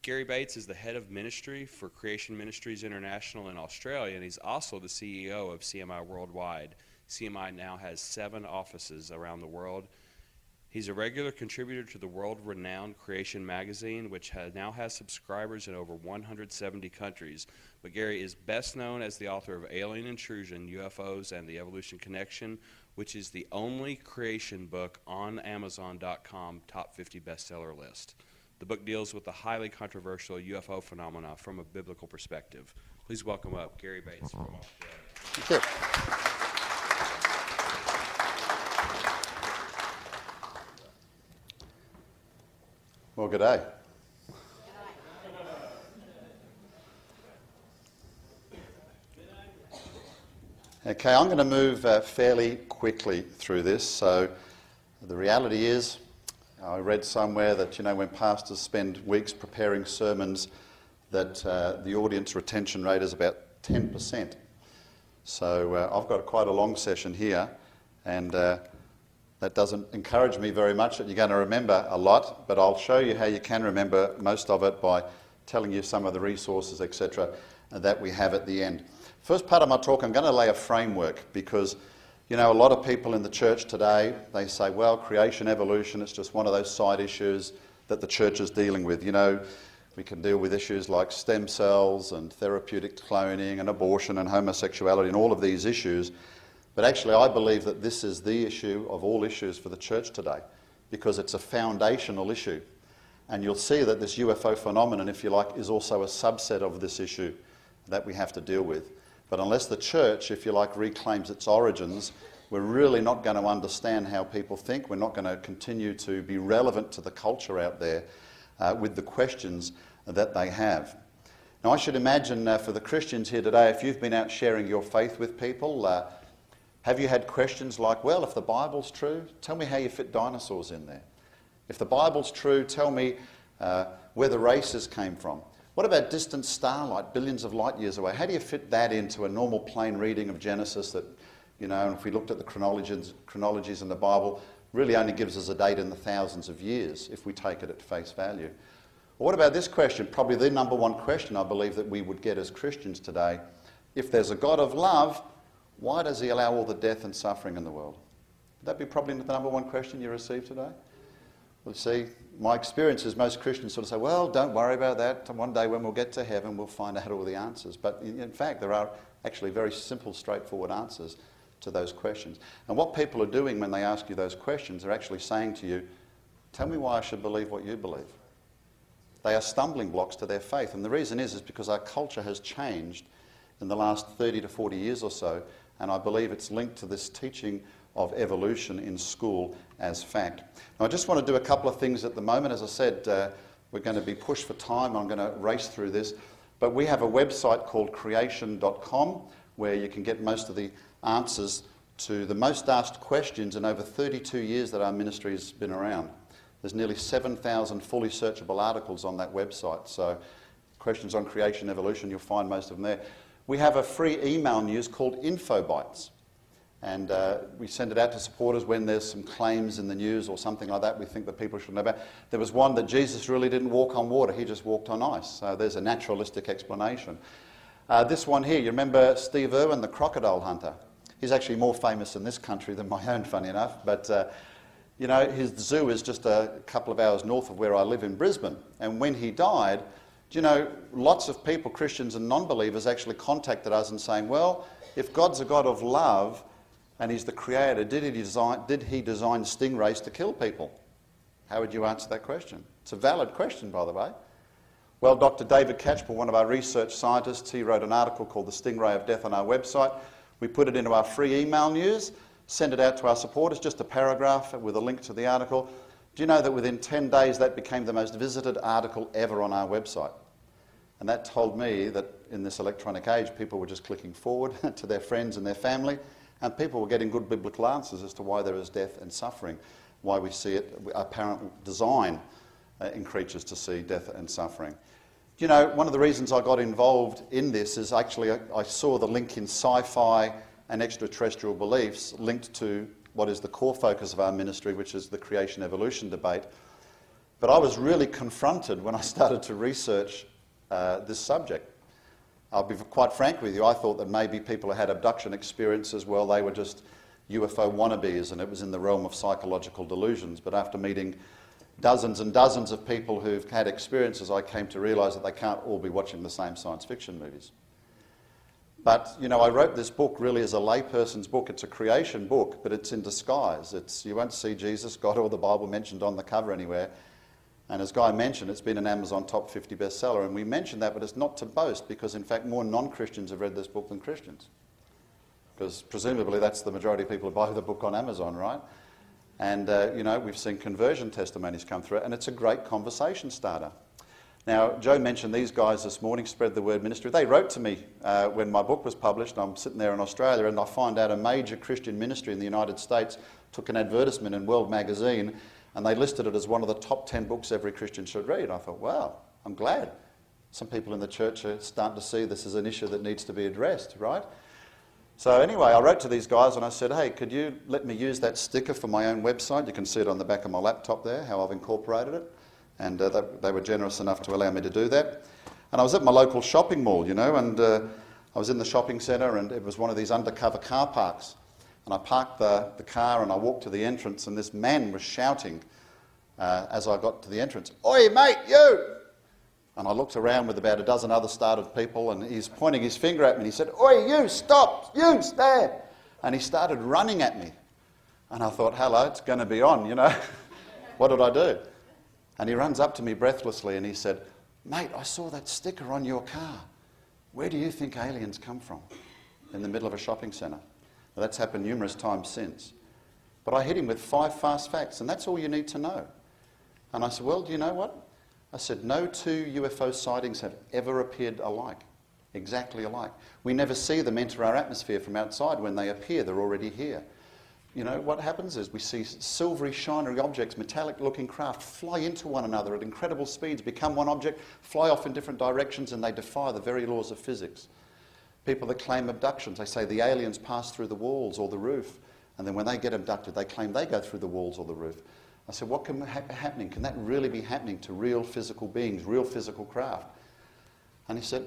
Gary Bates is the head of ministry for Creation Ministries International in Australia, and he's also the CEO of CMI Worldwide. CMI now has 7 offices around the world. He's a regular contributor to the world-renowned Creation magazine, which now has subscribers in over 170 countries. But Gary is best known as the author of Alien Intrusion, UFOs, and the Evolution Connection, which is the only creation book on Amazon.com top 50 bestseller list. The book deals with the highly controversial UFO phenomena from a biblical perspective. Please welcome up Gary Bates from Australia. Thank you. Well, good day. Okay, I'm going to move fairly quickly through this. So the reality is, I read somewhere that, when pastors spend weeks preparing sermons, that the audience retention rate is about 10%. So I've got quite a long session here, and that doesn't encourage me very much that you're going to remember a lot, but I'll show you how you can remember most of it by telling you some of the resources, etc., that we have at the end. First part of my talk, I'm going to lay a framework because, a lot of people in the church today, they say, well, creation, evolution, it's just one of those side issues that the church is dealing with. We can deal with issues like stem cells and therapeutic cloning and abortion and homosexuality and all of these issues. But actually, I believe that this is the issue of all issues for the church today because it's a foundational issue. And you'll see that this UFO phenomenon, if you like, is also a subset of this issue that we have to deal with. But unless the church, if you like, reclaims its origins, we're really not going to understand how people think. We're not going to continue to be relevant to the culture out there with the questions that they have. Now, I should imagine for the Christians here today, if you've been out sharing your faith with people, have you had questions like, well, if the Bible's true, tell me how you fit dinosaurs in there. If the Bible's true, tell me where the races came from. What about distant starlight, billions of light years away? How do you fit that into a normal plain reading of Genesis that, and if we looked at the chronologies in the Bible, really only gives us a date in the thousands of years if we take it at face value? Well, what about this question? Probably the number one question I believe that we would get as Christians today. If there's a God of love, why does he allow all the death and suffering in the world? Would that be probably the number one question you receive today? Well, see, my experience is most Christians sort of say, well, don't worry about that. One day when we'll get to heaven, we'll find out all the answers. But in fact, there are actually very simple, straightforward answers to those questions. And what people are doing when they ask you those questions, they're actually saying to you, tell me why I should believe what you believe. They are stumbling blocks to their faith. And the reason is because our culture has changed in the last 30 to 40 years or so. And I believe it's linked to this teaching of evolution in school as fact. Now, I just want to do a couple of things at the moment. As I said, we're going to be pushed for time. I'm going to race through this. But we have a website called creation.com where you can get most of the answers to the most asked questions in over 32 years that our ministry has been around. There's nearly 7,000 fully searchable articles on that website. So questions on creation, evolution, you'll find most of them there. We have a free email news called InfoBytes. And we send it out to supporters when there's some claims in the news or something like that we think that people should know about. There was one that Jesus really didn't walk on water, he just walked on ice. So there's a naturalistic explanation. This one here, you remember Steve Irwin, the crocodile hunter? He's actually more famous in this country than my own, funny enough. But, his zoo is just a couple of hours north of where I live in Brisbane. And when he died, lots of people, Christians and non-believers, actually contacted us and saying, well, if God's a God of love, and he's the creator, did he design stingrays to kill people? How would you answer that question? It's a valid question, by the way. Well, Dr. David Catchpole, one of our research scientists, he wrote an article called The Stingray of Death on our website. We put it into our free email news, send it out to our supporters, just a paragraph with a link to the article. Do you know that within 10 days that became the most visited article ever on our website? And that told me that in this electronic age, people were just clicking forward to their friends and their family, and people were getting good biblical answers as to why there is death and suffering, why we see it, apparent design in creatures to see death and suffering. One of the reasons I got involved in this is actually I saw the link in sci-fi and extraterrestrial beliefs linked to what is the core focus of our ministry, which is the creation-evolution debate. But I was really confronted when I started to research this subject. I'll be quite frank with you, I thought that maybe people who had abduction experiences, well, they were just UFO wannabes and it was in the realm of psychological delusions. But after meeting dozens and dozens of people who've had experiences, I came to realise that they can't all be watching the same science fiction movies. But, you know, I wrote this book really as a layperson's book. It's a creation book, but it's in disguise. You won't see Jesus, God, or the Bible mentioned on the cover anywhere. And as Guy mentioned, it's been an Amazon top 50 bestseller. And we mentioned that, but it's not to boast, because in fact more non-Christians have read this book than Christians. Because presumably that's the majority of people who buy the book on Amazon, right? And, you know, we've seen conversion testimonies come through it, and it's a great conversation starter. Now, Joe mentioned these guys this morning, Spread the Word Ministry. They wrote to me when my book was published. I'm sitting there in Australia, and I find out a major Christian ministry in the United States took an advertisement in World Magazine, and they listed it as one of the top 10 books every Christian should read. I thought, wow, I'm glad. Some people in the church are starting to see this as an issue that needs to be addressed, right? So anyway, I wrote to these guys and I said, hey, could you let me use that sticker for my own website? You can see it on the back of my laptop there, how I've incorporated it. And they were generous enough to allow me to do that. And I was at my local shopping mall, you know, and I was in the shopping centre, and it was one of these undercover car parks. And I parked the car and I walked to the entrance, and this man was shouting as I got to the entrance, "Oi, mate, you!" And I looked around with about a dozen other startled people, and he's pointing his finger at me, and he said, "Oi, you, stop, you, stay!" And he started running at me. And I thought, hello, it's going to be on, you know. What did I do? And he runs up to me breathlessly and he said, "Mate, I saw that sticker on your car. Where do you think aliens come from?" In the middle of a shopping centre. Now, that's happened numerous times since. But I hit him with 5 fast facts, and that's all you need to know. And I said, well, do you know what? I said, no 2 UFO sightings have ever appeared alike, exactly alike. We never see them enter our atmosphere from outside. When they appear, they're already here. You know, what happens is we see silvery, shiny objects, metallic-looking craft fly into one another at incredible speeds, become one object, fly off in different directions, and they defy the very laws of physics. People that claim abductions, they say the aliens pass through the walls or the roof, and then when they get abducted, they claim they go through the walls or the roof. I said, what can be happening? Can that really be happening to real physical beings, real physical craft? And he said,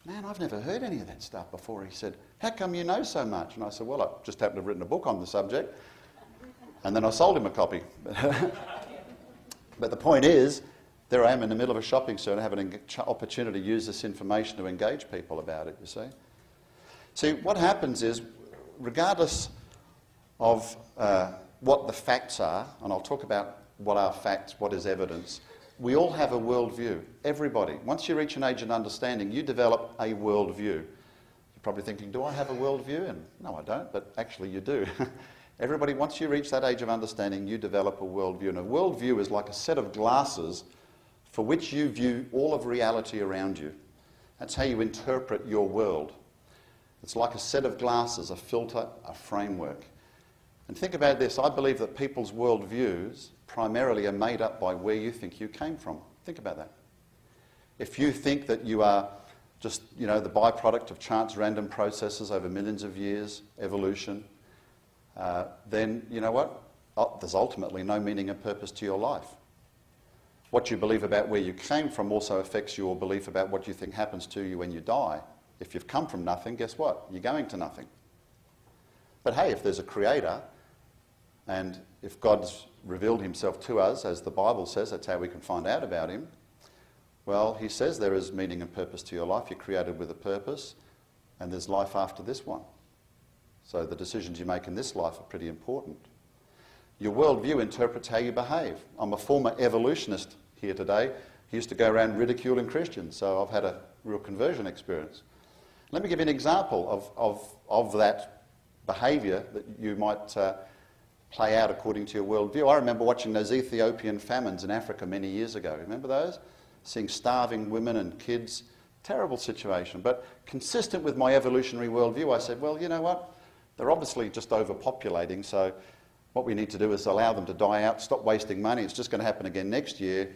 man, I've never heard any of that stuff before. He said, how come you know so much? And I said, well, I just happen to have written a book on the subject. And then I sold him a copy. But the point is, there I am in the middle of a shopping centre having an opportunity to use this information to engage people about it, you see. See, what happens is, regardless of what the facts are, and I'll talk about what are facts, what is evidence, we all have a worldview. Everybody. Once you reach an age of understanding, you develop a worldview. You're probably thinking, do I have a worldview? And no, I don't, but actually you do. Everybody, once you reach that age of understanding, you develop a worldview. And a worldview is like a set of glasses for which you view all of reality around you. That's how you interpret your world. It's like a set of glasses, a filter, a framework. And think about this. I believe that people's worldviews primarily are made up by where you think you came from. Think about that. If you think that you are just, you know, the byproduct of chance random processes over millions of years, evolution, then, you know what? There's ultimately no meaning and purpose to your life. What you believe about where you came from also affects your belief about what you think happens to you when you die. If you've come from nothing, guess what? You're going to nothing. But hey, if there's a creator, and if God's revealed himself to us, as the Bible says, that's how we can find out about him, well, he says there is meaning and purpose to your life. You're created with a purpose, and there's life after this one. So the decisions you make in this life are pretty important. Your worldview interprets how you behave. I'm a former evolutionist here today. He used to go around ridiculing Christians, so I've had a real conversion experience. Let me give you an example of that behaviour that you might play out according to your worldview. I remember watching those Ethiopian famines in Africa many years ago. Remember those? Seeing starving women and kids. Terrible situation. But consistent with my evolutionary worldview, I said, well, you know what? They're obviously just overpopulating, so what we need to do is allow them to die out, stop wasting money. It's just going to happen again next year,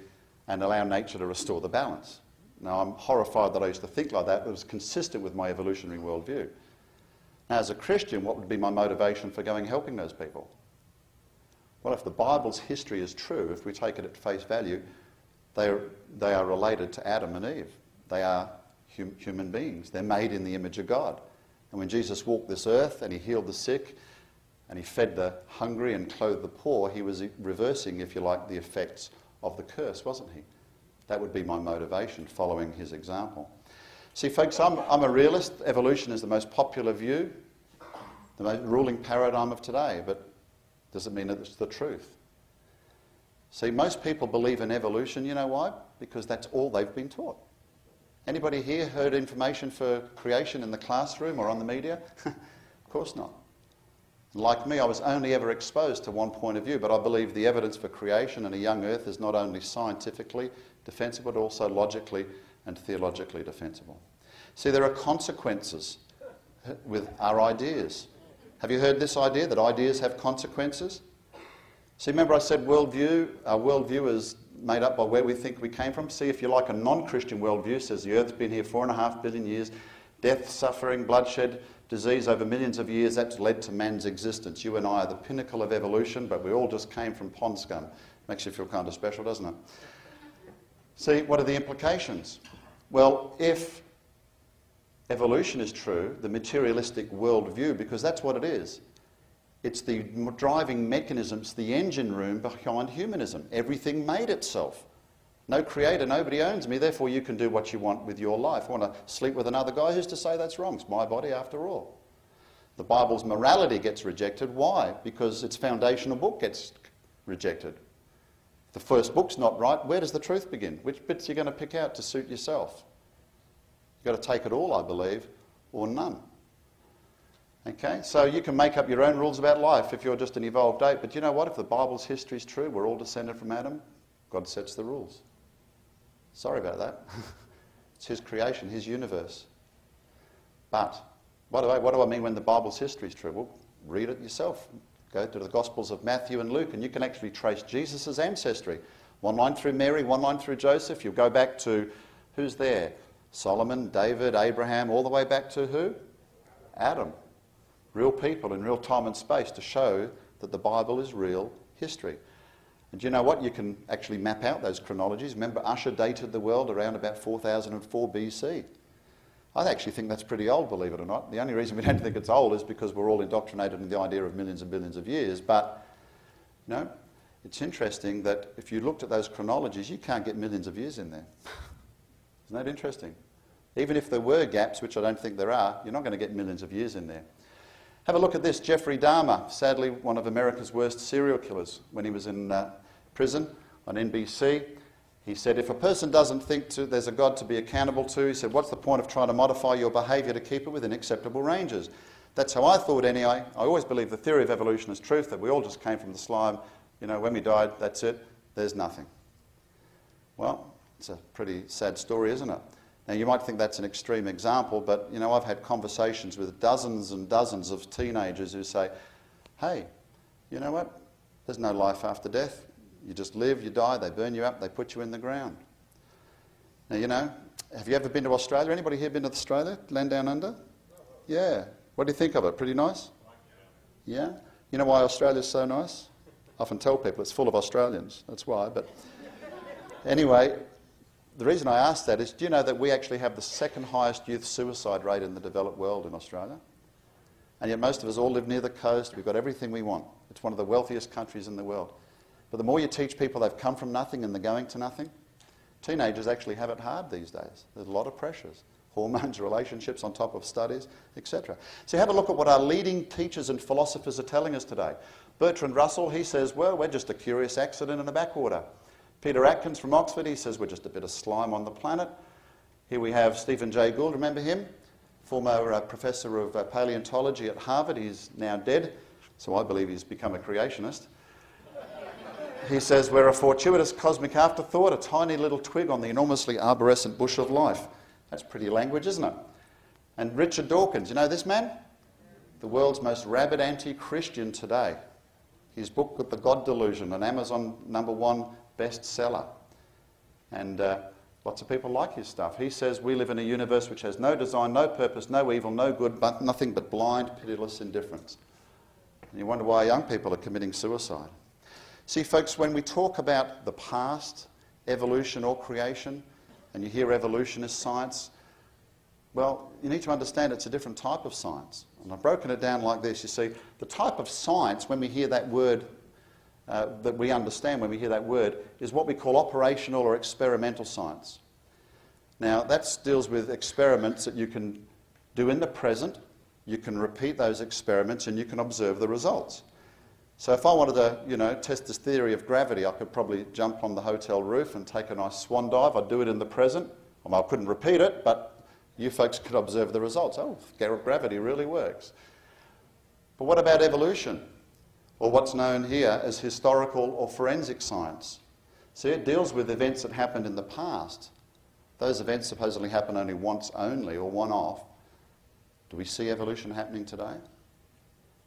and allow nature to restore the balance. Now, I'm horrified that I used to think like that, but it was consistent with my evolutionary worldview. Now, as a Christian, what would be my motivation for going helping those people? Well, if the Bible's history is true, if we take it at face value, they are related to Adam and Eve. They are human beings. They're made in the image of God. And when Jesus walked this earth and he healed the sick and he fed the hungry and clothed the poor, he was reversing, if you like, the effects of the curse, wasn't he? That would be my motivation, following his example. See, folks, I'm a realist. Evolution is the most popular view, the most ruling paradigm of today, but doesn't mean that it's the truth. See, most people believe in evolution. You know why? Because that's all they've been taught. Anybody here heard information for creation in the classroom or on the media? Of course not. Like me, I was only ever exposed to one point of view, but I believe the evidence for creation and a young earth is not only scientifically defensible, but also logically and theologically defensible. See, there are consequences with our ideas. Have you heard this idea, that ideas have consequences? See, remember I said worldview? Our worldview is made up by where we think we came from. See, if you like, a non-Christian worldview says the earth's been here 4.5 billion years, death, suffering, bloodshed, disease over millions of years, that's led to man's existence. You and I are the pinnacle of evolution, but we all just came from pond scum. Makes you feel kind of special, doesn't it? See, what are the implications? Well, if evolution is true, the materialistic worldview, because that's what it is, it's the driving mechanisms, the engine room behind humanism. Everything made itself. No creator, nobody owns me, therefore you can do what you want with your life. I want to sleep with another guy, who's to say that's wrong? It's my body after all. The Bible's morality gets rejected. Why? Because its foundational book gets rejected. If the first book's not right, where does the truth begin? Which bits are you going to pick out to suit yourself? You've got to take it all, I believe, or none. Okay, so you can make up your own rules about life if you're just an evolved ape, but you know what? If the Bible's history is true, we're all descended from Adam, God sets the rules. Sorry about that. It's his creation, his universe. But what do I mean when the Bible's history is true? Well, read it yourself. Go to the Gospels of Matthew and Luke, and you can actually trace Jesus' ancestry. One line through Mary, one line through Joseph. You'll go back to, who's there? Solomon, David, Abraham, all the way back to who? Adam. Real people in real time and space to show that the Bible is real history. And do you know what? You can actually map out those chronologies. Remember, Usher dated the world around about 4004 BC. I actually think that's pretty old, believe it or not. The only reason we don't think it's old is because we're all indoctrinated in the idea of millions and billions of years. But, you know, it's interesting that if you looked at those chronologies, you can't get millions of years in there. Isn't that interesting? Even if there were gaps, which I don't think there are, you're not going to get millions of years in there. Have a look at this. Jeffrey Dahmer, sadly one of America's worst serial killers, when he was in prison on NBC, he said, if a person doesn't think there's a God to be accountable to, he said, what's the point of trying to modify your behaviour to keep it within acceptable ranges? That's how I thought anyway. I always believe the theory of evolution is truth, that we all just came from the slime. You know, when we died, that's it. There's nothing. Well, it's a pretty sad story, isn't it? Now, you might think that's an extreme example, but, you know, I've had conversations with dozens and dozens of teenagers who say, hey, you know what? There's no life after death. You just live, you die, they burn you up, they put you in the ground. Now, you know, have you ever been to Australia? Anybody here been to Australia? Land down under? Yeah. What do you think of it? Pretty nice? Yeah? You know why Australia's so nice? I often tell people it's full of Australians. That's why. But anyway, the reason I ask that is, do you know that we actually have the second highest youth suicide rate in the developed world in Australia? And yet most of us all live near the coast. We've got everything we want. It's one of the wealthiest countries in the world. But the more you teach people they've come from nothing and they're going to nothing, teenagers actually have it hard these days. There's a lot of pressures. Hormones, relationships on top of studies, etc. So have a look at what our leading teachers and philosophers are telling us today. Bertrand Russell, he says, well, we're just a curious accident in a backwater. Peter Atkins from Oxford, he says, we're just a bit of slime on the planet. Here we have Stephen Jay Gould, remember him? Former professor of paleontology at Harvard. He's now dead, so I believe he's become a creationist. He says, we're a fortuitous cosmic afterthought, a tiny little twig on the enormously arborescent bush of life. That's pretty language, isn't it? And Richard Dawkins, you know this man? The world's most rabid anti-Christian today. His book, The God Delusion, an Amazon #1 bestseller. And lots of people like his stuff. He says we live in a universe which has no design, no purpose, no evil, no good, but nothing but blind, pitiless indifference. And you wonder why young people are committing suicide. See, folks, when we talk about the past, evolution or creation, and you hear evolution as science, well, you need to understand it's a different type of science. And I've broken it down like this. You see, the type of science, when we hear that word, that we understand when we hear that word, is what we call operational or experimental science. Now, that deals with experiments that you can do in the present, you can repeat those experiments, and you can observe the results. So if I wanted to, test this theory of gravity, I could probably jump on the hotel roof and take a nice swan dive. I'd do it in the present. Well, I couldn't repeat it, but you folks could observe the results. Oh, gravity really works. But what about evolution? Or what's known here as historical or forensic science? See, it deals with events that happened in the past. Those events supposedly happen only once only, or one-off. Do we see evolution happening today?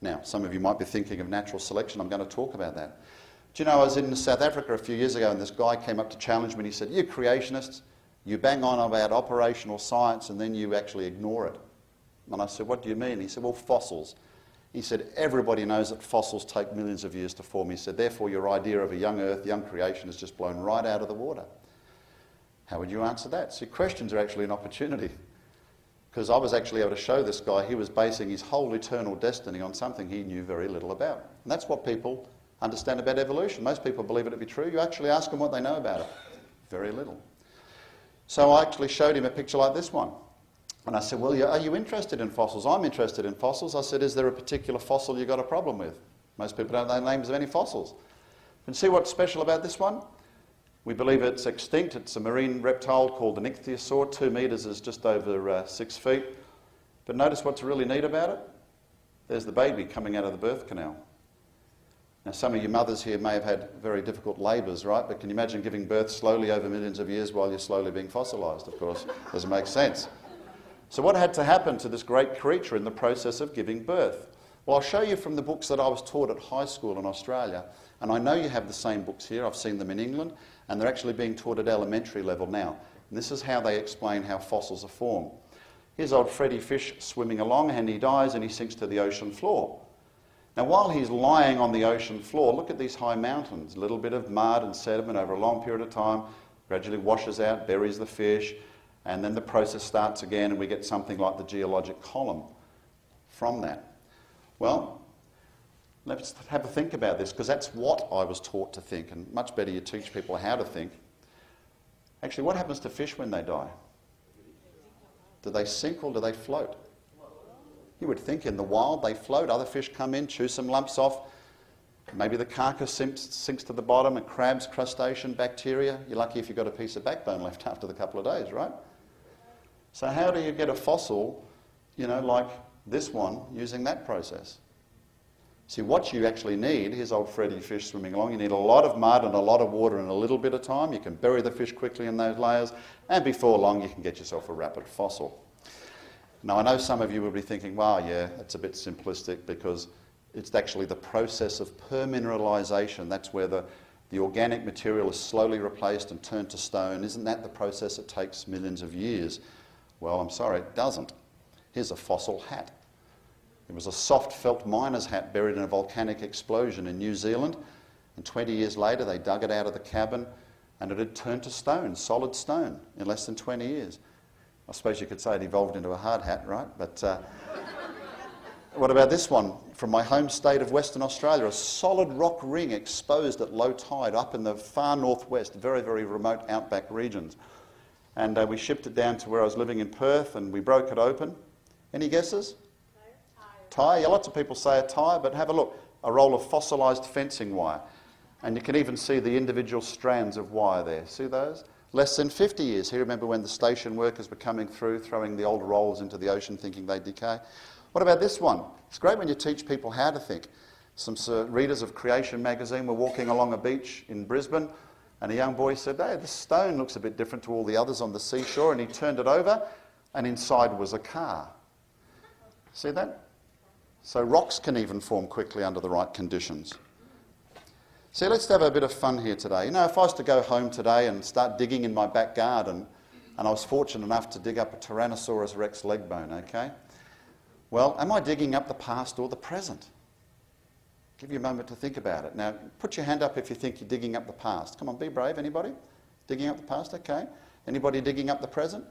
Now, some of you might be thinking of natural selection. I'm going to talk about that. Do you know, I was in South Africa a few years ago, and this guy came up to challenge me, and he said, "You creationists, you bang on about operational science, and then you actually ignore it." And I said, "What do you mean?" He said, "Well, fossils." He said, "Everybody knows that fossils take millions of years to form." He said, "Therefore, your idea of a young earth, young creation is just blown right out of the water." How would you answer that? See, questions are actually an opportunity. Because I was actually able to show this guy he was basing his whole eternal destiny on something he knew very little about. And that's what people understand about evolution. Most people believe it to be true. You actually ask them what they know about it. Very little. So I actually showed him a picture like this one. And I said, "Well, are you interested in fossils?" "I'm interested in fossils." I said, "Is there a particular fossil you've got a problem with?" Most people don't know the names of any fossils. And see what's special about this one? We believe it's extinct. It's a marine reptile called an ichthyosaur. 2 metres is just over 6 feet. But notice what's really neat about it? There's the baby coming out of the birth canal. Now, some of you mothers here may have had very difficult labours, right? But can you imagine giving birth slowly over millions of years while you're slowly being fossilised? Of course, doesn't make sense. So what had to happen to this great creature in the process of giving birth? Well, I'll show you from the books that I was taught at high school in Australia. And I know you have the same books here. I've seen them in England. And they're actually being taught at elementary level now. And this is how they explain how fossils are formed. Here's old Freddy Fish swimming along, and he dies and he sinks to the ocean floor. Now, while he's lying on the ocean floor, look at these high mountains. A little bit of mud and sediment over a long period of time gradually washes out, buries the fish, and then the process starts again, and we get something like the geologic column from that. Well, let's have a think about this, because that's what I was taught to think, and much better you teach people how to think. Actually, what happens to fish when they die? Do they sink or do they float? You would think in the wild they float. Other fish come in, chew some lumps off. Maybe the carcass sinks to the bottom, and crabs, crustacean, bacteria. You're lucky if you've got a piece of backbone left after the couple of days, right? So how do you get a fossil, like this one, using that process? See, what you actually need, here's old Freddy Fish swimming along, you need a lot of mud and a lot of water in a little bit of time. You can bury the fish quickly in those layers, and before long you can get yourself a rapid fossil. Now, I know some of you will be thinking, "Wow, yeah, that's a bit simplistic," because it's actually the process of permineralization. That's where the organic material is slowly replaced and turned to stone. Isn't that the process that takes millions of years? Well, I'm sorry, it doesn't. Here's a fossil hat. It was a soft felt miner's hat buried in a volcanic explosion in New Zealand, and 20 years later they dug it out of the cabin, and it had turned to stone, solid stone, in less than 20 years. I suppose you could say it evolved into a hard hat, right? But what about this one? From my home state of Western Australia, a solid rock ring exposed at low tide up in the far northwest, very, very remote outback regions. And we shipped it down to where I was living in Perth, and we broke it open. Any guesses? Tyre. Yeah, lots of people say a tyre, but have a look. A roll of fossilised fencing wire. And you can even see the individual strands of wire there. See those? Less than 50 years. Here, remember when the station workers were coming through, throwing the old rolls into the ocean thinking they'd decay? What about this one? It's great when you teach people how to think. Some readers of Creation magazine were walking along a beach in Brisbane, and a young boy said, "Hey, this stone looks a bit different to all the others on the seashore," and he turned it over, and inside was a car. See that? So rocks can even form quickly under the right conditions. See, let's have a bit of fun here today. If I was to go home today and start digging in my back garden, and I was fortunate enough to dig up a Tyrannosaurus rex leg bone, okay? Well, am I digging up the past or the present? Give you a moment to think about it. Now, put your hand up if you think you're digging up the past. Come on, be brave. Anybody? Digging up the past? Okay. Anybody digging up the present?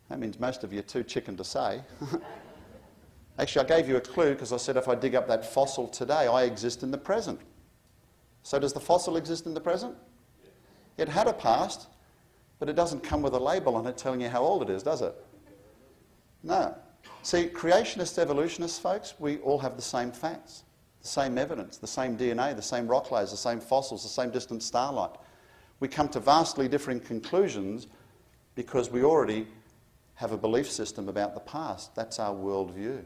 That means most of you are too chicken to say. Actually, I gave you a clue because I said if I dig up that fossil today, I exist in the present. So does the fossil exist in the present? It had a past, but it doesn't come with a label on it telling you how old it is, does it? No. See, creationists, evolutionists, folks, we all have the same facts, the same evidence, the same DNA, the same rock layers, the same fossils, the same distant starlight. We come to vastly differing conclusions because we already have a belief system about the past. That's our worldview.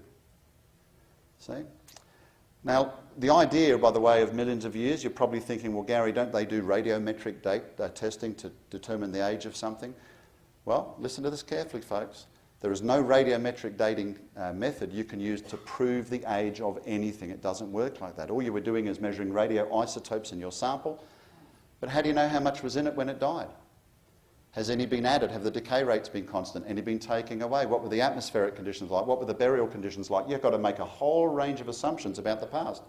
See? Now, the idea, by the way, of millions of years, you're probably thinking, well, Gary, don't they do radiometric testing to determine the age of something? Well, listen to this carefully, folks. There is no radiometric dating method you can use to prove the age of anything. It doesn't work like that. All you were doing is measuring radioisotopes in your sample. But how do you know how much was in it when it died? Has any been added? Have the decay rates been constant? Any been taken away? What were the atmospheric conditions like? What were the burial conditions like? You've got to make a whole range of assumptions about the past.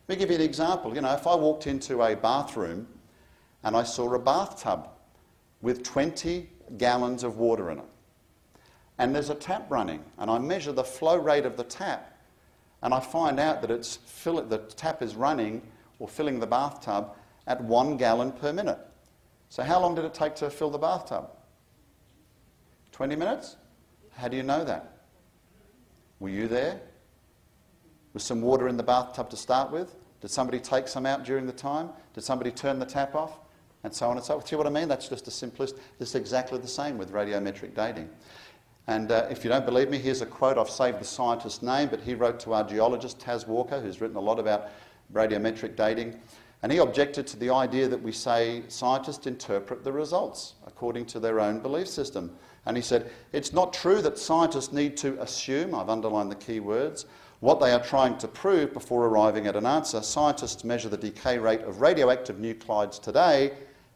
Let me give you an example. You know, if I walked into a bathroom and I saw a bathtub with 20 gallons of water in it, and there's a tap running, and I measure the flow rate of the tap, and I find out that the tap is running or filling the bathtub at 1 gallon per minute. So how long did it take to fill the bathtub? 20 minutes? How do you know that? Were you there? Was some water in the bathtub to start with? Did somebody take some out during the time? Did somebody turn the tap off? And so on and so forth. See what I mean? That's just a simplest. It's exactly the same with radiometric dating. And if you don't believe me, here's a quote. I've saved the scientist's name, but he wrote to our geologist, Tas Walker, who's written a lot about radiometric dating. And he objected to the idea that we say scientists interpret the results according to their own belief system. And he said, it's not true that scientists need to assume, I've underlined the key words, what they are trying to prove before arriving at an answer. Scientists measure the decay rate of radioactive nuclides today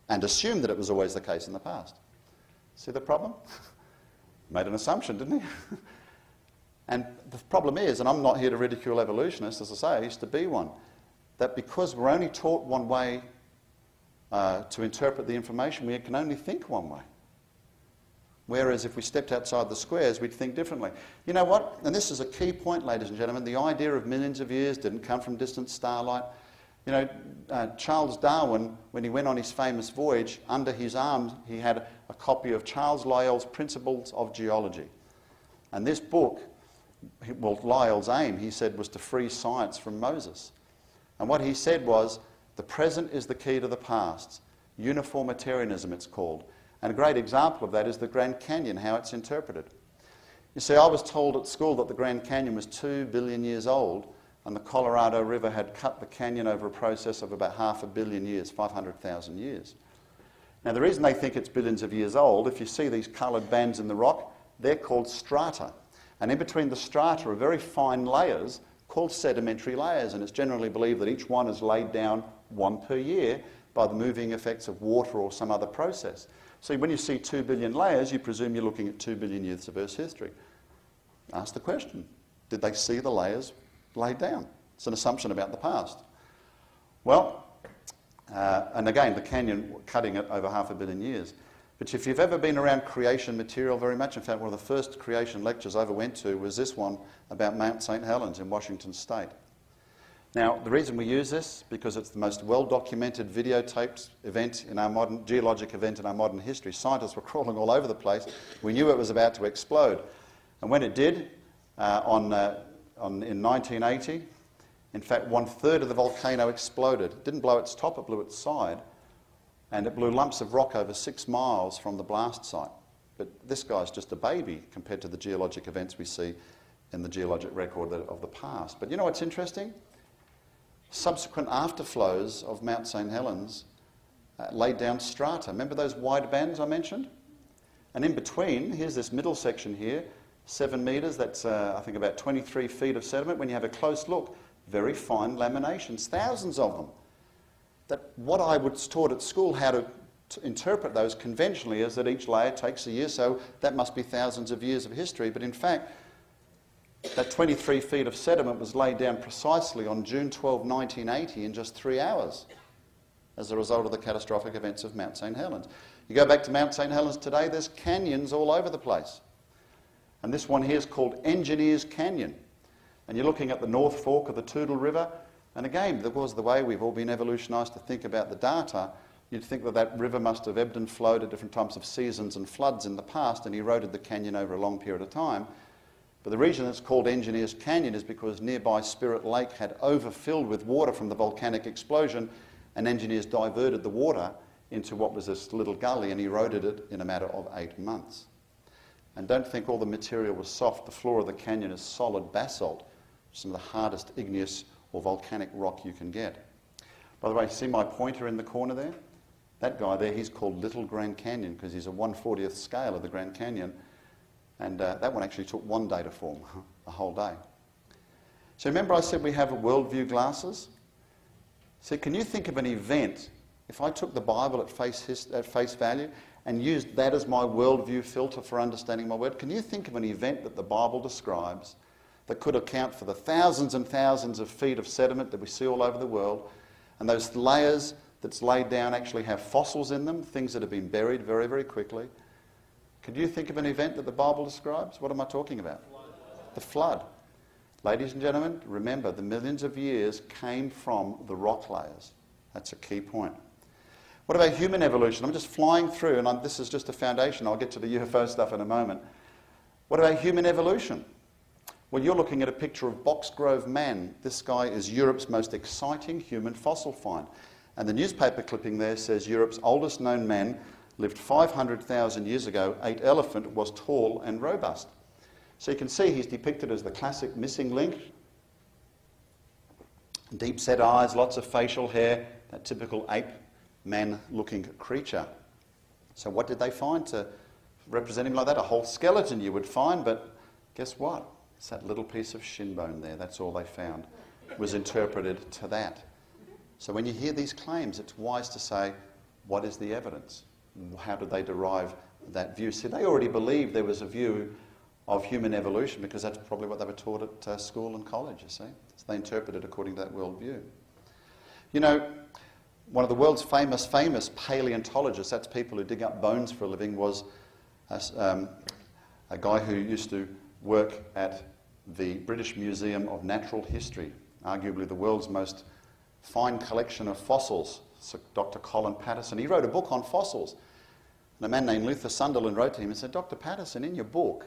and assume that it was always the case in the past. See the problem? Made an assumption, didn't he? And the problem is, and I'm not here to ridicule evolutionists, as I say, I used to be one, that because we're only taught one way to interpret the information, we can only think one way. Whereas if we stepped outside the squares, we'd think differently. You know what? And this is a key point, ladies and gentlemen. The idea of millions of years didn't come from distant starlight. You know, Charles Darwin, when he went on his famous voyage, under his arm he had a copy of Charles Lyell's Principles of Geology. And this book, well, Lyell's aim, he said, was to free science from Moses. And what he said was, the present is the key to the past. Uniformitarianism, it's called. And a great example of that is the Grand Canyon, how it's interpreted. You see, I was told at school that the Grand Canyon was 2 billion years old, and the Colorado River had cut the canyon over a process of about 500 million years, 500,000 years. Now, the reason they think it's billions of years old, if you see these coloured bands in the rock, they're called strata. And in between the strata are very fine layers called sedimentary layers, and it's generally believed that each one is laid down 1 per year by the moving effects of water or some other process. So when you see 2 billion layers, you presume you're looking at 2 billion years of Earth's history. Ask the question, did they see the layers laid down? It's an assumption about the past. Well, and again, the canyon cutting it over 500 million years. But if you've ever been around creation material very much, in fact, one of the first creation lectures I ever went to was this one about Mount St. Helens in Washington State. Now, the reason we use this, because it's the most well-documented videotaped event in our modern, geologic event in our modern history. Scientists were crawling all over the place. We knew it was about to explode. And when it did, in 1980, in fact, 1/3 of the volcano exploded. It didn't blow its top, it blew its side. And it blew lumps of rock over 6 miles from the blast site. But this guy's just a baby compared to the geologic events we see in the geologic record of the past. But you know what's interesting? Subsequent afterflows of Mount St. Helens laid down strata. Remember those wide bands I mentioned? And in between, here's this middle section here, 7 metres, that's I think about 23 feet of sediment. When you have a close look, very fine laminations, thousands of them. That what I was taught at school, how to interpret those conventionally, is that each layer takes a year, so that must be thousands of years of history. But in fact, That 23 feet of sediment was laid down precisely on June 12, 1980 in just 3 hours as a result of the catastrophic events of Mount St. Helens. You go back to Mount St. Helens today, there's canyons all over the place. And this one here is called Engineers Canyon. And you're looking at the North Fork of the Toutle River. And again, because of the way we've all been evolutionised to think about the data, you'd think that that river must have ebbed and flowed at different times of seasons and floods in the past and eroded the canyon over a long period of time. But the reason it's called Engineers Canyon is because nearby Spirit Lake had overfilled with water from the volcanic explosion, and engineers diverted the water into what was this little gully and eroded it in a matter of 8 months. And don't think all the material was soft. The floor of the canyon is solid basalt, some of the hardest igneous or volcanic rock you can get. By the way, see my pointer in the corner there? That guy there, he's called Little Grand Canyon because he's a 1/40th scale of the Grand Canyon. And that one actually took 1 day to form, a whole day. So remember I said we have worldview glasses? So can you think of an event, if I took the Bible at face value and used that as my worldview filter for understanding my word, can you think of an event that the Bible describes that could account for the thousands and thousands of feet of sediment that we see all over the world, and those layers that's laid down actually have fossils in them, things that have been buried very, very quickly? Could you think of an event that the Bible describes? What am I talking about? The flood. Ladies and gentlemen, remember, the millions of years came from the rock layers. That's a key point. What about human evolution? I'm just flying through, and this is just a foundation. I'll get to the UFO stuff in a moment. What about human evolution? Well, you're looking at a picture of Boxgrove Man. This guy is Europe's most exciting human fossil find. And the newspaper clipping there says Europe's oldest known man lived 500,000 years ago, ate elephant, was tall and robust. So you can see he's depicted as the classic missing link. Deep set eyes, lots of facial hair, that typical ape man-looking creature. So what did they find to represent him like that? A whole skeleton you would find, but guess what? It's that little piece of shin bone there. That's all they found. It was interpreted to that. So when you hear these claims, it's wise to say, what is the evidence? How did they derive that view? See, they already believed there was a view of human evolution because that's probably what they were taught at school and college, you see. So they interpreted according to that worldview. You know, one of the world's famous paleontologists, that's people who dig up bones for a living, was a guy who used to work at the British Museum of Natural History, arguably the world's most fine collection of fossils. So Dr. Colin Patterson, he wrote a book on fossils. And a man named Luther Sunderland wrote to him and said, Dr. Patterson, in your book,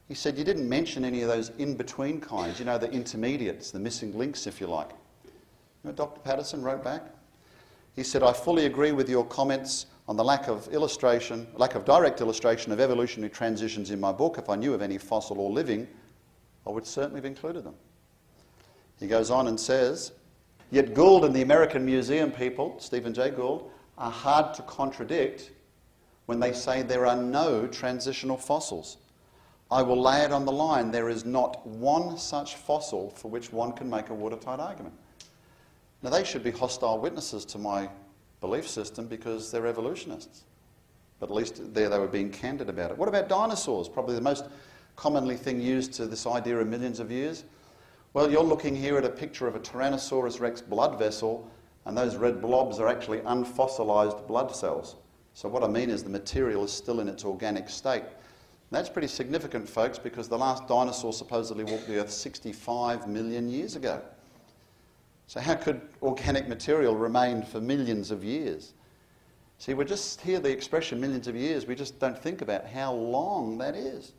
he said, you didn't mention any of those in-between kinds, you know, the intermediates, the missing links, if you like. You know, Dr. Patterson wrote back? He said, I fully agree with your comments on the lack of direct illustration of evolutionary transitions in my book. If I knew of any fossil or living, I would certainly have included them. He goes on and says, yet Gould and the American Museum people, Stephen Jay Gould, are hard to contradict when they say there are no transitional fossils. I will lay it on the line, there is not one such fossil for which one can make a watertight argument. Now they should be hostile witnesses to my belief system because they're evolutionists. But at least there they were being candid about it. What about dinosaurs? Probably the most commonly thing used to this idea of millions of years. Well, you're looking here at a picture of a Tyrannosaurus rex blood vessel, and those red blobs are actually unfossilized blood cells. So what I mean is the material is still in its organic state. And that's pretty significant, folks, because the last dinosaur supposedly walked the earth 65 million years ago. So how could organic material remain for millions of years? See, we just hear the expression millions of years, we just don't think about how long that is.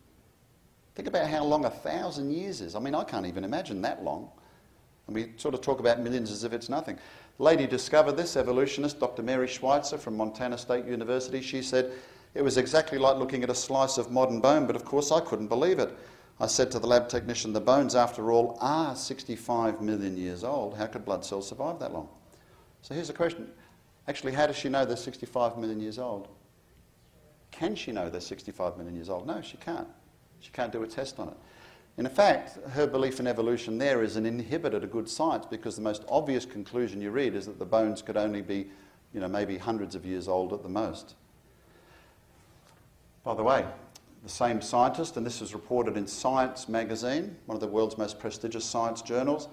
Think about how long 1,000 years is. I mean, I can't even imagine that long. And we sort of talk about millions as if it's nothing. The lady discovered this, evolutionist, Dr. Mary Schweitzer from Montana State University. She said, it was exactly like looking at a slice of modern bone, but of course I couldn't believe it. I said to the lab technician, the bones, after all, are 65 million years old. How could blood cells survive that long? So here's the question. Actually, how does she know they're 65 million years old? Can she know they're 65 million years old? No, she can't. She can't do a test on it. In fact, her belief in evolution there is an inhibitor to good science because the most obvious conclusion you read is that the bones could only be, maybe hundreds of years old at the most. By the way, the same scientist, and this was reported in Science magazine, one of the world's most prestigious science journals.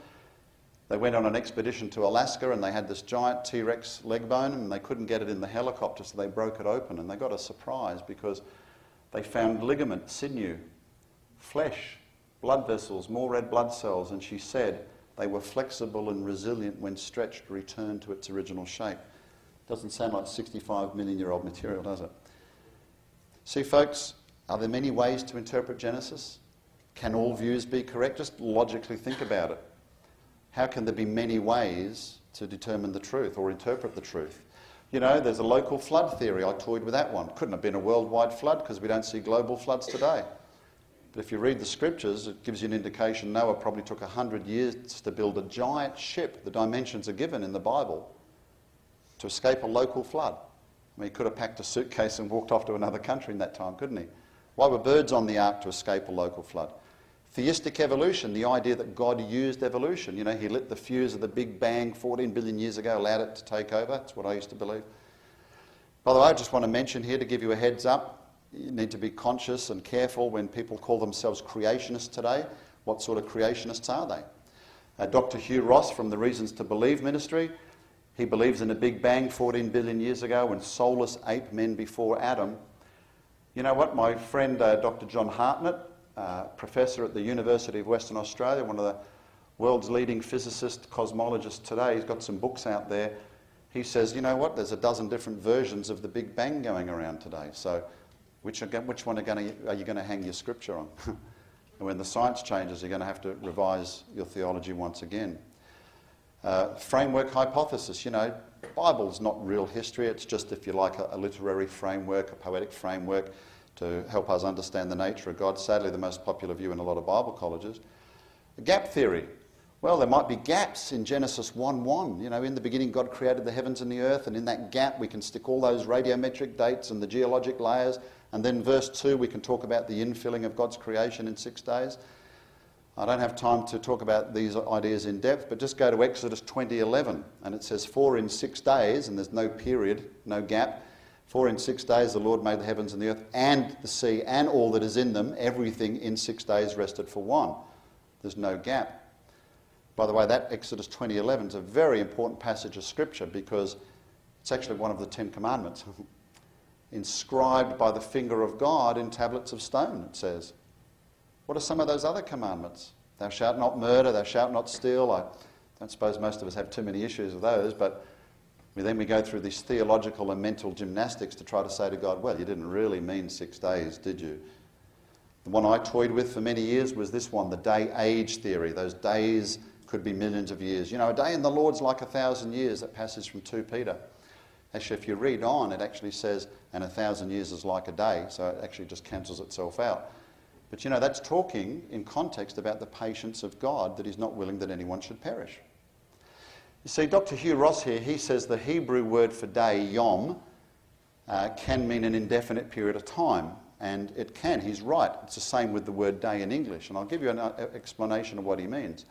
They went on an expedition to Alaska and they had this giant T-Rex leg bone and they couldn't get it in the helicopter, so they broke it open, and they got a surprise because they found ligament, sinew, flesh, blood vessels, more red blood cells, and she said they were flexible and resilient when stretched, returned to its original shape. Doesn't sound like 65 million-year-old material, does it? See, folks, are there many ways to interpret Genesis? Can all views be correct? Just logically think about it. How can there be many ways to determine the truth or interpret the truth? You know, there's a local flood theory. I toyed with that one. Couldn't have been a worldwide flood because we don't see global floods today. But if you read the scriptures, it gives you an indication Noah probably took 100 years to build a giant ship. The dimensions are given in the Bible to escape a local flood. I mean, he could have packed a suitcase and walked off to another country in that time, couldn't he? Why were birds on the ark to escape a local flood? Theistic evolution, the idea that God used evolution. You know, he lit the fuse of the Big Bang 14 billion years ago, allowed it to take over. That's what I used to believe. By the way, I just want to mention here to give you a heads up, you need to be conscious and careful when people call themselves creationists today. What sort of creationists are they? Dr. Hugh Ross from the Reasons to Believe ministry, he believes in a Big Bang 14 billion years ago and soulless ape men before Adam. You know what? My friend Dr. John Hartnett, professor at the University of Western Australia, one of the world's leading physicists, cosmologists today, he's got some books out there. He says, you know what, there's a dozen different versions of the Big Bang going around today. So which one are you going to hang your scripture on? And when the science changes, you're going to have to revise your theology once again. Framework hypothesis, you know, the Bible's not real history. It's just, if you like, a literary framework, a poetic framework to help us understand the nature of God. Sadly, the most popular view in a lot of Bible colleges. The gap theory. Well, there might be gaps in Genesis 1:1. You know, in the beginning God created the heavens and the earth, and in that gap we can stick all those radiometric dates and the geologic layers, and then verse 2 we can talk about the infilling of God's creation in 6 days. I don't have time to talk about these ideas in depth, but just go to Exodus 20:11, and it says, "For in 6 days," and there's no period, no gap, "for in 6 days the Lord made the heavens and the earth and the sea and all that is in them, everything in 6 days rested for one." There's no gap. By the way, that Exodus 20:11 is a very important passage of Scripture because it's actually one of the 10 Commandments, inscribed by the finger of God in tablets of stone, it says. What are some of those other commandments? Thou shalt not murder, thou shalt not steal. I don't suppose most of us have too many issues with those, but then we go through these theological and mental gymnastics to try to say to God, well, you didn't really mean 6 days, did you? The one I toyed with for many years was this one, the day-age theory. Those days could be millions of years. You know, a day in the Lord's like 1,000 years, that passage from 2 Peter. Actually, if you read on, it actually says, and 1,000 years is like a day, so it actually just cancels itself out. But you know, that's talking in context about the patience of God, that he's not willing that anyone should perish. You see, Dr. Hugh Ross here, he says the Hebrew word for day, yom, can mean an indefinite period of time. And it can, he's right. It's the same with the word day in English. And I'll give you an explanation of what he means.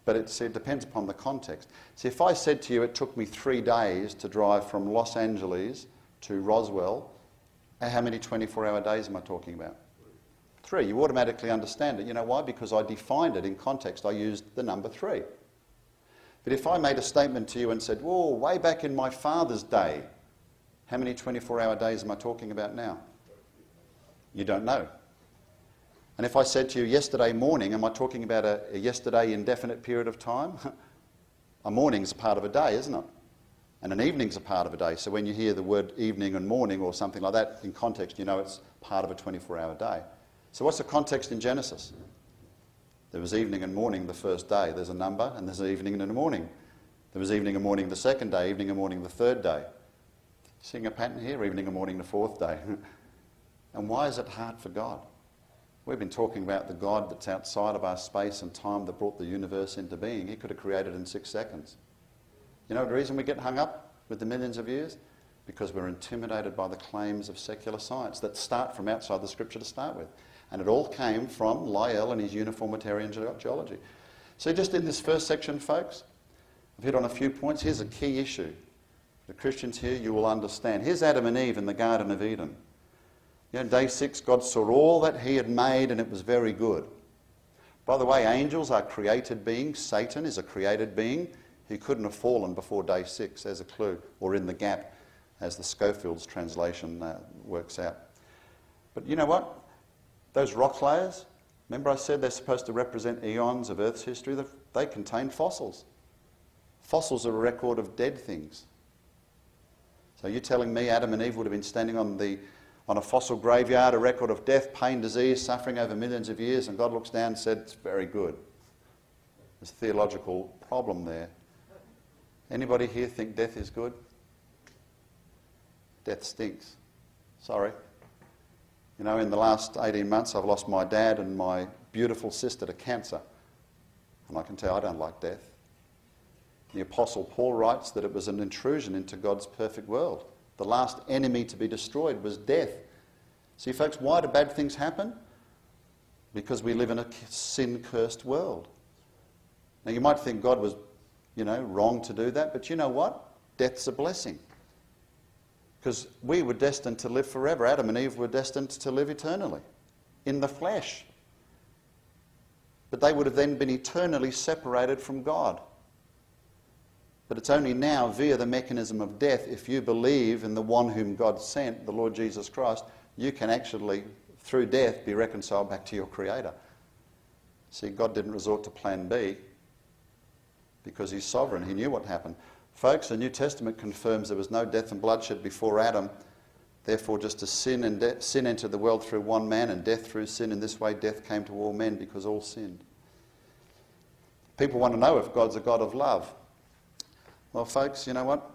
But it depends upon the context. See, if I said to you it took me 3 days to drive from Los Angeles to Roswell, how many 24-hour days am I talking about? 3. You automatically understand it. You know why? Because I defined it in context. I used the number 3. But if I made a statement to you and said, whoa, way back in my father's day, how many 24-hour days am I talking about now? You don't know. And if I said to you yesterday morning, am I talking about a yesterday indefinite period of time? A morning's a part of a day, isn't it? And an evening's a part of a day. So when you hear the word evening and morning or something like that in context, you know it's part of a 24-hour day. So what's the context in Genesis? There was evening and morning the first day. There's a number, and there's an evening and a morning. There was evening and morning the second day, evening and morning the third day. Seeing a pattern here, evening and morning the fourth day. And why is it hard for God? We've been talking about the God that's outside of our space and time that brought the universe into being. He could have created in 6 seconds. You know the reason we get hung up with the millions of years? Because we're intimidated by the claims of secular science that start from outside the Scripture to start with. And it all came from Lyell and his uniformitarian geology. So just in this first section, folks, I've hit on a few points. Here's a key issue. The Christians here, you will understand. Here's Adam and Eve in the Garden of Eden. You know, day 6, God saw all that he had made and it was very good. By the way, angels are created beings. Satan is a created being. He couldn't have fallen before day 6. There's a clue. Or in the gap, as the Schofield's translation works out. But you know what? Those rock layers, remember I said they're supposed to represent eons of Earth's history? They contain fossils. Fossils are a record of dead things. So you're telling me Adam and Eve would have been standing on a fossil graveyard, a record of death, pain, disease, suffering over millions of years, and God looks down and said, it's very good. There's a theological problem there. Anybody here think death is good? Death stinks. Sorry. You know, in the last 18 months, I've lost my dad and my beautiful sister to cancer. And I can tell I don't like death. The Apostle Paul writes that it was an intrusion into God's perfect world. The last enemy to be destroyed was death. See, folks, why do bad things happen? Because we live in a sin-cursed world. Now, you might think God was, wrong to do that, but you know what? Death's a blessing. Because we were destined to live forever. Adam and Eve were destined to live eternally in the flesh. But they would have then been eternally separated from God. But it's only now, via the mechanism of death, if you believe in the one whom God sent, the Lord Jesus Christ, you can actually, through death, be reconciled back to your Creator. See, God didn't resort to plan B because he's sovereign. He knew what happened. Folks, the New Testament confirms there was no death and bloodshed before Adam. Therefore, just as sin entered the world through one man and death through sin, in this way death came to all men because all sinned. People want to know if God's a God of love. Well, folks, you know what?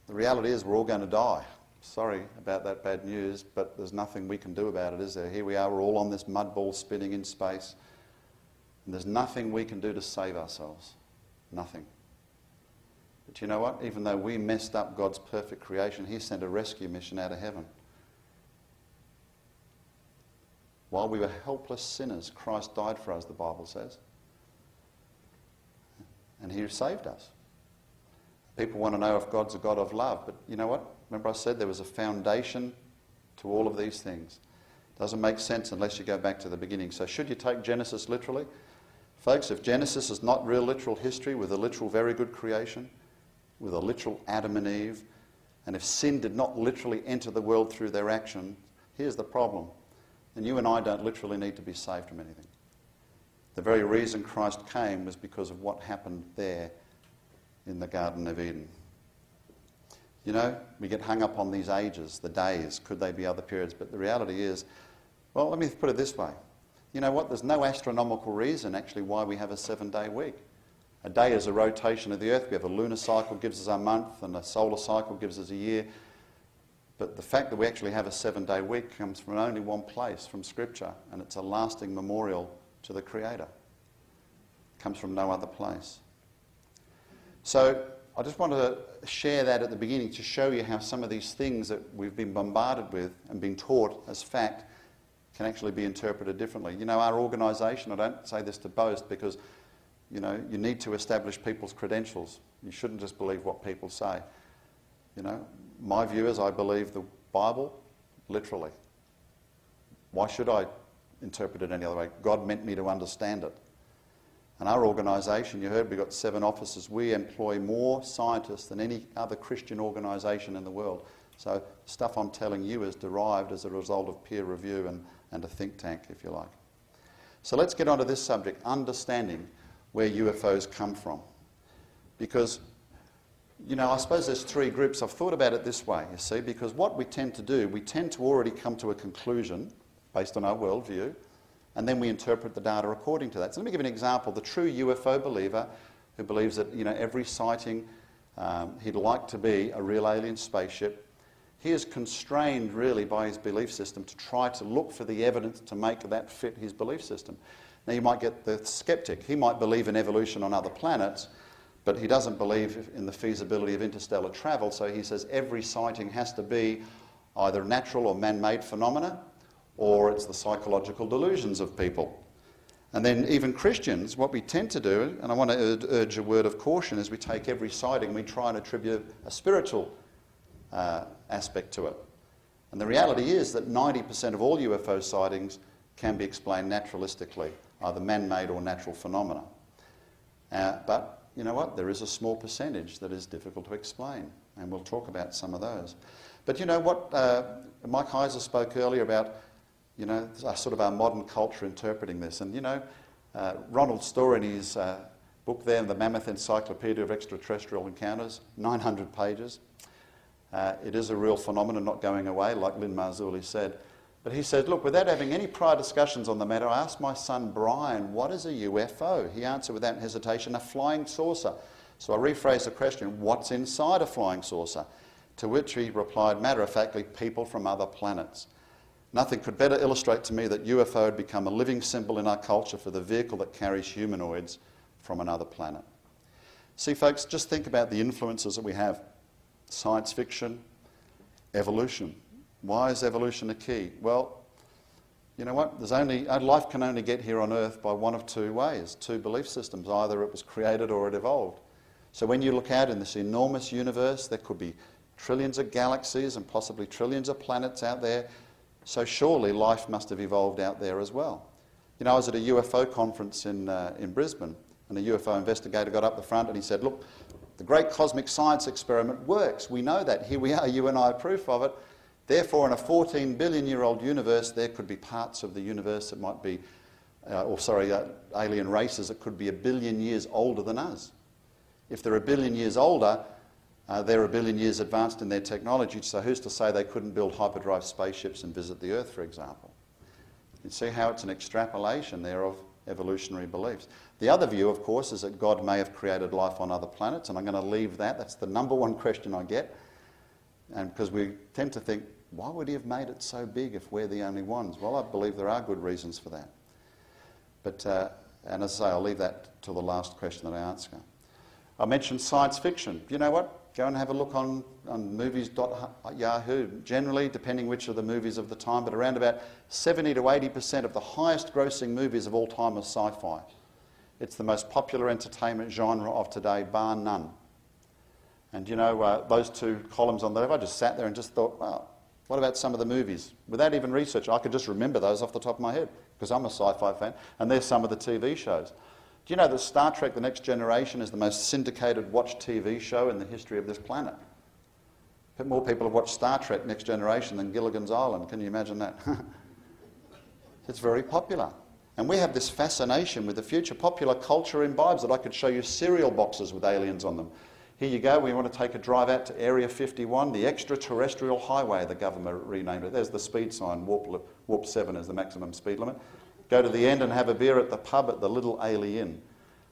The reality is we're all going to die. Sorry about that bad news, but there's nothing we can do about it, is there? Here we are, we're all on this mud ball spinning in space, and there's nothing we can do to save ourselves. Nothing. But you know what? Even though we messed up God's perfect creation, he sent a rescue mission out of heaven. While we were helpless sinners, Christ died for us, the Bible says. And he saved us. People want to know if God's a God of love, but you know what? Remember I said there was a foundation to all of these things. Doesn't make sense unless you go back to the beginning. So should you take Genesis literally? Folks, if Genesis is not real literal history with a literal very good creation, with a literal Adam and Eve, and if sin did not literally enter the world through their action, here's the problem. And you and I don't literally need to be saved from anything. The very reason Christ came was because of what happened there in the Garden of Eden. You know, we get hung up on these ages, the days, could they be other periods? But the reality is, well, let me put it this way. You know what? There's no astronomical reason actually why we have a 7-day week. A day is a rotation of the earth. We have a lunar cycle, gives us a month, and a solar cycle gives us a year. But the fact that we actually have a 7-day week comes from only one place, from Scripture, and it's a lasting memorial to the Creator. It comes from no other place. So I just wanted to share that at the beginning to show you how some of these things that we've been bombarded with and been taught as fact can actually be interpreted differently. You know, our organisation, I don't say this to boast because, you know, you need to establish people's credentials. You shouldn't just believe what people say. You know, my view is I believe the Bible literally. Why should I interpret it any other way? God meant me to understand it. And our organisation, you heard we've got 7 offices. We employ more scientists than any other Christian organisation in the world. So stuff I'm telling you is derived as a result of peer review and a think tank, if you like. So let's get on to this subject, understanding where UFOs come from. Because, you know, I suppose there's 3 groups. I've thought about it this way, you see, because what we tend to do, we tend to already come to a conclusion based on our worldview, and then we interpret the data according to that. So let me give you an example. The true UFO believer who believes that, you know, every sighting he'd like to be a real alien spaceship, he is constrained really by his belief system to try to look for the evidence to make that fit his belief system. Now you might get the skeptic. He might believe in evolution on other planets, but he doesn't believe in the feasibility of interstellar travel, so he says every sighting has to be either natural or man-made phenomena, or it's the psychological delusions of people. And then even Christians, what we tend to do, and I want to urge a word of caution, is we take every sighting, we try and attribute a spiritual aspect to it. And the reality is that 90% of all UFO sightings can be explained naturalistically, either man-made or natural phenomena. But you know what? There is a small percentage that is difficult to explain, and we'll talk about some of those. But you know what? Mike Heiser spoke earlier about, you know, sort of our modern culture interpreting this. And you know, Ronald Storr in his book there, The Mammoth Encyclopedia of Extraterrestrial Encounters, 900 pages. It is a real phenomenon, not going away, like Lynn Marzulli said. But he said, look, without having any prior discussions on the matter, I asked my son Brian, what is a UFO? He answered without hesitation, a flying saucer. So I rephrased the question, what's inside a flying saucer? To which he replied, matter-of-factly, people from other planets. Nothing could better illustrate to me that UFO had become a living symbol in our culture for the vehicle that carries humanoids from another planet. See, folks, just think about the influences that we have. Science fiction, evolution. Why is evolution a key? Well, you know what? Life can only get here on Earth by one of two ways, two belief systems. Either it was created or it evolved. So when you look out in this enormous universe, there could be trillions of galaxies and possibly trillions of planets out there. So surely life must have evolved out there as well. You know, I was at a UFO conference in Brisbane, and a UFO investigator got up the front and he said, look, the great cosmic science experiment works. We know that. Here we are, you and I are proof of it. Therefore, in a 14 billion-year-old universe, there could be parts of the universe that might be, alien races that could be 1 billion years older than us. If they're 1 billion years older, they're 1 billion years advanced in their technology, so who's to say they couldn't build hyperdrive spaceships and visit the Earth, for example? You see how it's an extrapolation there of evolutionary beliefs. The other view, of course, is that God may have created life on other planets, and I'm going to leave that. That's the number one question I get. And because we tend to think, why would he have made it so big if we're the only ones? Well, I believe there are good reasons for that. But, and as I say, I'll leave that to the last question that I answer. I mentioned science fiction. You know what? Go and have a look on movies.yahoo. Generally, depending which of the movies of the time, but around about 70 to 80% of the highest grossing movies of all time are sci-fi. It's the most popular entertainment genre of today, bar none. And you know, those two columns on the left, I just sat there and just thought, well, what about some of the movies? Without even research, I could just remember those off the top of my head, because I'm a sci-fi fan, and there's some of the TV shows. Do you know that Star Trek The Next Generation is the most syndicated watched TV show in the history of this planet? More people have watched Star Trek Next Generation than Gilligan's Island. Can you imagine that? It's very popular. And we have this fascination with the future. Popular culture imbibes it. I could show you cereal boxes with aliens on them. Here you go, we want to take a drive out to Area 51, the extraterrestrial highway, the government renamed it. There's the speed sign, warp 7 is the maximum speed limit. Go to the end and have a beer at the pub at the Little Ailey Inn.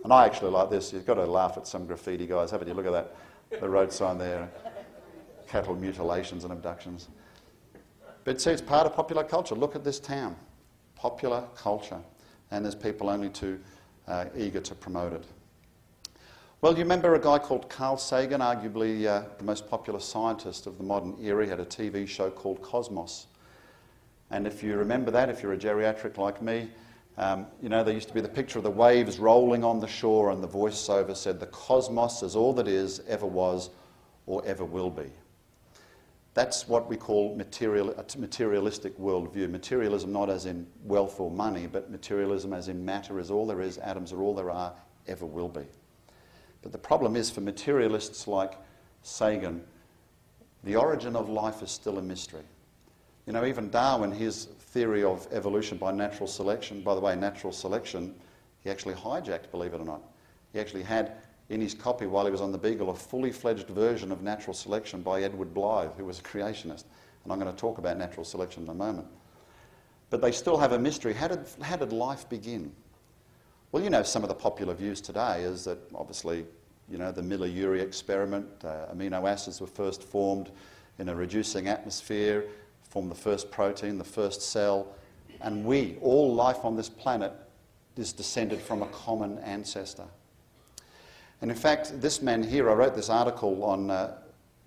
And I actually like this. You've got to laugh at some graffiti guys, haven't you? Look at that, the road sign there. Cattle mutilations and abductions. But see, it's part of popular culture. Look at this town. Popular culture. And there's people only too eager to promote it. Well, you remember a guy called Carl Sagan, arguably the most popular scientist of the modern era. He had a TV show called Cosmos. And if you remember that, if you're a geriatric like me, you know, there used to be the picture of the waves rolling on the shore, and the voiceover said, the cosmos is all that is, ever was, or ever will be. That's what we call a materialistic worldview. Materialism not as in wealth or money, but materialism as in matter is all there is, atoms are all there are, ever will be. But the problem is, for materialists like Sagan, the origin of life is still a mystery. You know, even Darwin, his theory of evolution by natural selection, by the way, natural selection, he actually hijacked, believe it or not. He actually had in his copy, while he was on the Beagle, a fully fledged version of natural selection by Edward Blythe, who was a creationist. And I'm going to talk about natural selection in a moment. But they still have a mystery. How did life begin? Well, you know, some of the popular views today is that, obviously, you know, the Miller-Urey experiment, amino acids were first formed in a reducing atmosphere, formed the first protein, the first cell, and we, all life on this planet, is descended from a common ancestor. And in fact, this man here, I wrote this article on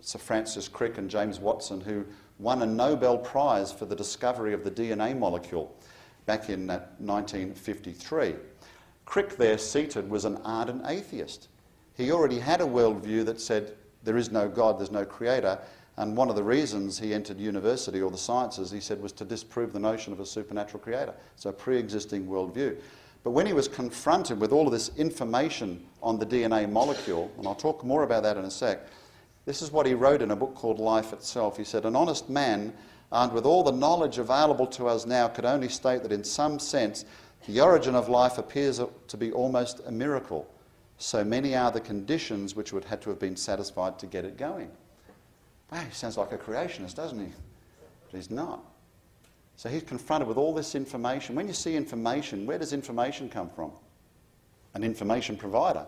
Sir Francis Crick and James Watson, who won a Nobel Prize for the discovery of the DNA molecule back in 1953. Crick there seated was an ardent atheist. He already had a worldview that said there is no God, there's no creator, And one of the reasons he entered university or the sciences, he said, was to disprove the notion of a supernatural creator. So a pre-existing worldview. But when he was confronted with all of this information on the DNA molecule, and I'll talk more about that in a sec, this is what he wrote in a book called Life Itself. He said, an honest man, armed with all the knowledge available to us now, could only state that in some sense the origin of life appears to be almost a miracle. So many are the conditions which would have to have been satisfied to get it going. Wow, he sounds like a creationist, doesn't he? But he's not. So he's confronted with all this information. When you see information, where does information come from? An information provider.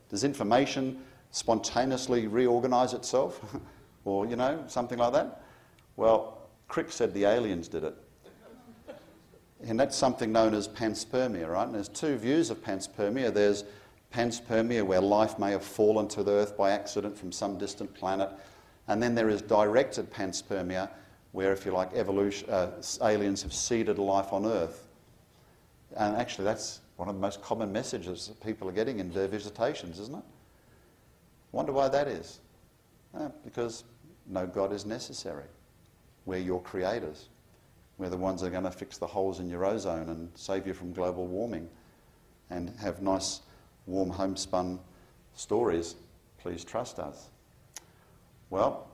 Does information spontaneously reorganise itself? Or, you know, something like that? Well, Crick said the aliens did it. And that's something known as panspermia, right? And there's two views of panspermia. There's panspermia, where life may have fallen to the Earth by accident from some distant planet. And then there is directed panspermia, where, if you like, aliens have seeded life on Earth. And actually, that's one of the most common messages that people are getting in their visitations, isn't it? Wonder why that is. Because no God is necessary. We're your creators. We're the ones that are going to fix the holes in your ozone and save you from global warming and have nice, warm, homespun stories. Please trust us. Well,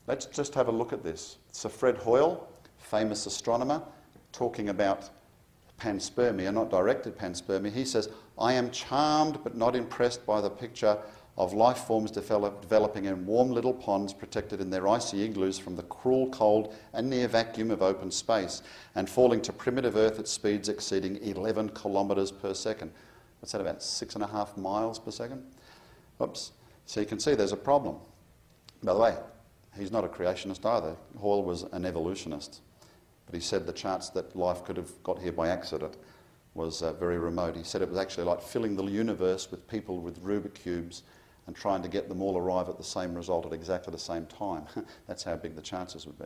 let's just have a look at this. Sir Fred Hoyle, famous astronomer, talking about panspermia, not directed panspermia. He says, I am charmed but not impressed by the picture of life forms developing in warm little ponds protected in their icy igloos from the cruel cold and near vacuum of open space and falling to primitive Earth at speeds exceeding 11 kilometres per second. What's that, about 6.5 miles per second? Oops. So you can see there's a problem. By the way, he's not a creationist either. Hoyle was an evolutionist. But he said the chance that life could have got here by accident was very remote. He said it was actually like filling the universe with people with Rubik cubes and trying to get them all arrive at the same result at exactly the same time. That's how big the chances would be.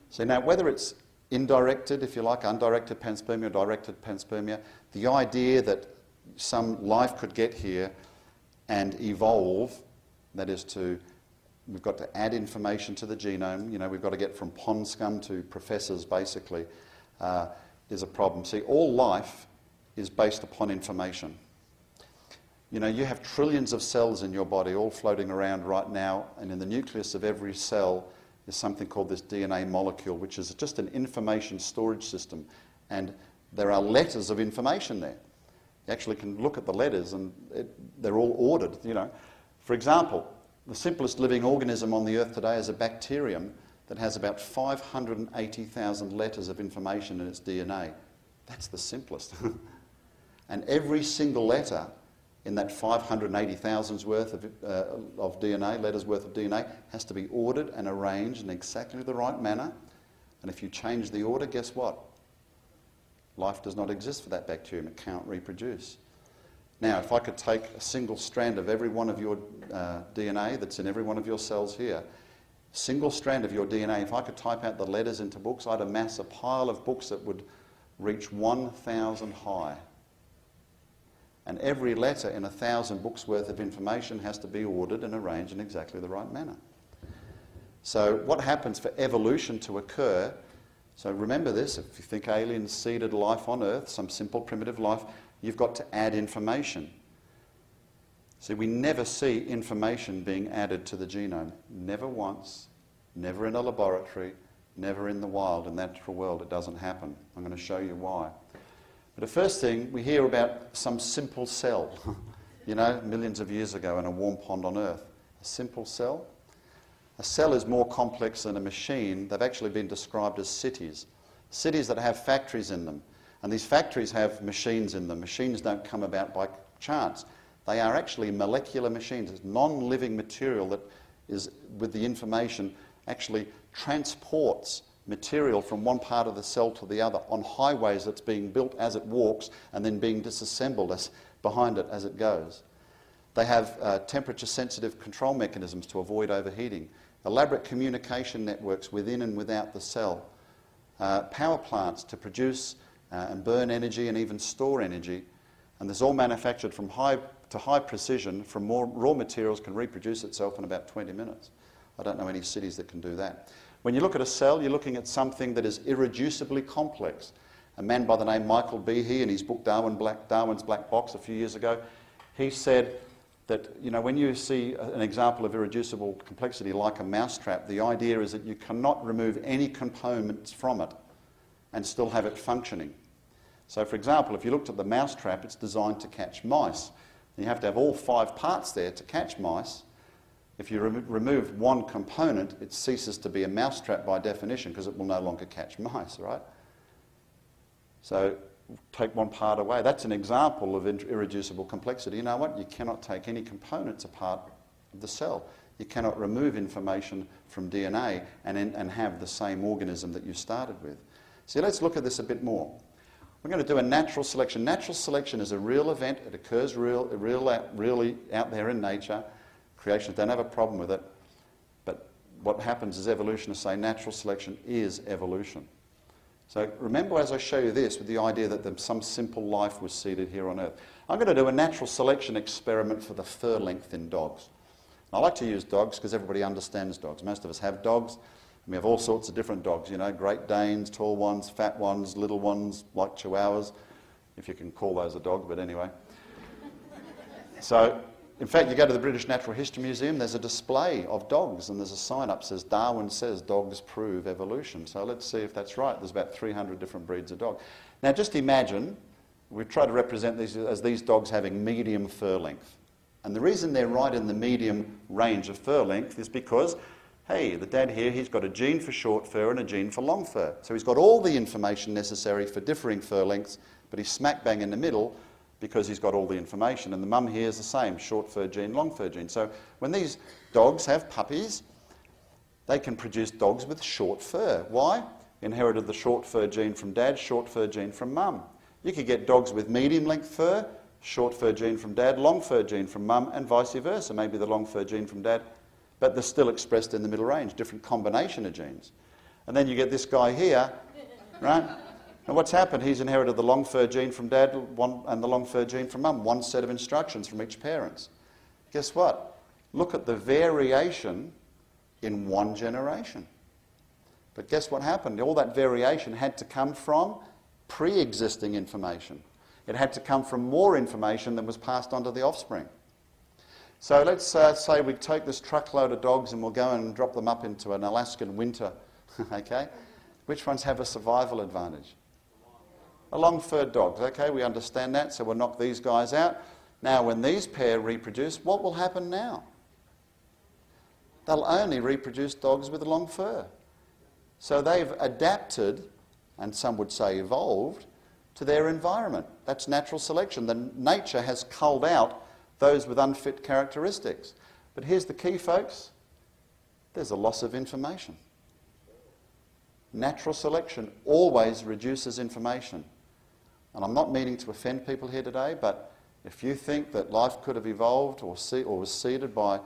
So now, whether it's indirected, if you like, undirected panspermia or directed panspermia, the idea that some life could get here and evolve, that is to, we've got to add information to the genome, you know, we've got to get from pond scum to professors, basically, is a problem. See, all life is based upon information. You know, you have trillions of cells in your body all floating around right now, and in the nucleus of every cell is something called this DNA molecule, which is just an information storage system. And there are letters of information there. You actually can look at the letters and they're all ordered, you know. For example, the simplest living organism on the Earth today is a bacterium that has about 580,000 letters of information in its DNA. That's the simplest. And every single letter in that 580,000's worth of DNA, letters worth of DNA, has to be ordered and arranged in exactly the right manner. And if you change the order, guess what? Life does not exist for that bacterium. It can't reproduce. Now, if I could take a single strand of every one of your DNA that's in every one of your cells here, single strand of your DNA, if I could type out the letters into books, I'd amass a pile of books that would reach 1,000 high. And every letter in 1,000 books worth of information has to be ordered and arranged in exactly the right manner. So what happens for evolution to occur, so remember this, if you think aliens seeded life on Earth, some simple primitive life, you've got to add information. See, we never see information being added to the genome. Never once, never in a laboratory, never in the wild, in the natural world. It doesn't happen. I'm going to show you why. But the first thing, we hear about some simple cell, you know, millions of years ago in a warm pond on Earth. A simple cell? A cell is more complex than a machine. They've actually been described as cities. Cities that have factories in them. And these factories have machines in them. Machines don't come about by chance. They are actually molecular machines. It's non-living material that is, with the information, actually transports material from one part of the cell to the other on highways that's being built as it walks and then being disassembled behind it as it goes. They have temperature-sensitive control mechanisms to avoid overheating, elaborate communication networks within and without the cell, power plants to produce and burn energy and even store energy, and this is all manufactured from high precision from raw materials, can reproduce itself in about 20 minutes. I don't know any cities that can do that. When you look at a cell, you're looking at something that is irreducibly complex. A man by the name Michael Behe, in his book Darwin's Black Box a few years ago, he said that, you know, when you see an example of irreducible complexity like a mousetrap, the idea is that you cannot remove any components from it and still have it functioning. So, for example, if you looked at the mousetrap, it's designed to catch mice. You have to have all 5 parts there to catch mice. If you remove one component, it ceases to be a mousetrap by definition because it will no longer catch mice, right? So take one part away. That's an example of irreducible complexity. You know what? You cannot take any components apart of the cell. You cannot remove information from DNA and have the same organism that you started with. So let's look at this a bit more. We're going to do a natural selection. Natural selection is a real event. It occurs really out there in nature. Creationists don't have a problem with it. But what happens is evolutionists say natural selection is evolution. So remember as I show you this with the idea that some simple life was seeded here on Earth. I'm going to do a natural selection experiment for the fur length in dogs. I like to use dogs because everybody understands dogs. Most of us have dogs. We have all sorts of different dogs, you know, Great Danes, tall ones, fat ones, little ones, like Chihuahuas, if you can call those a dog, but anyway. So, in fact, you go to the British Natural History Museum, there's a display of dogs, and there's a sign up that says, Darwin says dogs prove evolution. So let's see if that's right. There's about 300 different breeds of dog. Now, just imagine, we try to represent these as these dogs having medium fur length. And the reason they're right in the medium range of fur length is because, hey, the dad here, he's got a gene for short fur and a gene for long fur. So he's got all the information necessary for differing fur lengths, but he's smack bang in the middle because he's got all the information. And the mum here is the same, short fur gene, long fur gene. So when these dogs have puppies, they can produce dogs with short fur. Why? Inherited the short fur gene from dad, short fur gene from mum. You could get dogs with medium length fur, short fur gene from dad, long fur gene from mum, and vice versa. Maybe the long fur gene from dad, but they're still expressed in the middle range, different combination of genes. And then you get this guy here, right? And what's happened? He's inherited the long fur gene from dad and the long fur gene from mum, one set of instructions from each parent. Guess what? Look at the variation in one generation. But guess what happened? All that variation had to come from pre-existing information. It had to come from more information than was passed on to the offspring. So let's say we take this truckload of dogs and we'll go and drop them up into an Alaskan winter, okay? Which ones have a survival advantage? The long-furred dogs, okay, we understand that, so we'll knock these guys out. Now, when these pair reproduce, what will happen now? They'll only reproduce dogs with long fur. So they've adapted, and some would say evolved, to their environment. That's natural selection. The nature has culled out those with unfit characteristics. But here's the key, folks. There's a loss of information. Natural selection always reduces information. And I'm not meaning to offend people here today, but if you think that life could have evolved or was seeded by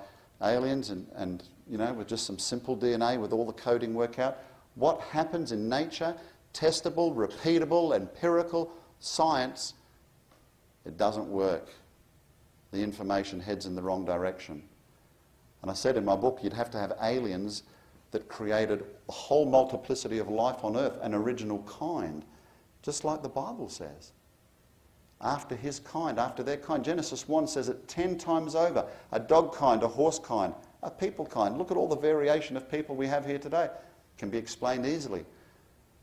aliens and you know, with just some simple DNA with all the coding work out, what happens in nature, testable, repeatable, empirical science, it doesn't work. The information heads in the wrong direction. And I said in my book, you'd have to have aliens that created a whole multiplicity of life on Earth, an original kind, just like the Bible says. After his kind, after their kind. Genesis 1 says it 10 times over. A dog kind, a horse kind, a people kind. Look at all the variation of people we have here today. It can be explained easily.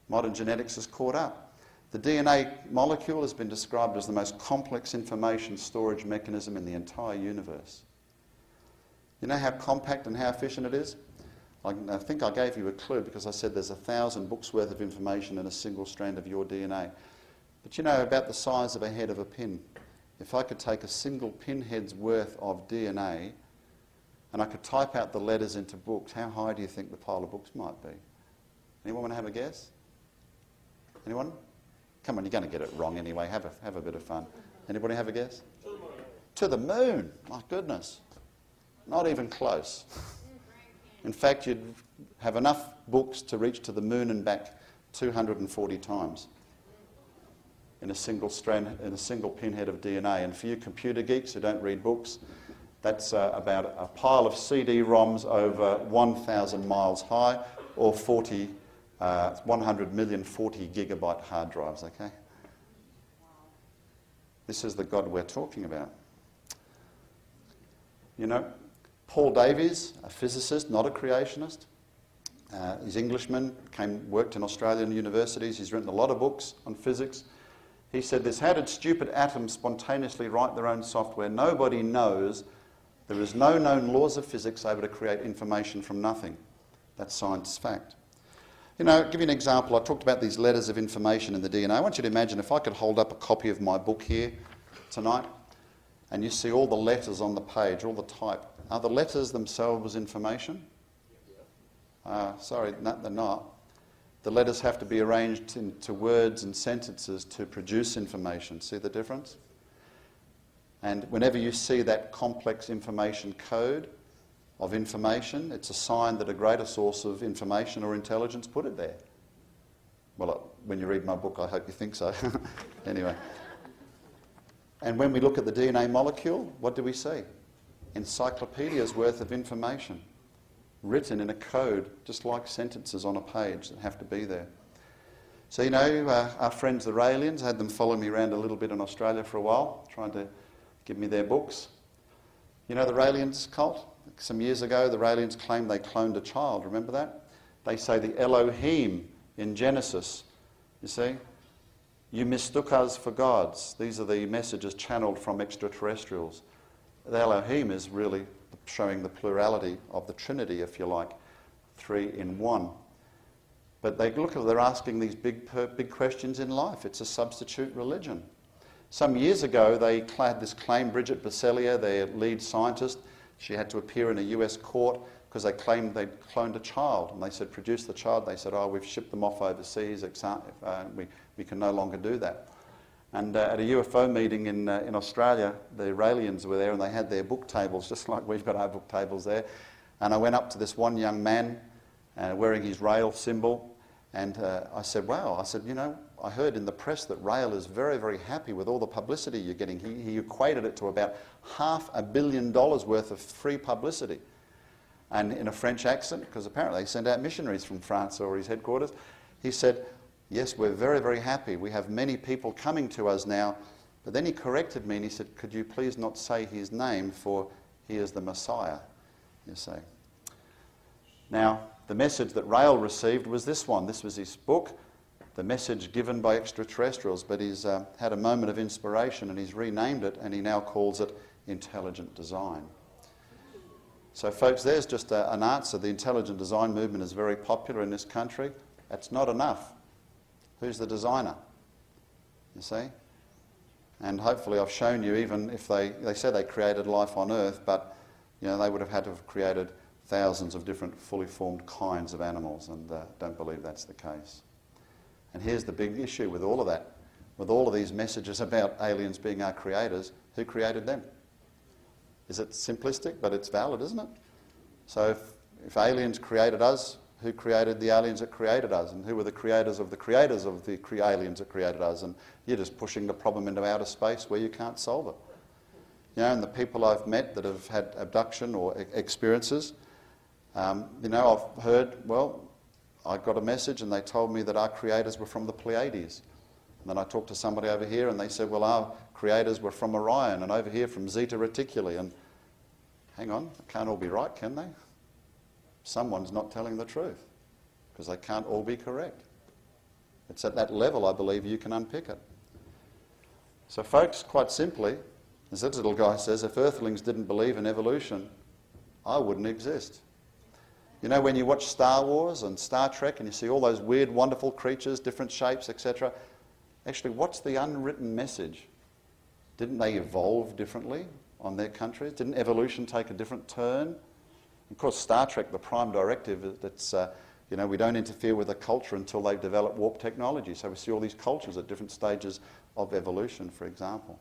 Modern genetics has caught up. The DNA molecule has been described as the most complex information storage mechanism in the entire universe. You know how compact and how efficient it is? I think I gave you a clue because I said there's 1,000 books worth of information in a single strand of your DNA. But you know, about the size of a head of a pin. If I could take a single pinhead's worth of DNA and I could type out the letters into books, how high do you think the pile of books might be? Anyone want to have a guess? Anyone? Come on, you're going to get it wrong anyway. Have a bit of fun. Anybody have a guess? To the moon. My goodness. Not even close. In fact, you'd have enough books to reach to the moon and back 240 times in a single strand, in a single pinhead of DNA. And for you computer geeks who don't read books, That's about a pile of CD-ROMs over 1,000 miles high, or 100 million 40 gigabyte hard drives, okay? This is the God we're talking about. You know, Paul Davies, a physicist, not a creationist. He's Englishman, worked in Australian universities. He's written a lot of books on physics. He said this: how did stupid atoms spontaneously write their own software? Nobody knows. There is no known laws of physics able to create information from nothing. That's science fact. You know, I'll give you an example. I talked about these letters of information in the DNA. I want you to imagine if I could hold up a copy of my book here tonight, and you see all the letters on the page, all the type. Are the letters themselves information? Sorry, no, they're not. The letters have to be arranged into words and sentences to produce information. See the difference? And whenever you see that complex information code of information, it's a sign that a greater source of information or intelligence put it there. Well, when you read my book, I hope you think so. Anyway. And when we look at the DNA molecule, what do we see? Encyclopedias worth of information written in a code, just like sentences on a page that have to be there. So, you know, our friends the Raelians, I had them follow me around a little bit in Australia for a while, trying to give me their books. You know the Raelians cult? Some years ago, the Raelians claimed they cloned a child. Remember that? They say the Elohim in Genesis, you see? You mistook us for gods. These are the messages channeled from extraterrestrials. The Elohim is really showing the plurality of the Trinity, if you like, 3 in 1. But they're asking these big questions in life. It's a substitute religion. Some years ago, they had this claim, Bridget Bacelia, their lead scientist, she had to appear in a US court because they claimed they'd cloned a child. And they said, produce the child. They said, oh, we've shipped them off overseas. We can no longer do that. And at a UFO meeting in Australia, the Raelians were there and they had their book tables, just like we've got our book tables there. And I went up to this one young man wearing his Rael symbol, and I said, wow, I said, you know, I heard in the press that Rael is very, very happy with all the publicity you're getting. He equated it to about $500 million worth of free publicity. And in a French accent, because apparently they send out missionaries from France or his headquarters, he said, yes, we're very, very happy. We have many people coming to us now. But then he corrected me and he said, could you please not say his name, for he is the Messiah, you see. Now, the message that Rael received was this one. This was his book, The Message Given by Extraterrestrials. But he's had a moment of inspiration and he's renamed it, and he now calls it Intelligent Design. So, folks, there's just an answer. The intelligent design movement is very popular in this country. That's not enough. Who's the designer? You see? And hopefully I've shown you, even if they say they created life on Earth, but you know, they would have had to have created thousands of different fully formed kinds of animals, and don't believe that's the case. And here's the big issue with all of that. With all of these messages about aliens being our creators, who created them? Is it simplistic? But it's valid, isn't it? So if aliens created us, who created the aliens that created us? And who were the creators of the aliens that created us? And you're just pushing the problem into outer space where you can't solve it. You know, and the people I've met that have had abduction or experiences, you know, I've heard, well, I got a message and they told me that our creators were from the Pleiades. And then I talked to somebody over here and they said, well, our creators were from Orion, and over here from Zeta Reticuli. And hang on, they can't all be right, can they? Someone's not telling the truth, because they can't all be correct. It's at that level, I believe, you can unpick it. So, folks, quite simply, as that little guy says, if Earthlings didn't believe in evolution, I wouldn't exist. You know, when you watch Star Wars and Star Trek and you see all those weird, wonderful creatures, different shapes, etc., actually, what's the unwritten message? Didn't they evolve differently on their countries? Didn't evolution take a different turn? Of course, Star Trek, the prime directive, that's, you know, we don't interfere with a culture until they've developed warp technology. So we see all these cultures at different stages of evolution, for example.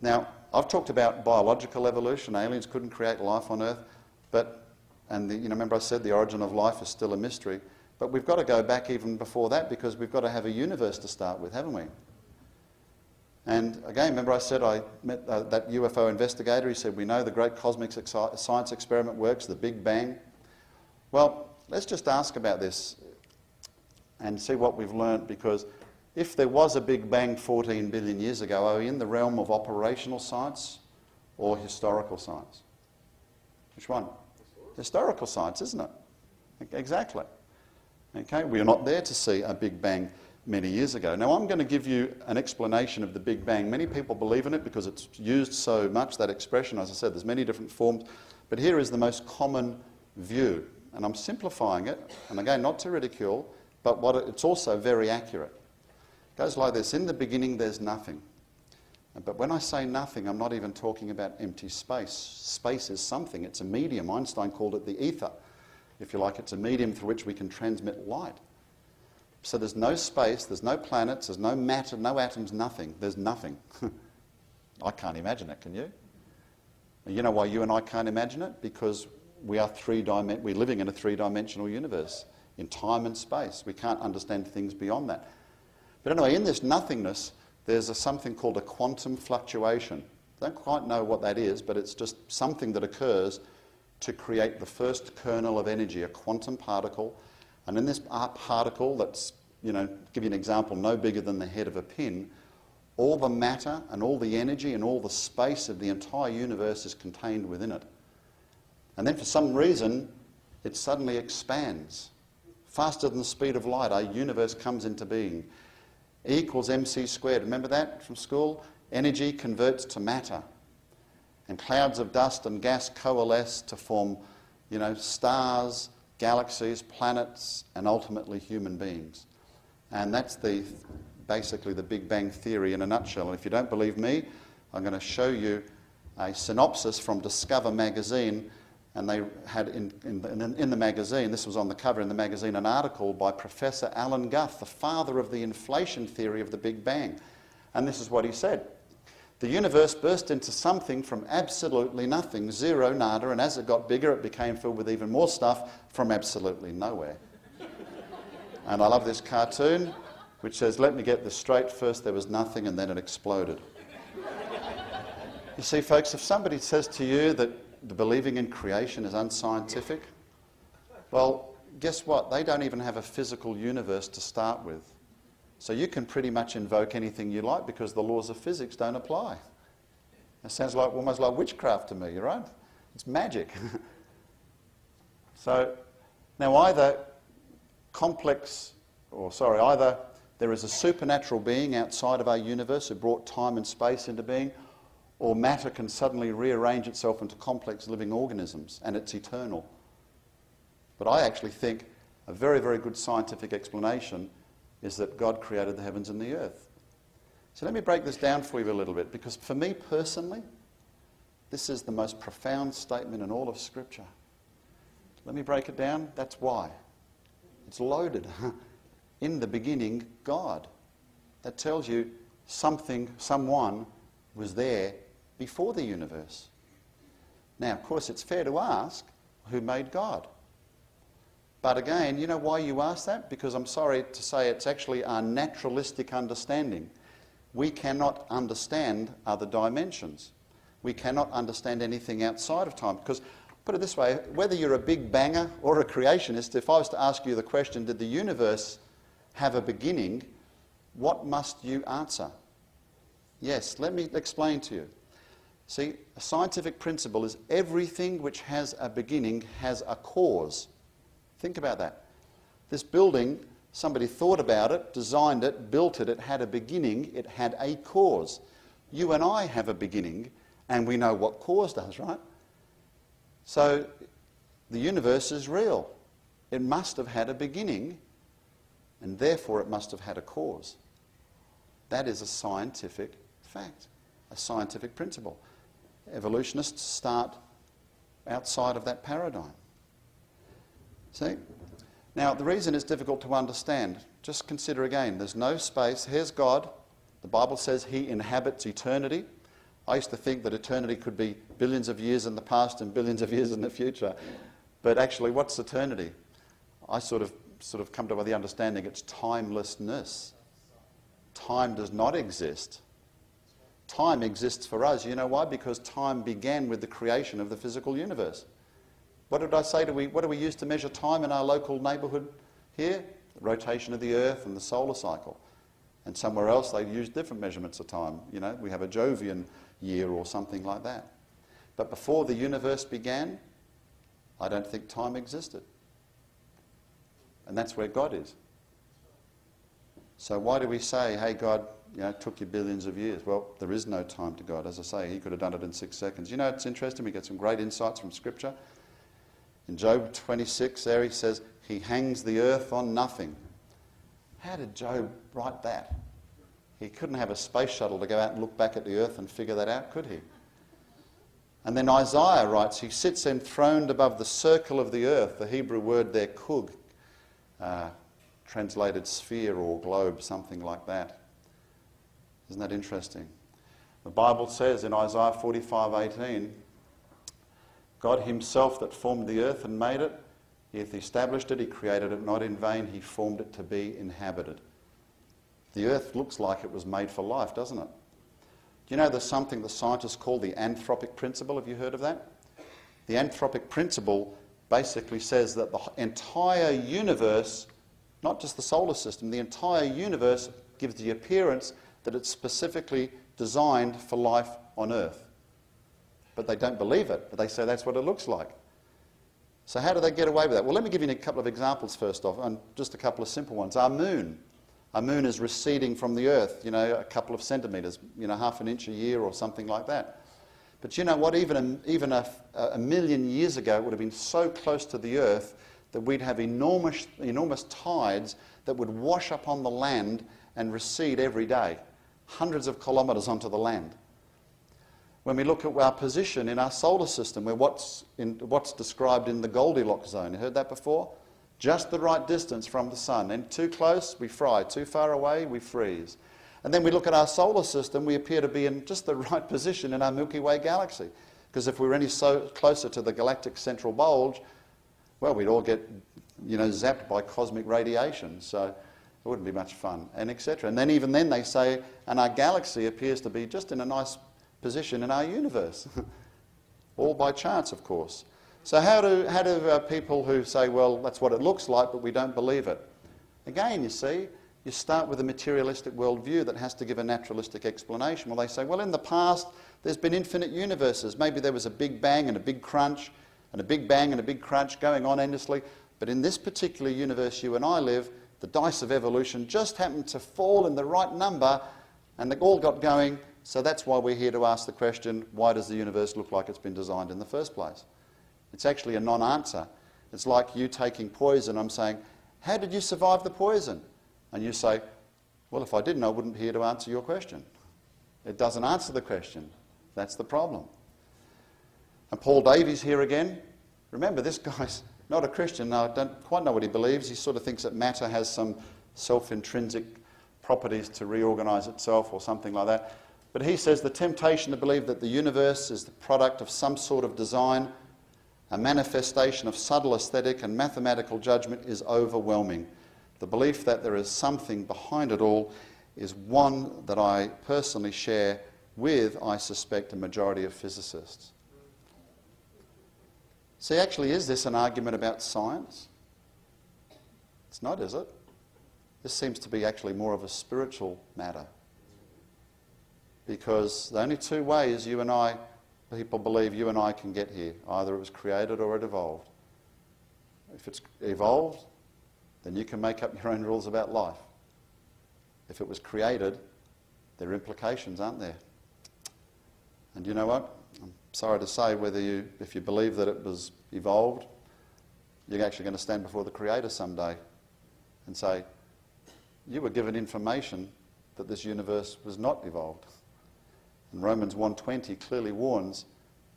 Now, I've talked about biological evolution. Aliens couldn't create life on Earth, you know, remember I said the origin of life is still a mystery. But we've got to go back even before that, because we've got to have a universe to start with, haven't we? And again, remember I said I met that UFO investigator. He said, we know the great cosmic science experiment works, the Big Bang. Well, let's just ask about this and see what we've learnt, because if there was a Big Bang 14 billion years ago, are we in the realm of operational science or historical science? Which one? Historical science, isn't it? Exactly. Okay, we're not there to see a Big Bang many years ago. Now, I'm going to give you an explanation of the Big Bang. Many people believe in it because it's used so much, that expression. As I said, there's many different forms, but here is the most common view. And I'm simplifying it, and again, not to ridicule, but it's also very accurate. It goes like this: in the beginning, there's nothing. But when I say nothing, I'm not even talking about empty space. Space is something. It's a medium. Einstein called it the ether. If you like, it's a medium through which we can transmit light. So there's no space, there's no planets, there's no matter, no atoms, nothing. There's nothing. I can't imagine it, can you? You know why you and I can't imagine it? Because we're living in a three-dimensional universe, in time and space. We can't understand things beyond that. But anyway, in this nothingness, there's something called a quantum fluctuation. I don't quite know what that is, but it's just something that occurs to create the first kernel of energy, a quantum particle. And in this particle that's, give you an example, no bigger than the head of a pin, all the matter and all the energy and all the space of the entire universe is contained within it. And then for some reason, it suddenly expands. Faster than the speed of light, our universe comes into being. E equals mc squared. Remember that from school? Energy converts to matter. And clouds of dust and gas coalesce to form, stars, galaxies, planets, and ultimately human beings. And that's basically the Big Bang theory in a nutshell. And if you don't believe me, I'm going to show you a synopsis from Discover magazine. And they had in the magazine, this was on the cover in the magazine, an article by Professor Alan Guth, the father of the inflation theory of the Big Bang. And this is what he said: the universe burst into something from absolutely nothing, zero, nada, and as it got bigger, it became filled with even more stuff from absolutely nowhere. And I love this cartoon, which says, let me get this straight, first there was nothing and then it exploded. You see, folks, if somebody says to you that the believing in creation is unscientific, well, guess what? They don't even have a physical universe to start with. So you can pretty much invoke anything you like because the laws of physics don't apply. It sounds like almost like witchcraft to me, right? It's magic. So now either there is a supernatural being outside of our universe who brought time and space into being, or matter can suddenly rearrange itself into complex living organisms, and it's eternal. But I actually think a very, very good scientific explanation is that God created the heavens and the earth. So let me break this down for you a little bit, because for me personally, this is the most profound statement in all of Scripture. Let me break it down. That's why. It's loaded. In the beginning, God. That tells you someone was there before the universe. Now, of course, it's fair to ask, who made God? But again, you know why you ask that? Because I'm sorry to say it's actually our naturalistic understanding. We cannot understand other dimensions. We cannot understand anything outside of time. Because, put it this way, whether you're a big banger or a creationist, if I was to ask you the question, did the universe have a beginning, what must you answer? Yes, let me explain to you. See, a scientific principle is everything which has a beginning has a cause. Think about that. This building, somebody thought about it, designed it, built it, it had a beginning, it had a cause. You and I have a beginning, and we know what cause does, right? So the universe is real. It must have had a beginning, and therefore it must have had a cause. That is a scientific fact, a scientific principle. Evolutionists start outside of that paradigm. See? Now, the reason it's difficult to understand, just consider again, there's no space. Here's God. The Bible says he inhabits eternity. I used to think that eternity could be billions of years in the past and billions of years in the future. But actually, what's eternity? I sort of come to the understanding it's timelessness. Time does not exist. Time exists for us. You know why? Because time began with the creation of the physical universe. What did I say? What do we use to measure time in our local neighbourhood here? The rotation of the Earth and the solar cycle. And somewhere else they use different measurements of time. You know, we have a Jovian year or something like that. But before the universe began, I don't think time existed. And that's where God is. So why do we say, hey, God, you know, it took you billions of years? Well, there is no time to God. As I say, he could have done it in 6 seconds. You know, it's interesting. We get some great insights from Scripture. In Job 26, there he says, he hangs the earth on nothing. How did Job write that? He couldn't have a space shuttle to go out and look back at the earth and figure that out, could he? And then Isaiah writes, he sits enthroned above the circle of the earth. The Hebrew word there, kug, translated sphere or globe, something like that. Isn't that interesting? The Bible says in Isaiah 45:18, God himself that formed the earth and made it, he hath established it, he created it not in vain, he formed it to be inhabited. The earth looks like it was made for life, doesn't it? Do you know there's something the scientists call the anthropic principle? Have you heard of that? The anthropic principle basically says that the entire universe, not just the solar system, the entire universe gives the appearance that it's specifically designed for life on Earth. But they don't believe it, but they say that's what it looks like. So how do they get away with that? Well, let me give you a couple of examples first off, and just a couple of simple ones. Our moon. Our moon is receding from the Earth, you know, a couple of centimetres, you know, half an inch a year or something like that. But you know what? Even a million years ago, it would have been so close to the Earth that we'd have enormous tides that would wash up on the land and recede every day, hundreds of kilometres onto the land. When we look at our position in our solar system, we're what's described in the Goldilocks zone. You heard that before? Just the right distance from the sun. And too close, we fry. Too far away, we freeze. And then we look at our solar system, we appear to be in just the right position in our Milky Way galaxy. Because if we were any so closer to the galactic central bulge, well, we'd all get, you know, zapped by cosmic radiation. So it wouldn't be much fun, and etc. And then even then they say, and our galaxy appears to be just in a nice position in our universe. All by chance, of course. So how do people who say, well, that's what it looks like, but we don't believe it? Again, you see, you start with a materialistic worldview that has to give a naturalistic explanation. Well, they say, well, in the past, there's been infinite universes. Maybe there was a big bang and a big crunch, and a big bang and a big crunch going on endlessly. But in this particular universe you and I live, the dice of evolution just happened to fall in the right number, and they all got going. So that's why we're here to ask the question, why does the universe look like it's been designed in the first place? It's actually a non-answer. It's like you taking poison. I'm saying, how did you survive the poison? And you say, well, if I didn't, I wouldn't be here to answer your question. It doesn't answer the question. That's the problem. And Paul Davies here again. Remember, this guy's not a Christian. I don't quite know what he believes. He sort of thinks that matter has some self-intrinsic properties to reorganise itself or something like that. But he says the temptation to believe that the universe is the product of some sort of design, a manifestation of subtle aesthetic and mathematical judgment, is overwhelming. The belief that there is something behind it all is one that I personally share with, I suspect, a majority of physicists. See, actually, is this an argument about science? It's not, is it? This seems to be actually more of a spiritual matter. Because the only two ways you and I, people believe you and I can get here. Either it was created or it evolved. If it's evolved, then you can make up your own rules about life. If it was created, there are implications, aren't there? And you know what? I'm sorry to say, if you believe that it was evolved, you're actually going to stand before the Creator someday and say, you were given information that this universe was not evolved. And Romans 1:20 clearly warns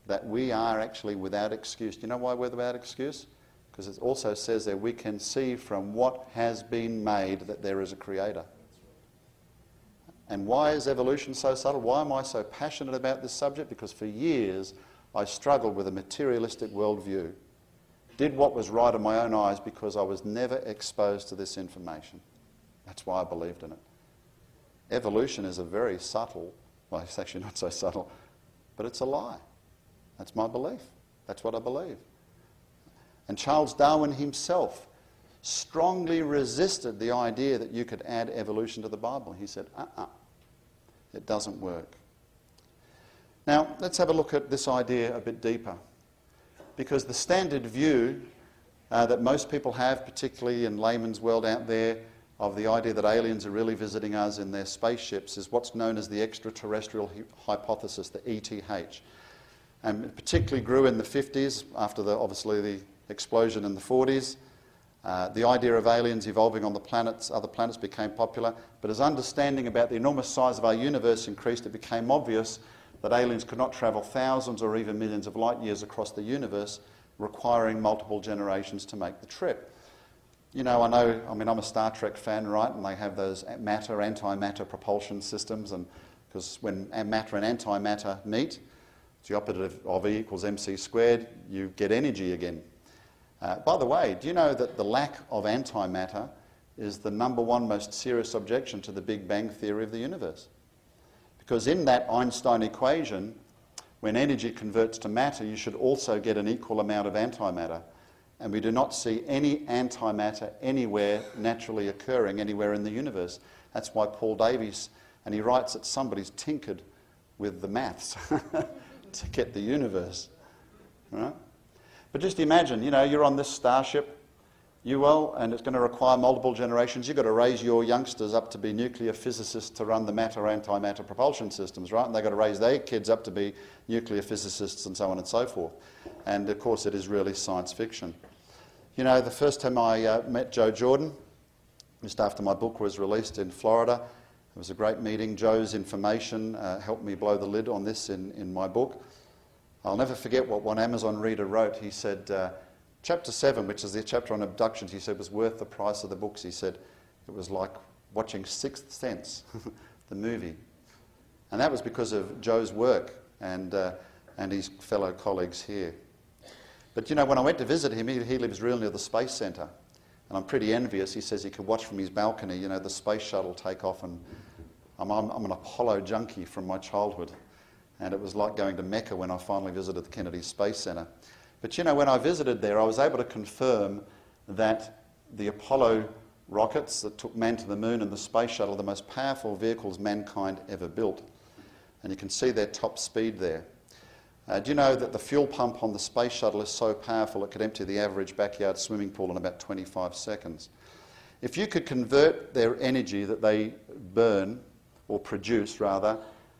that we are actually without excuse. Do you know why we're without excuse? Because it also says that we can see from what has been made that there is a creator. And why is evolution so subtle? Why am I so passionate about this subject? Because for years I struggled with a materialistic worldview. Did what was right in my own eyes because I was never exposed to this information. That's why I believed in it. Evolution is a very subtle Well, it's actually not so subtle, but it's a lie. That's my belief. That's what I believe. And Charles Darwin himself strongly resisted the idea that you could add evolution to the Bible. He said, it doesn't work. Now, let's have a look at this idea a bit deeper. Because the standard view that most people have, particularly in layman's world out there, of the idea that aliens are really visiting us in their spaceships is what's known as the extraterrestrial hypothesis, the ETH. And it particularly grew in the 50s after, obviously, the explosion in the 40s. The idea of aliens evolving on the planets, other planets, became popular. But as understanding about the enormous size of our universe increased, it became obvious that aliens could not travel thousands or even millions of light years across the universe, requiring multiple generations to make the trip. You know, I'm a Star Trek fan, right? And they have those matter, antimatter propulsion systems, and because when matter and antimatter meet, it's the opposite of E equals mc squared, you get energy again. By the way, do you know that the lack of antimatter is the #1 most serious objection to the Big Bang theory of the universe? Because in that Einstein equation, when energy converts to matter, you should also get an equal amount of antimatter. And we do not see any antimatter anywhere naturally occurring anywhere in the universe. That's why Paul Davies, and he writes that somebody's tinkered with the maths to get the universe. Right? But just imagine, you know, you're on this starship, and it's going to require multiple generations. You've got to raise your youngsters up to be nuclear physicists to run the matter-antimatter propulsion systems, right? And they've got to raise their kids up to be nuclear physicists and so on and so forth. And, of course, it is really science fiction. You know, the first time I met Joe Jordan, just after my book was released in Florida, it was a great meeting. Joe's information helped me blow the lid on this in my book. I'll never forget what one Amazon reader wrote. He said, Chapter 7, which is the chapter on abductions, he said was worth the price of the books. He said it was like watching Sixth Sense, the movie. And that was because of Joe's work and his fellow colleagues here. But, you know, when I went to visit him, he lives real near the Space Centre. And I'm pretty envious. He says he could watch from his balcony, you know, the space shuttle take off. And I'm an Apollo junkie from my childhood. And it was like going to Mecca when I finally visited the Kennedy Space Centre. But, you know, when I visited there, I was able to confirm that the Apollo rockets that took man to the moon and the space shuttle are the most powerful vehicles mankind ever built. And you can see their top speed there. Do you know that the fuel pump on the space shuttle is so powerful it could empty the average backyard swimming pool in about 25 seconds? If you could convert their energy that they burn, or produce rather,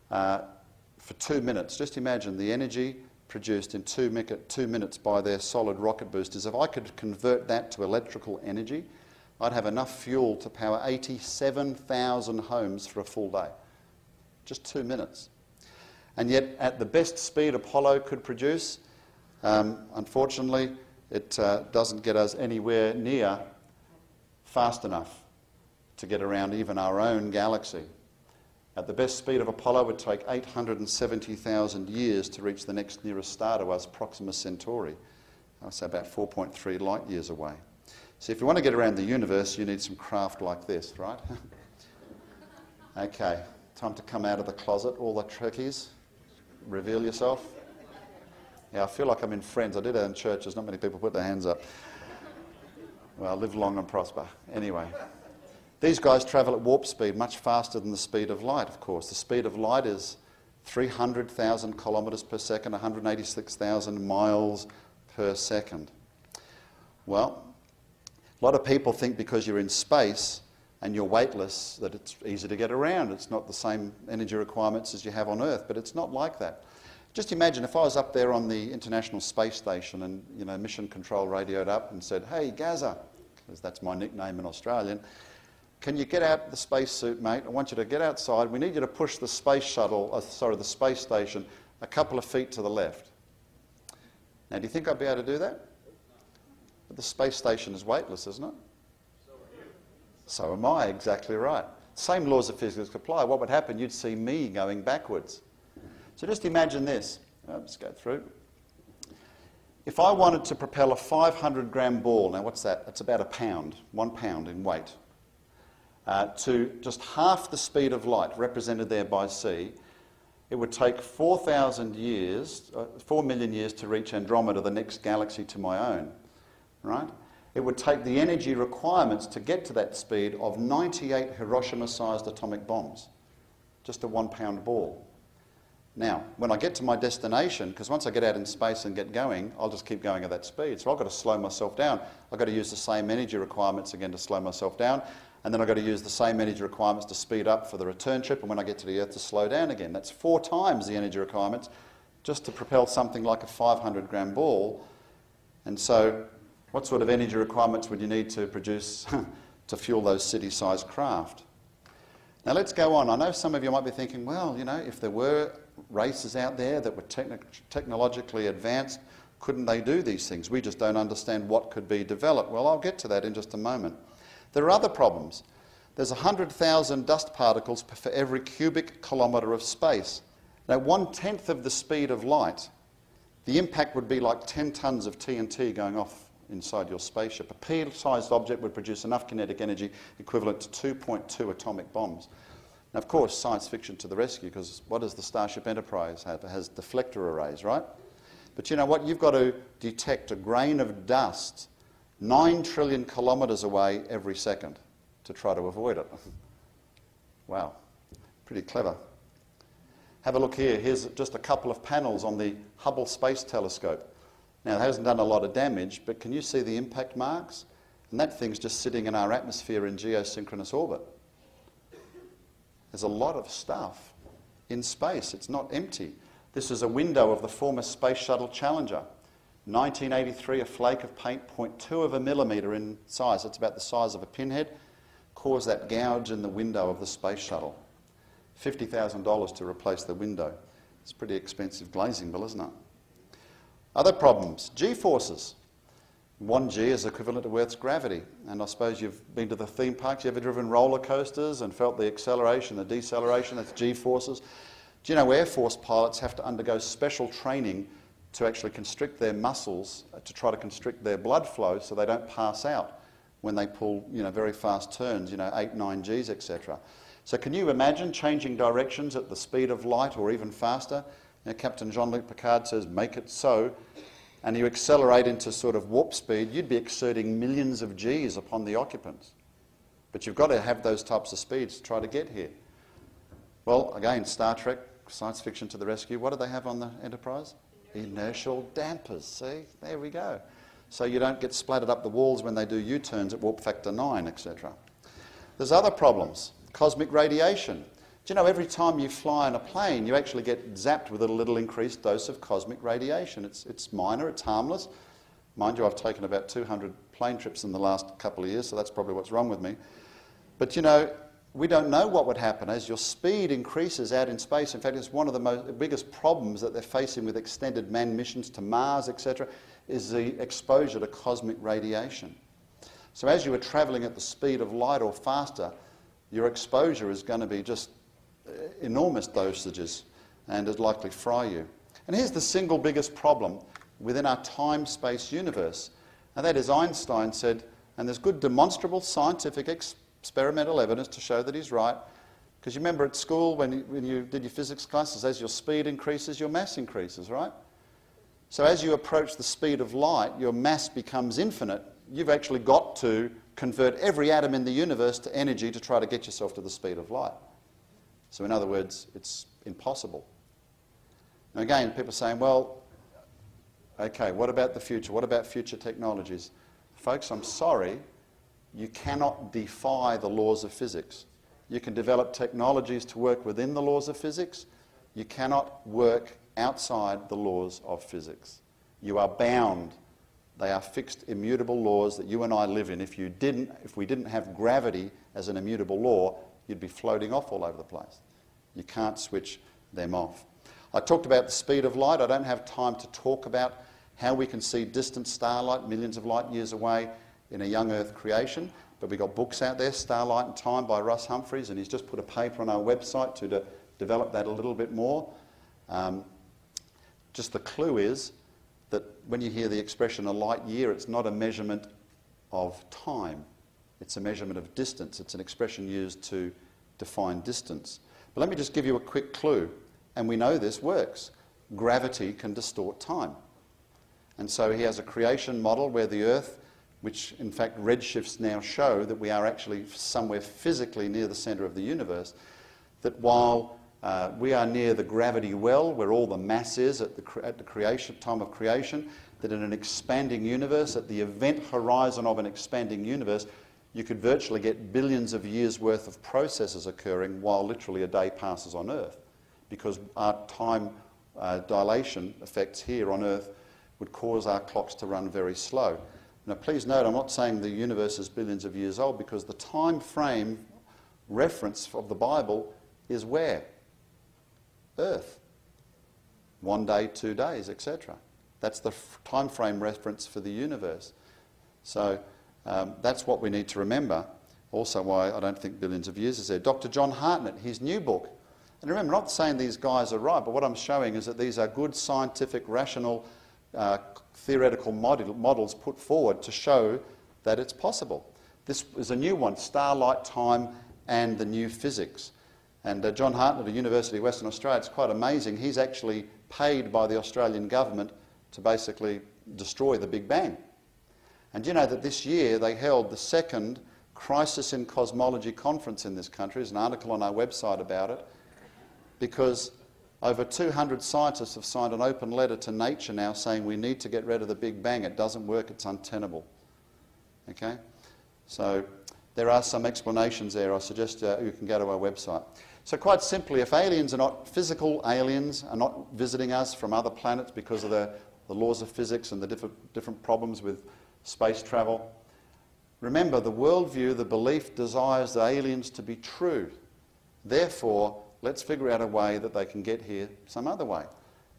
for 2 minutes, just imagine the energy produced in 2 minutes by their solid rocket boosters. If I could convert that to electrical energy, I'd have enough fuel to power 87,000 homes for a full day. Just 2 minutes. And yet, at the best speed Apollo could produce, unfortunately, it doesn't get us anywhere near fast enough to get around even our own galaxy. At the best speed of Apollo, it would take 870,000 years to reach the next nearest star to us, Proxima Centauri. So about 4.3 light years away. So if you want to get around the universe, you need some craft like this, right? Okay, time to come out of the closet, all the Trekkies. Reveal yourself. Yeah, I feel like I'm in Friends. I did that in churches. Not many people put their hands up. Well, live long and prosper. Anyway. These guys travel at warp speed, much faster than the speed of light, of course. The speed of light is 300,000 kilometres per second, 186,000 miles per second. Well, a lot of people think because you're in space and you're weightless that it's easy to get around. It's not the same energy requirements as you have on Earth, but it's not like that. Just imagine if I was up there on the International Space Station and, you know, Mission Control radioed up and said, "Hey, Gaza," because that's my nickname in Australian, "can you get out the spacesuit, mate? I want you to get outside. We need you to push the space shuttle, the space station, a couple of feet to the left." Now, do you think I'd be able to do that? But the space station is weightless, isn't it? So am I, exactly right. Same laws of physics apply. What would happen? You'd see me going backwards. So just imagine this. Let's go through. If I wanted to propel a 500-gram ball, now what's that? It's about a pound, 1 pound in weight, to just half the speed of light, represented there by c, it would take 4,000 years, 4 million years to reach Andromeda, the next galaxy to my own, right? It would take the energy requirements to get to that speed of 98 Hiroshima-sized atomic bombs, just a 1-pound ball. Now, when I get to my destination, because once I get out in space and get going, I'll just keep going at that speed. So I've got to slow myself down. I've got to use the same energy requirements again to slow myself down, and then I've got to use the same energy requirements to speed up for the return trip, and when I get to the Earth to slow down again. That's 4 times the energy requirements just to propel something like a 500-gram ball. And so what sort of energy requirements would you need to produce to fuel those city-sized craft? Now let's go on. I know some of you might be thinking, well, you know, if there were races out there that were technologically advanced, couldn't they do these things? We just don't understand what could be developed. Well, I'll get to that in just a moment. There are other problems. There's 100,000 dust particles for every cubic kilometre of space. Now, 1/10 of the speed of light, the impact would be like 10 tonnes of TNT going off inside your spaceship. A pea-sized object would produce enough kinetic energy equivalent to 2.2 atomic bombs. Now, of course, science fiction to the rescue, because what does the Starship Enterprise have? It has deflector arrays, right? But you know what? You've got to detect a grain of dust 9 trillion kilometres away every second to try to avoid it. Wow, pretty clever. Have a look here. Here's just a couple of panels on the Hubble Space Telescope. Now, it hasn't done a lot of damage, but can you see the impact marks? And that thing's just sitting in our atmosphere in geosynchronous orbit. There's a lot of stuff in space. It's not empty. This is a window of the former Space Shuttle Challenger. 1983, a flake of paint, 0.2 of a millimetre in size. It's about the size of a pinhead. Caused that gouge in the window of the Space Shuttle. $50,000 to replace the window. It's pretty expensive glazing bill, isn't it? Other problems. G-forces. 1G is equivalent to Earth's gravity. And I suppose you've been to the theme parks. You ever driven roller coasters and felt the acceleration, the deceleration? That's G-forces. Do you know Air Force pilots have to undergo special training to actually constrict their muscles, to try to constrict their blood flow so they don't pass out when they pull, you know, very fast turns, 8, 9 Gs, etc. So can you imagine changing directions at the speed of light or even faster? Captain Jean-Luc Picard says, make it so, and you accelerate into sort of warp speed, you'd be exerting millions of Gs upon the occupants. But you've got to have those types of speeds to try to get here. Well, again, Star Trek, science fiction to the rescue. What do they have on the Enterprise? Inertial dampers. See, there we go. So you don't get splattered up the walls when they do U-turns at warp factor 9, etc. There's other problems. Cosmic radiation. Do you know every time you fly in a plane, you actually get zapped with a little increased dose of cosmic radiation. It's minor, it's harmless. Mind you, I've taken about 200 plane trips in the last couple of years, so that's probably what's wrong with me. But you know, we don't know what would happen as your speed increases out in space. In fact, it's one of the biggest problems that they're facing with extended manned missions to Mars, etc., is the exposure to cosmic radiation. So as you are travelling at the speed of light or faster, your exposure is going to be just enormous dosages and it'd likely fry you. And here's the single biggest problem within our time-space universe, and that is Einstein said, and there's good demonstrable scientific experimental evidence to show that he's right, because you remember at school when you did your physics classes, as your speed increases, your mass increases, right? So as you approach the speed of light, your mass becomes infinite. You've actually got to convert every atom in the universe to energy to try to get yourself to the speed of light. So in other words, it's impossible. Now again, people are saying, well, okay, what about the future? What about future technologies? Folks, I'm sorry, you cannot defy the laws of physics. You can develop technologies to work within the laws of physics. You cannot work outside the laws of physics. You are bound. They are fixed, immutable laws that you and I live in. If we didn't have gravity as an immutable law, you'd be floating off all over the place. You can't switch them off. I talked about the speed of light. I don't have time to talk about how we can see distant starlight millions of light years away in a young Earth creation, but we've got books out there, Starlight and Time by Russ Humphreys, and he's just put a paper on our website to develop that a little bit more. Just the clue is that when you hear the expression a light year, it's not a measurement of time. It's a measurement of distance. It's an expression used to define distance. But let me just give you a quick clue. and we know this works. Gravity can distort time. And so he has a creation model where the Earth, which in fact redshifts now show that we are actually somewhere physically near the centre of the universe, that while we are near the gravity well, where all the mass is at the creation, time of creation, that in an expanding universe, at the event horizon of an expanding universe, you could virtually get billions of years worth of processes occurring while literally a day passes on Earth, because our time dilation effects here on Earth would cause our clocks to run very slow. Now please note, I'm not saying the universe is billions of years old, because the time frame reference of the Bible is where? Earth. 1 day, 2 days, etc. That's the time frame reference for the universe. So that's what we need to remember. Also why I don't think billions of years is there. Dr. John Hartnett, his new book. And remember, I'm not saying these guys are right, but what I'm showing is that these are good scientific, rational, theoretical models put forward to show that it's possible. This is a new one, Starlight Time and the New Physics. And John Hartnett at the University of Western Australia, it's quite amazing. He's actually paid by the Australian government to basically destroy the Big Bang. And you know that this year they held the second Crisis in Cosmology conference in this country. There's an article on our website about it, because over 200 scientists have signed an open letter to Nature now saying we need to get rid of the Big Bang. It doesn't work, it's untenable. Okay? So there are some explanations there. I suggest you can go to our website. So quite simply, if aliens are not physical aliens, are not visiting us from other planets because of the laws of physics and the different problems with space travel, remember the worldview, the belief desires the aliens to be true. Therefore, let's figure out a way that they can get here some other way.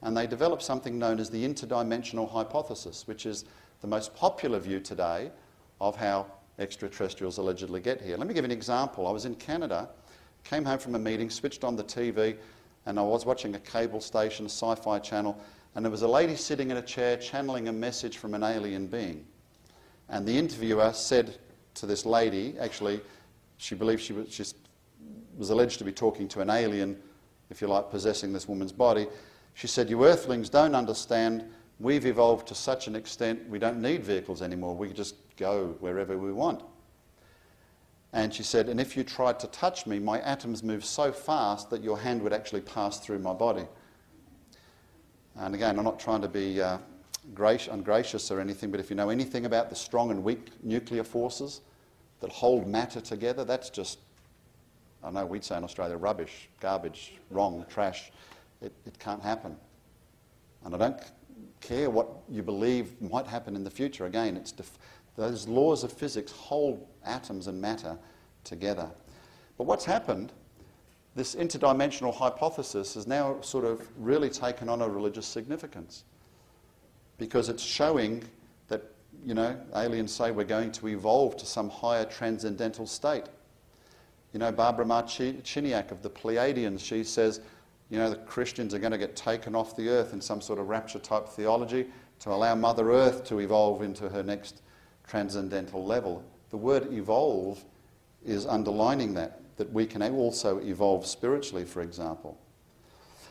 And they develop something known as the interdimensional hypothesis, which is the most popular view today of how extraterrestrials allegedly get here. Let me give you an example. I was in Canada, came home from a meeting, switched on the TV, and I was watching a cable station, a sci-fi channel, and there was a lady sitting in a chair channeling a message from an alien being. And the interviewer said to this lady, actually, she believed she was alleged to be talking to an alien, if you like, possessing this woman's body. She said, "You earthlings don't understand. We've evolved to such an extent we don't need vehicles anymore. We can just go wherever we want." And she said, "And if you tried to touch me, my atoms move so fast that your hand would actually pass through my body." And again, I'm not trying to be ungracious or anything, but if you know anything about the strong and weak nuclear forces that hold matter together, that's just, I know we'd say in Australia, rubbish, garbage, wrong, trash. It can't happen. And I don't care what you believe might happen in the future. Again, those laws of physics hold atoms and matter together. But what's happened, this interdimensional hypothesis has now sort of really taken on a religious significance, because it's showing that, you know, aliens say we're going to evolve to some higher transcendental state. You know, Barbara Marciniak of the Pleiadians, she says, you know, the Christians are going to get taken off the earth in some sort of rapture-type theology to allow Mother Earth to evolve into her next transcendental level. The word evolve is underlining that we can also evolve spiritually, for example.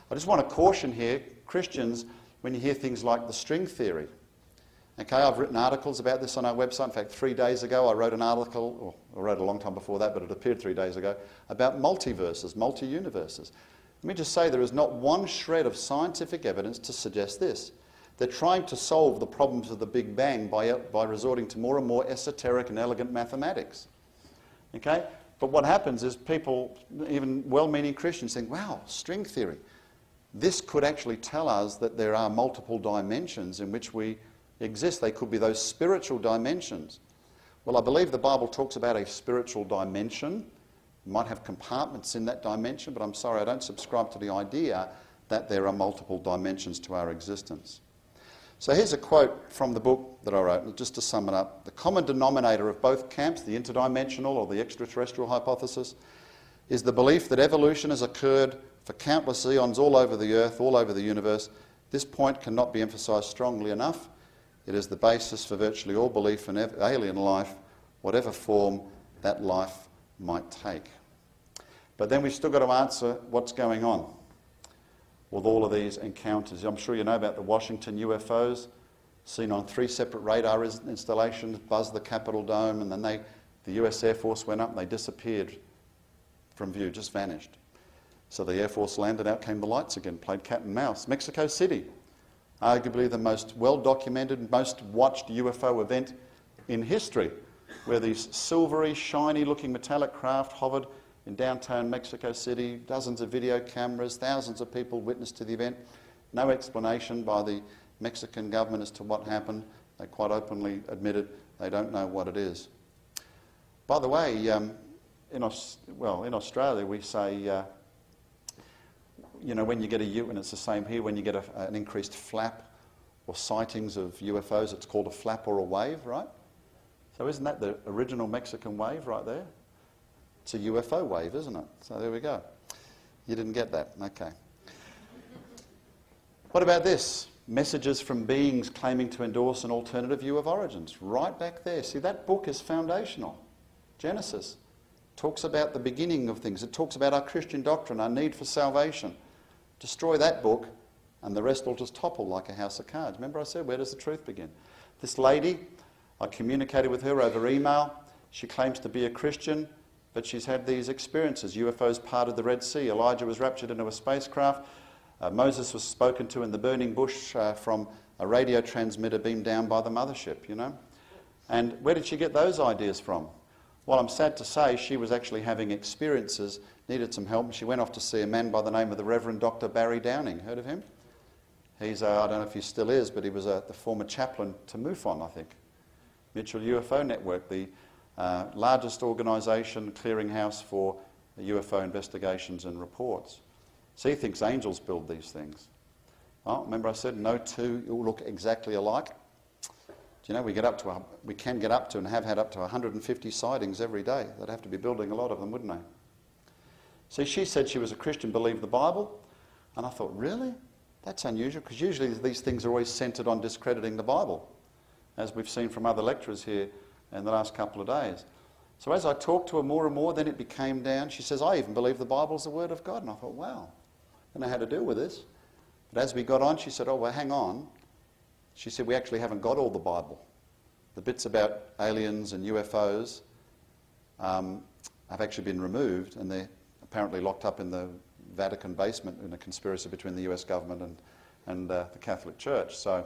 I just want to caution here, Christians, when you hear things like the string theory. Okay, I've written articles about this on our website. In fact, 3 days ago I wrote an article, or I wrote a long time before that, but it appeared 3 days ago, about multiverses, multi-universes. Let me just say there is not one shred of scientific evidence to suggest this. They're trying to solve the problems of the Big Bang by resorting to more and more esoteric and elegant mathematics. Okay? But what happens is people, even well-meaning Christians, think, wow, string theory. This could actually tell us that there are multiple dimensions in which we exist. They could be those spiritual dimensions. Well, I believe the Bible talks about a spiritual dimension. You might have compartments in that dimension, but I'm sorry, I don't subscribe to the idea that there are multiple dimensions to our existence. So here's a quote from the book that I wrote, just to sum it up. The common denominator of both camps, the interdimensional or the extraterrestrial hypothesis, is the belief that evolution has occurred for countless eons all over the earth, all over the universe. This point cannot be emphasised strongly enough. It is the basis for virtually all belief in alien life, whatever form that life might take. But then we've still got to answer what's going on. with all of these encounters. I'm sure you know about the Washington UFOs, seen on 3 separate radar installations, buzzed the Capitol Dome, and then the US Air Force went up and they disappeared from view, just vanished. So the Air Force landed, out came the lights again, played cat and mouse. Mexico City, arguably the most well-documented, most watched UFO event in history, where these silvery, shiny-looking metallic craft hovered in downtown Mexico City, dozens of video cameras, thousands of people witnessed to the event. No explanation by the Mexican government as to what happened. They quite openly admitted they don't know what it is. By the way, in Australia we say, you know, when you get and it's the same here, when you get an increased flap or sightings of UFOs, it's called a flap or a wave, right? So isn't that the original Mexican wave right there? It's a UFO wave, isn't it? So there we go. You didn't get that. Okay. What about this? Messages from beings claiming to endorse an alternative view of origins. Right back there. See, that book is foundational. Genesis talks about the beginning of things. It talks about our Christian doctrine, our need for salvation. Destroy that book and the rest will just topple like a house of cards. Remember I said, where does the truth begin? This lady, I communicated with her over email. She claims to be a Christian, but she's had these experiences. UFOs parted the Red Sea. Elijah was raptured into a spacecraft. Moses was spoken to in the burning bush from a radio transmitter beamed down by the mothership, you know. And where did she get those ideas from? Well, I'm sad to say she was actually having experiences, needed some help, and she went off to see a man by the name of the Reverend Dr. Barry Downing. Heard of him? He's, I don't know if he still is, but he was the former chaplain to MUFON, I think. Mutual UFO Network, the largest organisation, clearinghouse for UFO investigations and reports. So he thinks angels build these things. Oh, remember I said no two look exactly alike? Do you know, we can get up to and have had up to 150 sightings every day. They'd have to be building a lot of them, wouldn't they? See, she said she was a Christian, believed the Bible, and I thought, really? That's unusual, because usually these things are always centred on discrediting the Bible, as we've seen from other lecturers here in the last couple of days. So as I talked to her more and more, then it became down. She says, I even believe the Bible's the Word of God. And I thought, wow, I don't know how to deal with this. But as we got on, she said, oh, well, hang on. She said, we actually haven't got all the Bible. The bits about aliens and UFOs have actually been removed, and they're apparently locked up in the Vatican basement in a conspiracy between the US government and the Catholic Church. So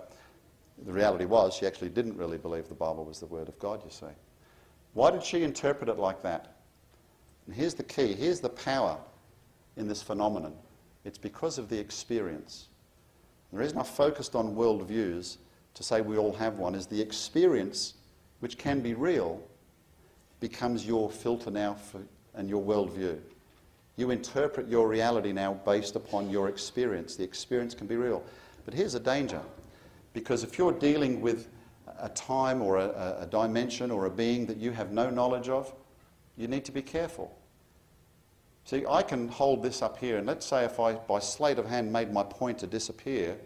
the reality was she actually didn't really believe the Bible was the Word of God, you see. Why did she interpret it like that? And here's the key, here's the power in this phenomenon. It's because of the experience. The reason I focused on worldviews, to say we all have one, is the experience, which can be real, becomes your filter now and your worldview. You interpret your reality now based upon your experience. The experience can be real. But here's a danger. Because if you're dealing with a time or a dimension or a being that you have no knowledge of, you need to be careful. See, I can hold this up here, and let's say if I, by sleight of hand, made my pointer disappear,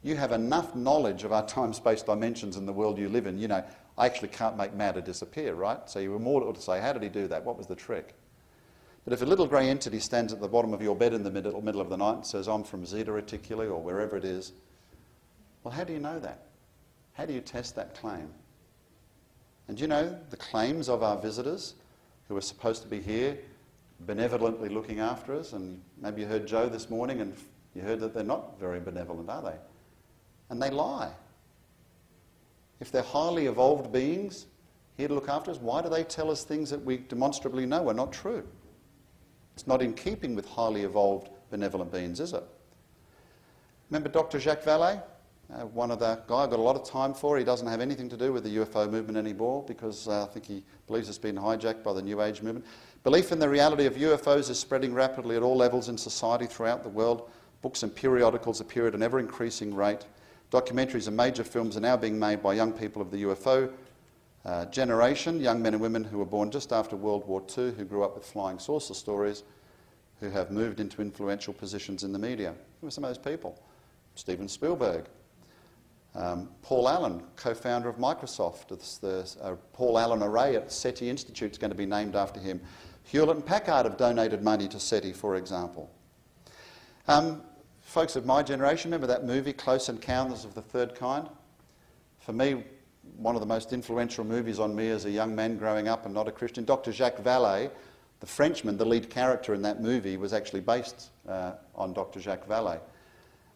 you have enough knowledge of our time-space dimensions in the world you live in. You know, I actually can't make matter disappear, right? So you were more to say, how did he do that? What was the trick? But if a little grey entity stands at the bottom of your bed in the middle of the night and says, I'm from Zeta Reticuli, or wherever it is, well, how do you know that? How do you test that claim? And you know, the claims of our visitors, who are supposed to be here, benevolently looking after us, and maybe you heard Joe this morning and you heard that they're not very benevolent, are they? And they lie. If they're highly evolved beings here to look after us, why do they tell us things that we demonstrably know are not true? It's not in keeping with highly evolved benevolent beings, is it? Remember Dr. Jacques Vallée? One of the guy I've got a lot of time for. He doesn't have anything to do with the UFO movement anymore because I think he believes it's been hijacked by the New Age movement. Belief in the reality of UFOs is spreading rapidly at all levels in society throughout the world. Books and periodicals appear at an ever-increasing rate. Documentaries and major films are now being made by young people of the UFO generation, young men and women who were born just after World War II, who grew up with flying saucer stories, who have moved into influential positions in the media. Who are some of those people? Steven Spielberg. Paul Allen, co-founder of Microsoft. The Paul Allen Array at SETI Institute is going to be named after him. Hewlett and Packard have donated money to SETI, for example. Folks of my generation, remember that movie, Close Encounters of the Third Kind? For me, one of the most influential movies on me as a young man growing up and not a Christian. Dr. Jacques Vallée, the Frenchman, the lead character in that movie, was actually based on Dr. Jacques Vallée.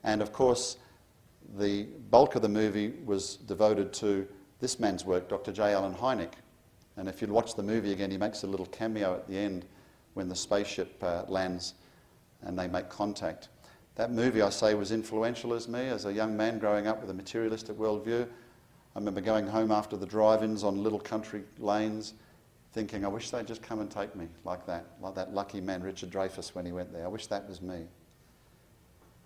And of course, the bulk of the movie was devoted to this man's work, Dr. J. Allen Hynek. And if you'd watch the movie again, he makes a little cameo at the end when the spaceship lands and they make contact. That movie, I say, was influential as me, as a young man growing up with a materialistic worldview. I remember going home after the drive-ins on little country lanes thinking, I wish they'd just come and take me like that lucky man Richard Dreyfuss when he went there. I wish that was me.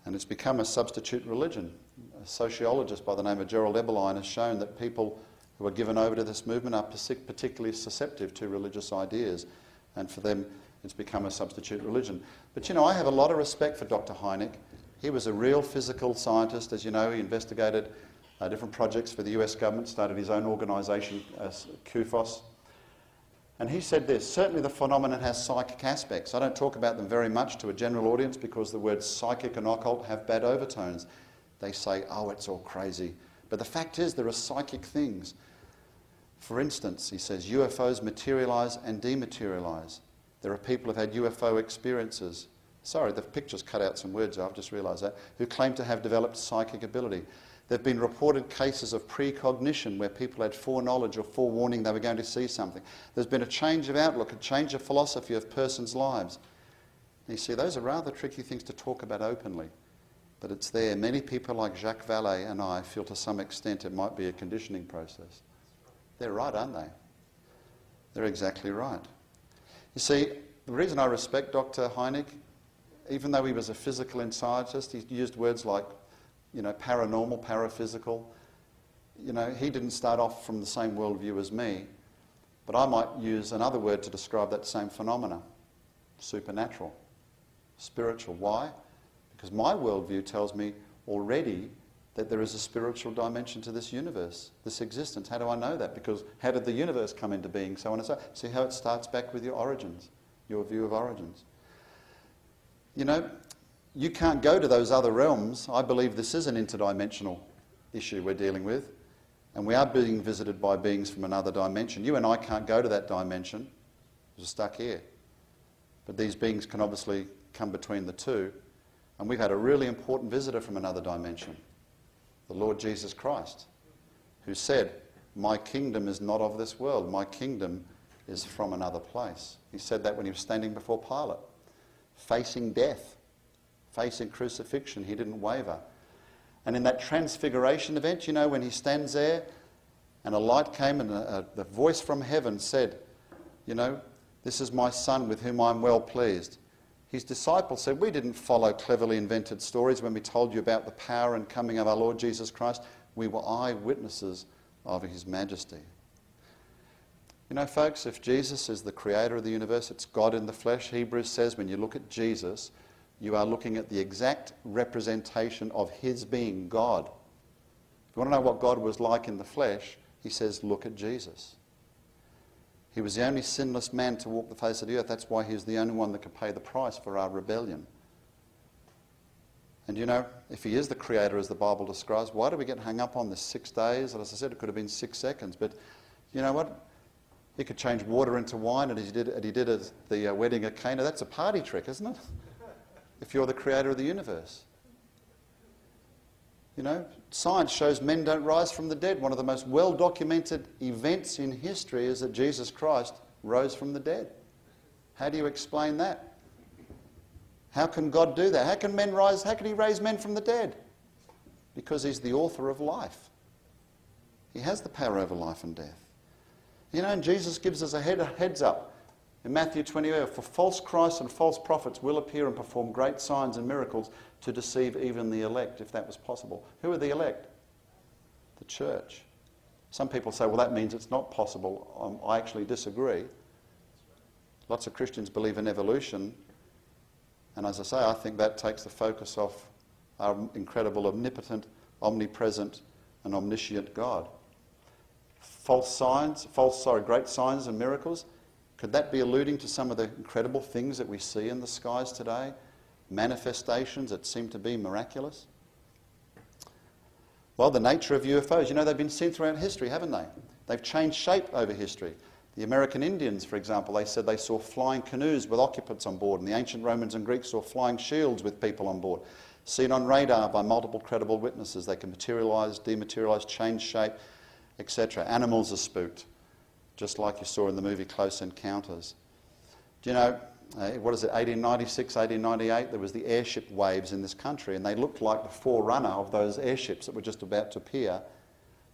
And it's become a substitute religion. A sociologist by the name of Gerald Eberlein has shown that people who are given over to this movement are particularly susceptible to religious ideas, and for them it's become a substitute religion. But you know, I have a lot of respect for Dr. Hynek. He was a real physical scientist. As you know, he investigated different projects for the US government, started his own organisation, UFO. And he said this: certainly the phenomenon has psychic aspects. I don't talk about them very much to a general audience because the words psychic and occult have bad overtones. They say, oh, it's all crazy. But the fact is, there are psychic things. For instance, he says, UFOs materialise and dematerialise. There are people who've had UFO experiences. Sorry, the picture's cut out some words, I've just realised that, who claim to have developed psychic ability. There have been reported cases of precognition where people had foreknowledge or forewarning they were going to see something. There's been a change of outlook, a change of philosophy of persons' lives. And you see, those are rather tricky things to talk about openly. But it's there. Many people like Jacques Vallée and I feel to some extent it might be a conditioning process. They're right, aren't they? They're exactly right. You see, the reason I respect Dr. Hynek, even though he was a physical scientist, he used words like, you know, paranormal, paraphysical. You know, he didn't start off from the same worldview as me, but I might use another word to describe that same phenomena: supernatural, spiritual. Why? Because my worldview tells me already that there is a spiritual dimension to this universe, this existence. How do I know that? Because how did the universe come into being, so on and so on. See how it starts back with your origins, your view of origins. You know, you can't go to those other realms. I believe this is an interdimensional issue we're dealing with, and we are being visited by beings from another dimension. You and I can't go to that dimension. We're stuck here. But these beings can obviously come between the two, and we've had a really important visitor from another dimension, the Lord Jesus Christ, who said, my kingdom is not of this world. My kingdom is from another place. He said that when he was standing before Pilate, facing death, facing crucifixion. He didn't waver. And in that transfiguration event, you know, when he stands there and a light came and the voice from heaven said, you know, this is my son with whom I'm well pleased. His disciples said, we didn't follow cleverly invented stories when we told you about the power and coming of our Lord Jesus Christ. We were eyewitnesses of his majesty. You know, folks, if Jesus is the creator of the universe, it's God in the flesh. Hebrews says when you look at Jesus, you are looking at the exact representation of his being, God. If you want to know what God was like in the flesh, he says, look at Jesus. He was the only sinless man to walk the face of the earth. That's why he was the only one that could pay the price for our rebellion. And you know, if he is the creator as the Bible describes, why do we get hung up on this 6 days? As I said, it could have been 6 seconds. But you know what? He could change water into wine, and he did at the wedding at Cana. That's a party trick, isn't it? If you're the creator of the universe. You know, science shows men don't rise from the dead. One of the most well-documented events in history is that Jesus Christ rose from the dead. How do you explain that? How can God do that? How can men rise? How can he raise men from the dead? Because he's the author of life. He has the power over life and death. You know, and Jesus gives us a heads up. In Matthew 28, for false Christs and false prophets will appear and perform great signs and miracles to deceive even the elect, if that was possible. Who are the elect? The church. Some people say, well, that means it's not possible. I actually disagree. Lots of Christians believe in evolution. And as I say, I think that takes the focus off our incredible, omnipotent, omnipresent, and omniscient God. Great signs and miracles. Could that be alluding to some of the incredible things that we see in the skies today? manifestations that seem to be miraculous? Well, the nature of UFOs, you know, they've been seen throughout history, haven't they? They've changed shape over history. The American Indians, for example, they said they saw flying canoes with occupants on board, and the ancient Romans and Greeks saw flying shields with people on board. Seen on radar by multiple credible witnesses, they can materialise, dematerialise, change shape, etc. Animals are spooked, just like you saw in the movie Close Encounters. Do you know, what is it, 1896, 1898, there was the airship waves in this country, and they looked like the forerunner of those airships that were just about to appear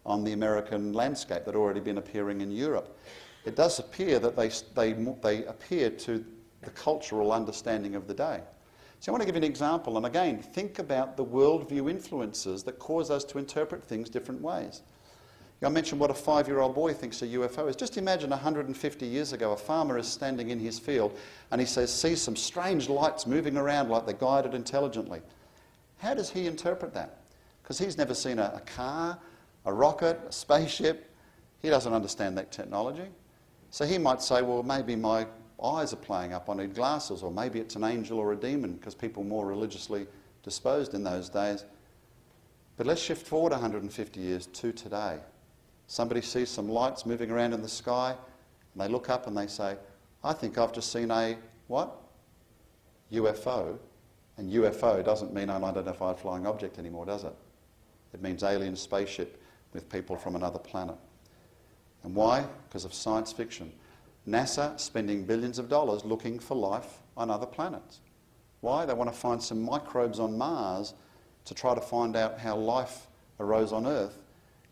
on the American landscape that had already been appearing in Europe. It does appear that they appear to the cultural understanding of the day. So I want to give you an example, and again, think about the worldview influences that cause us to interpret things different ways. I mentioned what a 5-year-old boy thinks a UFO is. Just imagine 150 years ago, a farmer is standing in his field and he sees some strange lights moving around like they're guided intelligently. How does he interpret that? Because he's never seen a car, a rocket, a spaceship. He doesn't understand that technology. So he might say, well, maybe my eyes are playing up, I need glasses, or maybe it's an angel or a demon, because people were more religiously disposed in those days. But let's shift forward 150 years to today. Somebody sees some lights moving around in the sky, and they look up and they say, I think I've just seen a, what? UFO. And UFO doesn't mean an unidentified flying object anymore, does it? It means alien spaceship with people from another planet. And why? Because of science fiction. NASA spending billions of dollars looking for life on other planets. Why? They want to find some microbes on Mars to try to find out how life arose on Earth.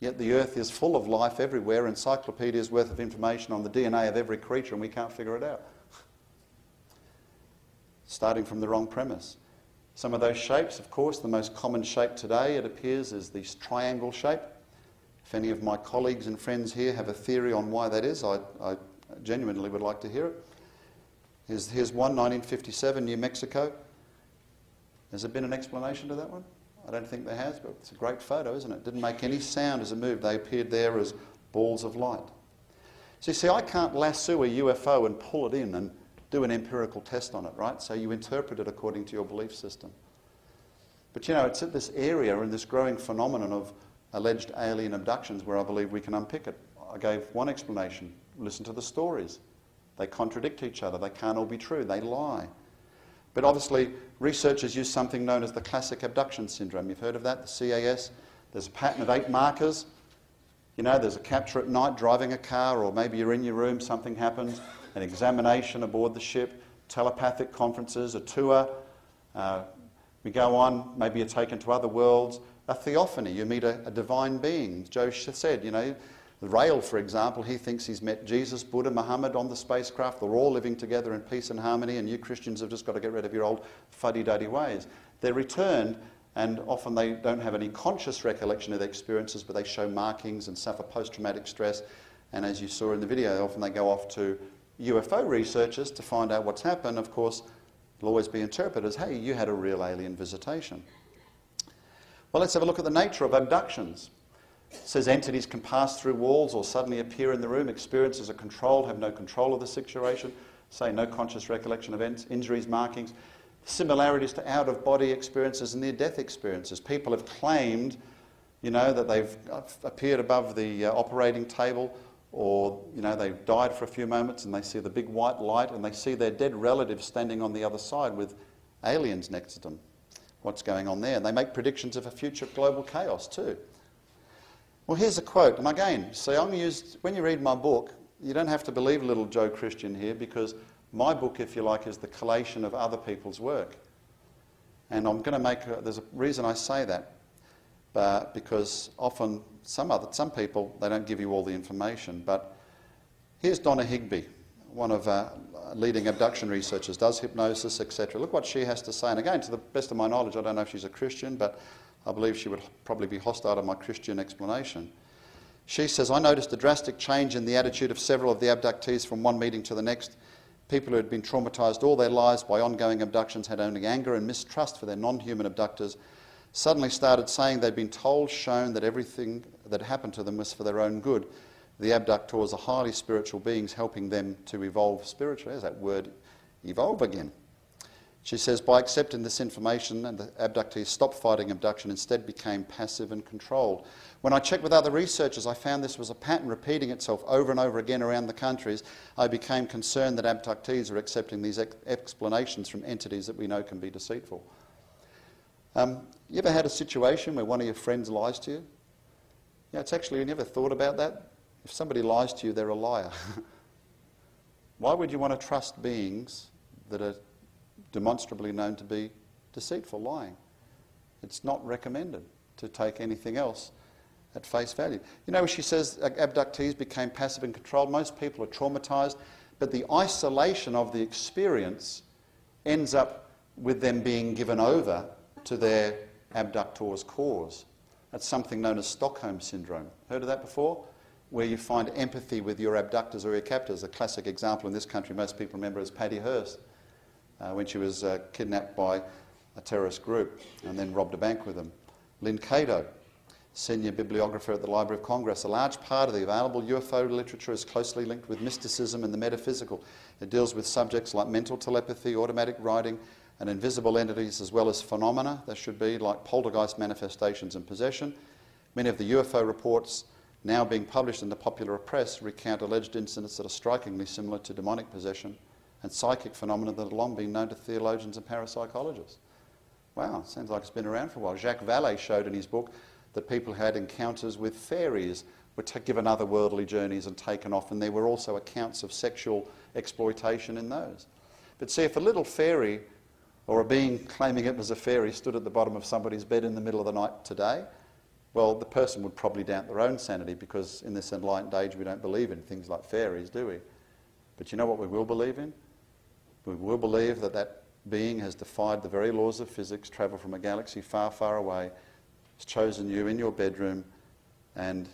Yet the Earth is full of life everywhere, encyclopedias worth of information on the DNA of every creature, and we can't figure it out. Starting from the wrong premise. Some of those shapes, of course, the most common shape today, it appears, is this triangle shape. If any of my colleagues and friends here have a theory on why that is, I genuinely would like to hear it. Here's one, 1957, New Mexico. Has there been an explanation to that one? I don't think there has, but it's a great photo, isn't it? Didn't make any sound as it moved. They appeared there as balls of light. So you see, I can't lasso a UFO and pull it in and do an empirical test on it, right? So you interpret it according to your belief system. But you know, it's at this area and this growing phenomenon of alleged alien abductions where I believe we can unpick it. I gave one explanation. Listen to the stories. They contradict each other. They can't all be true. They lie. But obviously, researchers use something known as the classic abduction syndrome. You've heard of that, the CAS? There's a pattern of 8 markers. You know, there's a capture at night driving a car, or maybe you're in your room, something happens, an examination aboard the ship, telepathic conferences, a tour. We go on, maybe you're taken to other worlds. A theophany, you meet a divine being. Joe said, you know, the Rail, for example, he thinks he's met Jesus, Buddha, Muhammad on the spacecraft. They're all living together in peace and harmony, and you Christians have just got to get rid of your old fuddy-duddy ways. They're returned, and often they don't have any conscious recollection of their experiences, but they show markings and suffer post-traumatic stress. And as you saw in the video, often they go off to UFO researchers to find out what's happened. Of course, it'll always be interpreted as, hey, you had a real alien visitation. Well, let's have a look at the nature of abductions. It says entities can pass through walls or suddenly appear in the room, experiences are controlled, have no control of the situation, say no conscious recollection of events, injuries, markings, similarities to out-of-body experiences and near-death experiences. People have claimed, you know, that they've appeared above the operating table, or, you know, they've died for a few moments and they see the big white light and they see their dead relatives standing on the other side with aliens next to them. What's going on there? And they make predictions of a future global chaos too. Well, here's a quote, and again, see, when you read my book, you don't have to believe little Joe Christian here, because my book, if you like, is the collation of other people's work. And I'm going to make, there's a reason I say that, because often some people, they don't give you all the information. But here's Donna Higby, one of leading abduction researchers, does hypnosis, etc. Look what she has to say. And again, to the best of my knowledge, I don't know if she's a Christian, but I believe she would probably be hostile to my Christian explanation. She says, I noticed a drastic change in the attitude of several of the abductees from one meeting to the next. People who had been traumatised all their lives by ongoing abductions, had only anger and mistrust for their non-human abductors, suddenly started saying they'd been told, shown that everything that happened to them was for their own good. The abductors are highly spiritual beings helping them to evolve spiritually. There's that word, evolve again. She says, by accepting this information, and the abductees stopped fighting abduction, instead became passive and controlled. When I checked with other researchers, I found this was a pattern repeating itself over and over again around the countries. I became concerned that abductees are accepting these explanations from entities that we know can be deceitful. You ever had a situation where one of your friends lies to you? Yeah, it's actually, you never thought about that? If somebody lies to you, they're a liar. Why would you want to trust beings that are demonstrably known to be deceitful, lying? It's not recommended to take anything else at face value. You know, she says abductees became passive and controlled. Most people are traumatised, but the isolation of the experience ends up with them being given over to their abductor's cause. That's something known as Stockholm Syndrome. Heard of that before? Where you find empathy with your abductors or your captors. A classic example in this country most people remember is Patty Hearst, when she was kidnapped by a terrorist group and then robbed a bank with them. Lynn Cato, senior bibliographer at the Library of Congress. A large part of the available UFO literature is closely linked with mysticism and the metaphysical. It deals with subjects like mental telepathy, automatic writing, and invisible entities, as well as phenomena, there should be, like poltergeist manifestations and possession. Many of the UFO reports now being published in the popular press recount alleged incidents that are strikingly similar to demonic possession and psychic phenomena that have long been known to theologians and parapsychologists. Wow, sounds like it's been around for a while. Jacques Vallée showed in his book that people had encounters with fairies, were given otherworldly journeys and taken off, and there were also accounts of sexual exploitation in those. But see, if a little fairy or a being claiming it was a fairy stood at the bottom of somebody's bed in the middle of the night today, well, the person would probably doubt their own sanity, because in this enlightened age we don't believe in things like fairies, do we? But you know what we will believe in? We will believe that that being has defied the very laws of physics, travelled from a galaxy far, far away, has chosen you in your bedroom, and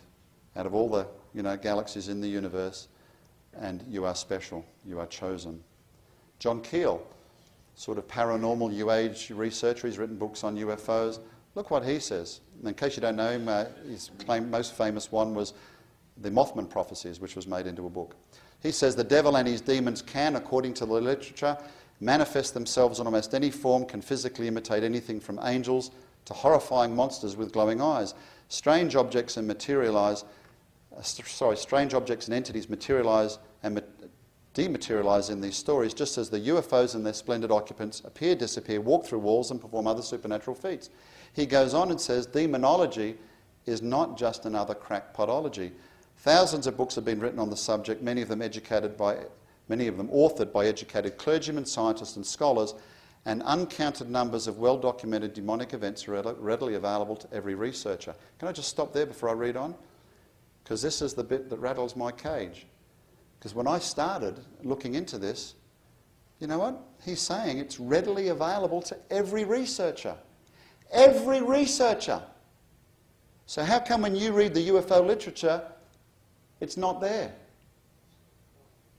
out of all the galaxies in the universe, and you are special, you are chosen. John Keel, sort of paranormal New Age researcher, he's written books on UFOs. Look what he says. And in case you don't know him, his most famous one was the Mothman Prophecies, which was made into a book. He says the devil and his demons can, according to the literature, manifest themselves in almost any form, can physically imitate anything from angels to horrifying monsters with glowing eyes. Strange objects and entities materialise and dematerialise in these stories, just as the UFOs and their splendid occupants appear, disappear, walk through walls and perform other supernatural feats. He goes on and says demonology is not just another crackpotology. Thousands of books have been written on the subject, many of them authored by educated clergymen, scientists and scholars, and uncounted numbers of well-documented demonic events are readily available to every researcher. Can I just stop there before I read on? Because this is the bit that rattles my cage. Because when I started looking into this, you know what? He's saying it's readily available to every researcher. Every researcher. So how come when you read the UFO literature, it's not there?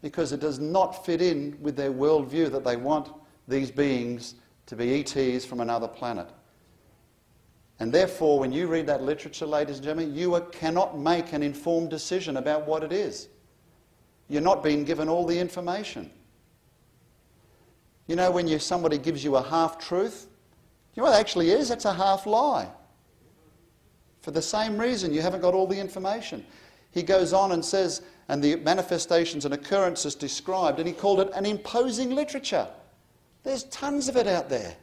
Because it does not fit in with their worldview that they want these beings to be ETs from another planet. And therefore, when you read that literature, ladies and gentlemen, you cannot make an informed decision about what it is. You're not being given all the information. You know, when somebody gives you a half-truth, you know what it actually is? It's a half-lie. For the same reason, you haven't got all the information. He goes on and says, and the manifestations and occurrences described, and he called it an imposing literature. There's tons of it out there.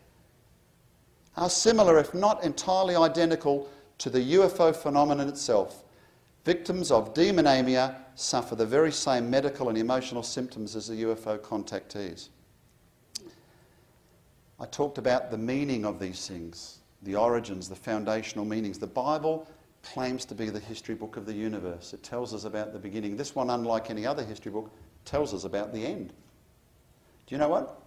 Are similar, if not entirely identical, to the UFO phenomenon itself. Victims of demonomania suffer the very same medical and emotional symptoms as the UFO contactees. I talked about the meaning of these things, the origins, the foundational meanings. The Bible claims to be the history book of the universe. It tells us about the beginning. This one, unlike any other history book, tells us about the end. Do you know what?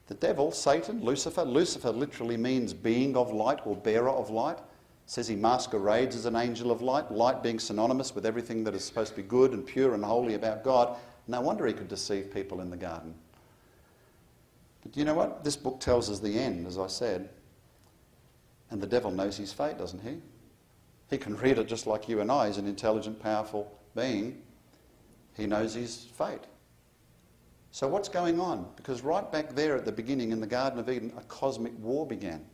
The devil, Satan, Lucifer literally means being of light or bearer of light. It says he masquerades as an angel of light, light being synonymous with everything that is supposed to be good and pure and holy about God. No wonder he could deceive people in the garden. But you know what? This book tells us the end, as I said. And the devil knows his fate, doesn't he? He can read it just like you and I. He's an intelligent, powerful being. He knows his fate. So what's going on? Because right back there at the beginning in the Garden of Eden, a cosmic war began.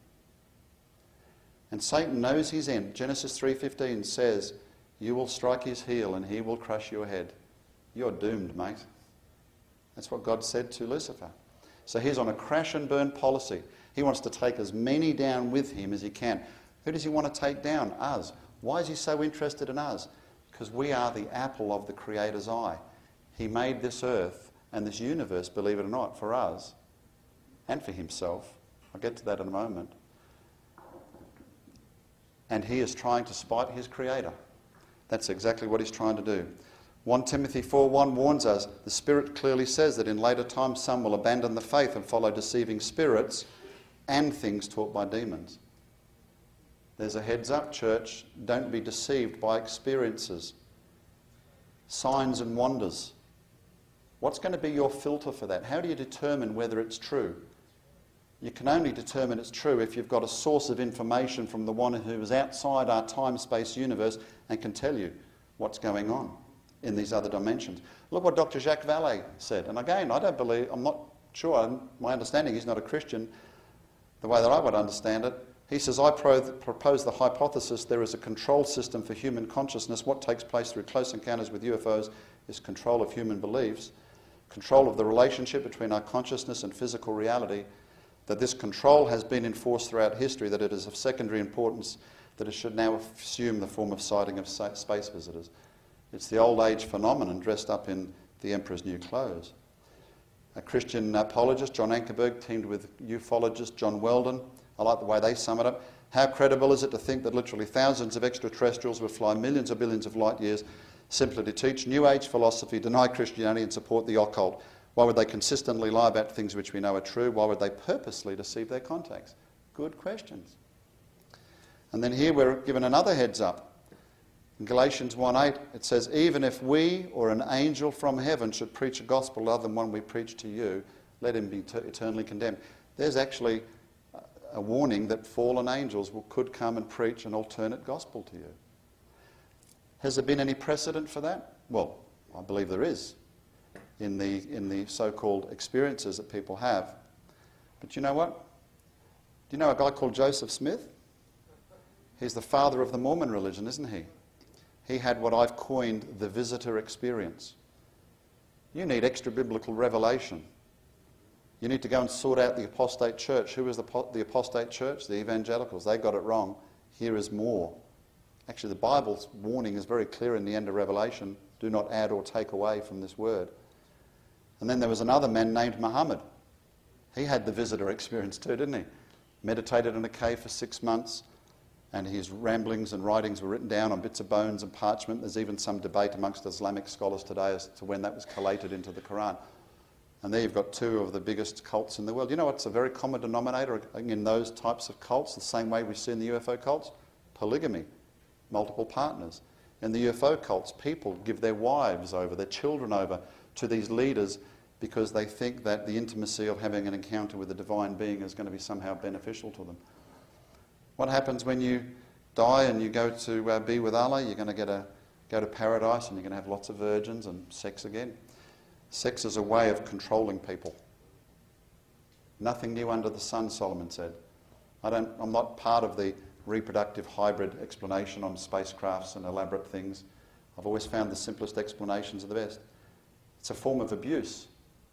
And Satan knows his end. Genesis 3:15 says, you will strike his heel and he will crush your head. You're doomed, mate. That's what God said to Lucifer. So he's on a crash and burn policy. He wants to take as many down with him as he can. Who does he want to take down? Us. Why is he so interested in us? Because we are the apple of the Creator's eye. He made this earth and this universe, believe it or not, for us and for himself. I'll get to that in a moment. And he is trying to spite his Creator. That's exactly what he's trying to do. 1 Timothy 4:1 warns us, the Spirit clearly says that in later times some will abandon the faith and follow deceiving spirits and things taught by demons. There's a heads up, church. Don't be deceived by experiences, signs and wonders. What's going to be your filter for that? How do you determine whether it's true? You can only determine it's true if you've got a source of information from the one who is outside our time-space universe and can tell you what's going on in these other dimensions. Look what Dr. Jacques Vallée said. And again, I'm not sure, my understanding, he's not a Christian, the way that I would understand it. He says, I propose the hypothesis there is a control system for human consciousness. What takes place through close encounters with UFOs is control of human beliefs, control of the relationship between our consciousness and physical reality, that this control has been enforced throughout history, that it is of secondary importance, that it should now assume the form of sighting of space visitors. It's the old age phenomenon dressed up in the emperor's new clothes. A Christian apologist, John Ankerberg, teamed with ufologist John Weldon. I like the way they sum it up. How credible is it to think that literally thousands of extraterrestrials would fly millions or billions of light years simply to teach New Age philosophy, deny Christianity and support the occult? Why would they consistently lie about things which we know are true? Why would they purposely deceive their contacts? Good questions. And then here we're given another heads up. In Galatians 1:8 it says, even if we or an angel from heaven should preach a gospel other than one we preach to you, let him be eternally condemned. There's actually a warning that fallen angels could come and preach an alternate gospel to you. Has there been any precedent for that? Well, I believe there is in the so-called experiences that people have. But you know what? Do you know a guy called Joseph Smith? He's the father of the Mormon religion, isn't he? He had what I've coined the visitor experience. You need extra-biblical revelation. You need to go and sort out the apostate church. Who is the apostate church? The evangelicals. They got it wrong. Here is more. Actually, the Bible's warning is very clear in the end of Revelation. Do not add or take away from this word. And then there was another man named Muhammad. He had the visitor experience too, didn't he? Meditated in a cave for 6 months, and his ramblings and writings were written down on bits of bones and parchment. There's even some debate amongst Islamic scholars today as to when that was collated into the Quran. And there you've got two of the biggest cults in the world. You know what's a very common denominator in those types of cults, the same way we see in the UFO cults? Polygamy, multiple partners. In the UFO cults, people give their wives over, their children over to these leaders because they think that the intimacy of having an encounter with a divine being is going to be somehow beneficial to them. What happens when you die and you go to be with Allah? You're going to go to paradise and you're going to have lots of virgins and sex again. Sex is a way of controlling people. Nothing new under the sun, Solomon said. I'm not part of the reproductive hybrid explanation on spacecrafts and elaborate things. I've always found the simplest explanations are the best. It's a form of abuse.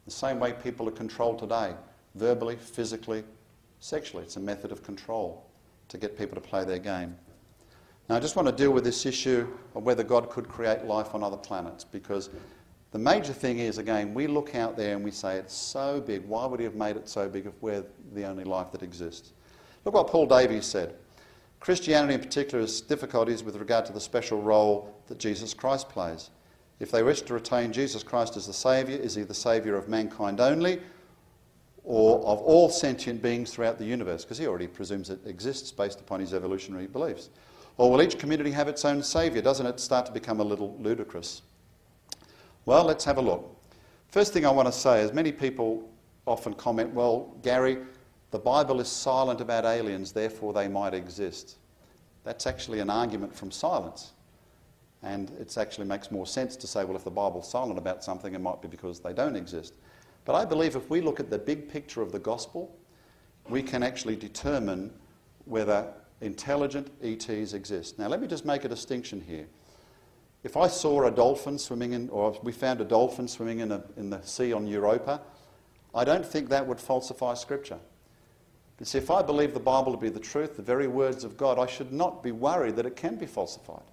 The same way people are controlled today, verbally, physically, sexually. It's a method of control to get people to play their game. Now, I just want to deal with this issue of whether God could create life on other planets, because the major thing is, again, we look out there and we say, it's so big. Why would he have made it so big if we're the only life that exists? Look what Paul Davies said. Christianity in particular has difficulties with regard to the special role that Jesus Christ plays. If they wish to retain Jesus Christ as the Saviour, is he the Saviour of mankind only, or of all sentient beings throughout the universe? Because he already presumes it exists based upon his evolutionary beliefs. Or will each community have its own Saviour? Doesn't it start to become a little ludicrous? Well, let's have a look. First thing I want to say is many people often comment, well, Gary, the Bible is silent about aliens, therefore they might exist. That's actually an argument from silence. And it actually makes more sense to say, well, if the Bible's silent about something, it might be because they don't exist. But I believe if we look at the big picture of the gospel, we can actually determine whether intelligent ETs exist. Now, let me just make a distinction here. If I saw a dolphin swimming in, or we found a dolphin swimming in the sea on Europa, I don't think that would falsify Scripture. But see, if I believe the Bible to be the truth, the very words of God, I should not be worried that it can be falsified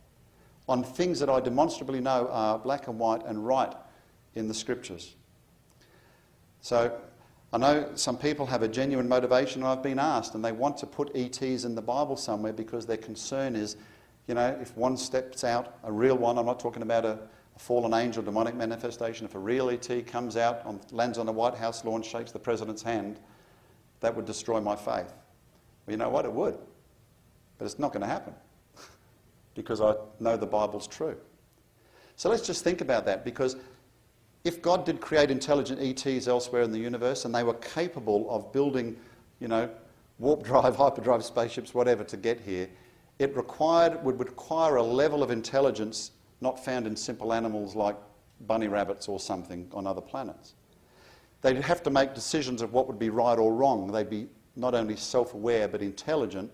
on things that I demonstrably know are black and white and right in the Scriptures. So I know some people have a genuine motivation, and I've been asked, and they want to put ETs in the Bible somewhere because their concern is, you know, if one steps out, a real one, I'm not talking about a fallen angel, demonic manifestation, if a real ET comes out, lands on the White House lawn, shakes the president's hand, that would destroy my faith. Well, you know what? It would. But it's not going to happen because I know the Bible's true. So let's just think about that, because if God did create intelligent ETs elsewhere in the universe and they were capable of building, you know, warp drive, hyperdrive spaceships, whatever, to get here, it would require a level of intelligence not found in simple animals like bunny rabbits or something on other planets. They'd have to make decisions of what would be right or wrong. They'd be not only self-aware but intelligent.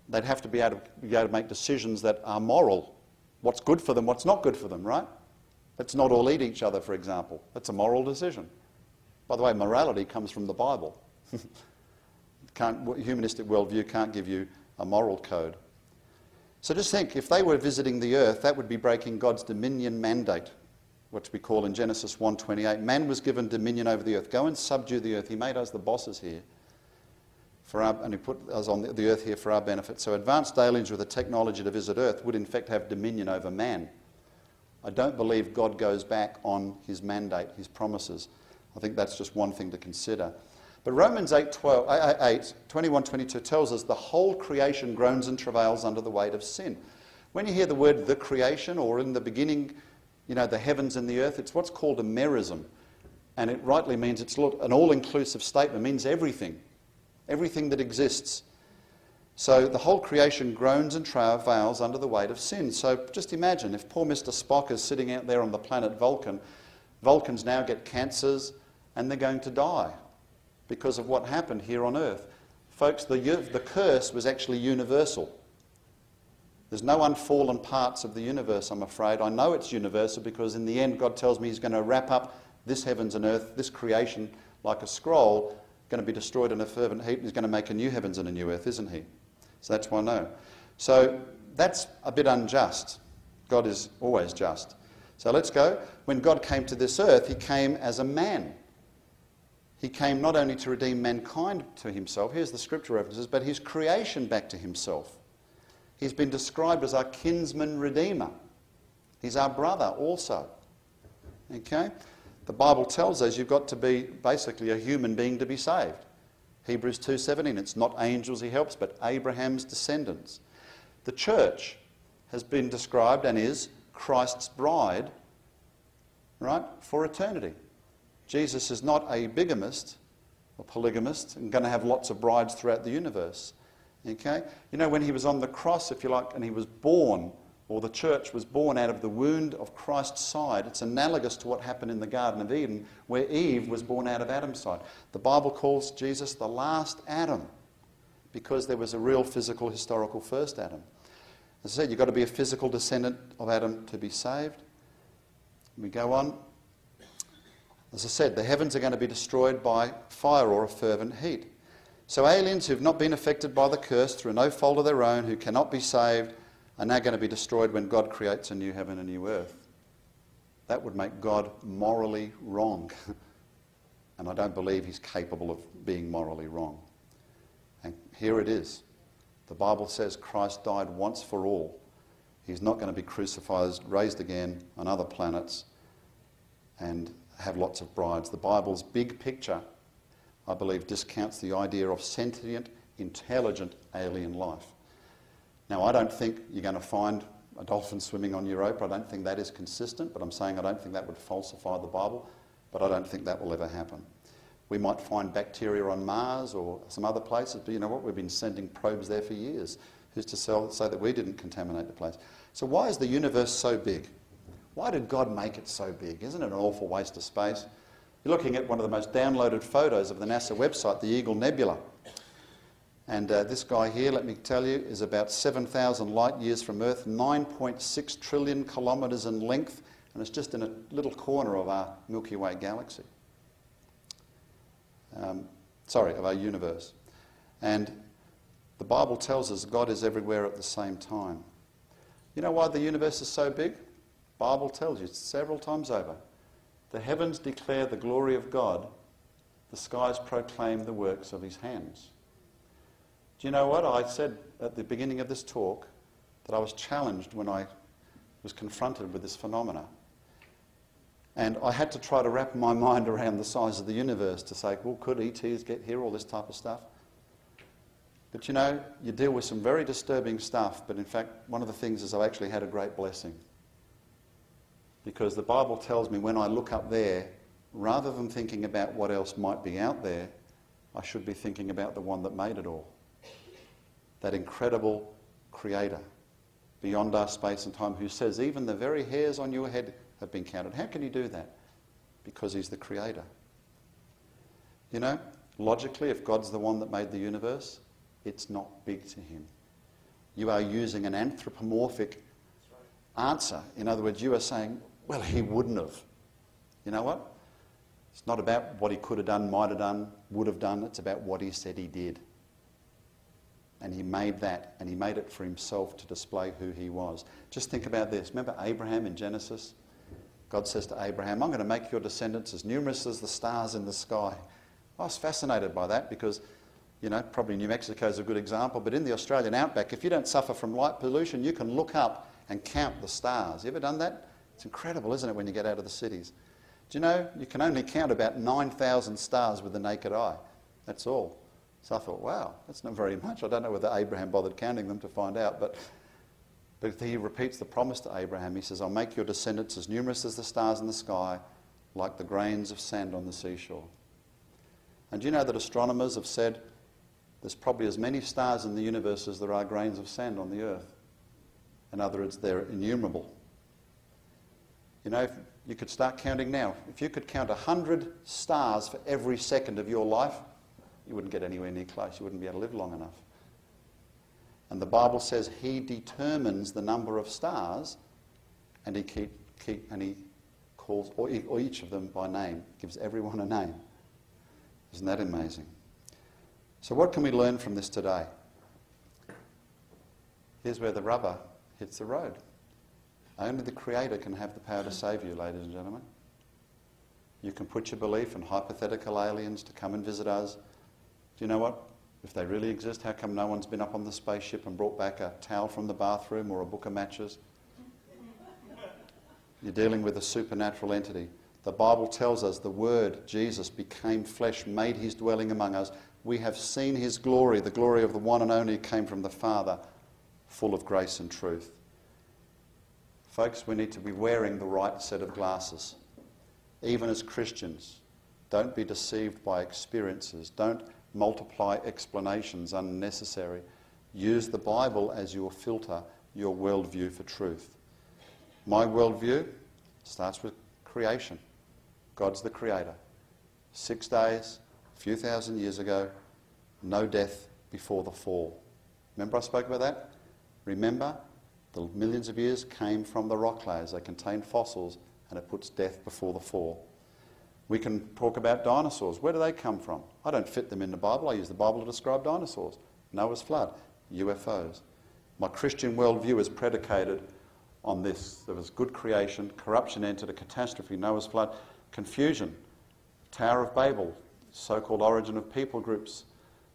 They'd have to be able to make decisions that are moral. What's good for them, what's not good for them, right? Let's not all eat each other, for example. That's a moral decision. By the way, morality comes from the Bible. Humanistic worldview can't give you a moral code. So just think, if they were visiting the earth, that would be breaking God's dominion mandate, what we call in Genesis 1:28. Man was given dominion over the earth. Go and subdue the earth. He made us the bosses here, and he put us on the earth here for our benefit. So advanced aliens with the technology to visit earth would in fact have dominion over man. I don't believe God goes back on his mandate, his promises. I think that's just one thing to consider. But Romans 8:21-22 tells us the whole creation groans and travails under the weight of sin. When you hear the word the creation, or in the beginning, you know, the heavens and the earth, it's what's called a merism. And it rightly means it's an all-inclusive statement. It means everything. Everything that exists. So the whole creation groans and travails under the weight of sin. So just imagine if poor Mr. Spock is sitting out there on the planet Vulcan. Vulcans now get cancers and they're going to die because of what happened here on Earth. Folks, the curse was actually universal. There's no unfallen parts of the universe, I'm afraid. I know it's universal because in the end God tells me he's going to wrap up this heavens and earth, this creation, like a scroll, going to be destroyed in a fervent heat, and he's going to make a new heavens and a new earth, isn't he? So that's what I know. So that's a bit unjust. God is always just. So let's go. When God came to this earth, he came as a man. He came not only to redeem mankind to himself, here's the scripture references, but his creation back to himself. He's been described as our kinsman redeemer. He's our brother also. Okay? The Bible tells us you've got to be basically a human being to be saved. Hebrews 2:17, it's not angels he helps, but Abraham's descendants. The church has been described and is Christ's bride, right, for eternity. Jesus is not a bigamist or polygamist and going to have lots of brides throughout the universe. Okay? You know, when he was on the cross, if you like, and he was born, or the church was born out of the wound of Christ's side, it's analogous to what happened in the Garden of Eden, where Eve was born out of Adam's side. The Bible calls Jesus the last Adam because there was a real physical, historical first Adam. As I said, you've got to be a physical descendant of Adam to be saved. We go on. As I said, the heavens are going to be destroyed by fire or a fervent heat. So aliens who've not been affected by the curse through no fault of their own, who cannot be saved, are now going to be destroyed when God creates a new heaven and a new earth. That would make God morally wrong. And I don't believe he's capable of being morally wrong. And here it is. The Bible says Christ died once for all. He's not going to be crucified, raised again on other planets and have lots of brides. The Bible's big picture, I believe, discounts the idea of sentient, intelligent alien life. Now, I don't think you're going to find a dolphin swimming on Europa. I don't think that is consistent, but I'm saying I don't think that would falsify the Bible, but I don't think that will ever happen. We might find bacteria on Mars or some other places, but you know what? We've been sending probes there for years. Who's to say that we didn't contaminate the place? So why is the universe so big? Why did God make it so big? Isn't it an awful waste of space? You're looking at one of the most downloaded photos of the NASA website, the Eagle Nebula. And this guy here, let me tell you, is about 7,000 light years from Earth, 9.6 trillion kilometres in length, and it's just in a little corner of our Milky Way galaxy. Of our universe. And the Bible tells us God is everywhere at the same time. You know why the universe is so big? The Bible tells you several times over. The heavens declare the glory of God. The skies proclaim the works of his hands. Do you know what? I said at the beginning of this talk that I was challenged when I was confronted with this phenomena. And I had to try to wrap my mind around the size of the universe to say, well, could ETs get here, all this type of stuff? But you know, you deal with some very disturbing stuff, but in fact, one of the things is I've actually had a great blessing. Because the Bible tells me when I look up there, rather than thinking about what else might be out there, I should be thinking about the one that made it all. That incredible creator, beyond our space and time, who says even the very hairs on your head have been counted. How can he do that? Because he's the creator. You know, logically, if God's the one that made the universe, it's not big to him. You are using an anthropomorphic answer. In other words, you are saying, well, he wouldn't have. You know what? It's not about what he could have done, might have done, would have done. It's about what he said he did. And he made that, and he made it for himself to display who he was. Just think about this. Remember Abraham in Genesis? God says to Abraham, I'm going to make your descendants as numerous as the stars in the sky. I was fascinated by that because, you know, probably New Mexico is a good example, but in the Australian outback, if you don't suffer from light pollution, you can look up and count the stars. You ever done that? It's incredible, isn't it, when you get out of the cities? Do you know, you can only count about 9,000 stars with the naked eye. That's all. So I thought, wow, that's not very much. I don't know whether Abraham bothered counting them to find out, but he repeats the promise to Abraham. He says, I'll make your descendants as numerous as the stars in the sky, like the grains of sand on the seashore. And do you know that astronomers have said there's probably as many stars in the universe as there are grains of sand on the earth? In other words, they're innumerable. You know, if you could start counting now. If you could count 100 stars for every second of your life, you wouldn't get anywhere near close. You wouldn't be able to live long enough. And the Bible says he determines the number of stars, and he calls or each of them by name, gives everyone a name. Isn't that amazing? So what can we learn from this today? Here's where the rubber hits the road. Only the Creator can have the power to save you, ladies and gentlemen. You can put your belief in hypothetical aliens to come and visit us. Do you know what? If they really exist, how come no one's been up on the spaceship and brought back a towel from the bathroom or a book of matches? You're dealing with a supernatural entity. The Bible tells us the Word, Jesus, became flesh, made his dwelling among us. We have seen his glory, the glory of the one and only who came from the Father, full of grace and truth. Folks, we need to be wearing the right set of glasses. Even as Christians, don't be deceived by experiences. Don't multiply explanations unnecessary. Use the Bible as your filter, your worldview for truth. My worldview starts with creation. God's the creator. 6 days, a few thousand years ago, no death before the fall. Remember I spoke about that? Remember, the millions of years came from the rock layers. They contain fossils, and it puts death before the fall. We can talk about dinosaurs. Where do they come from? I don't fit them in the Bible. I use the Bible to describe dinosaurs. Noah's flood, UFOs. My Christian worldview is predicated on this. There was good creation, corruption entered, a catastrophe, Noah's flood, confusion, Tower of Babel, so-called origin of people groups.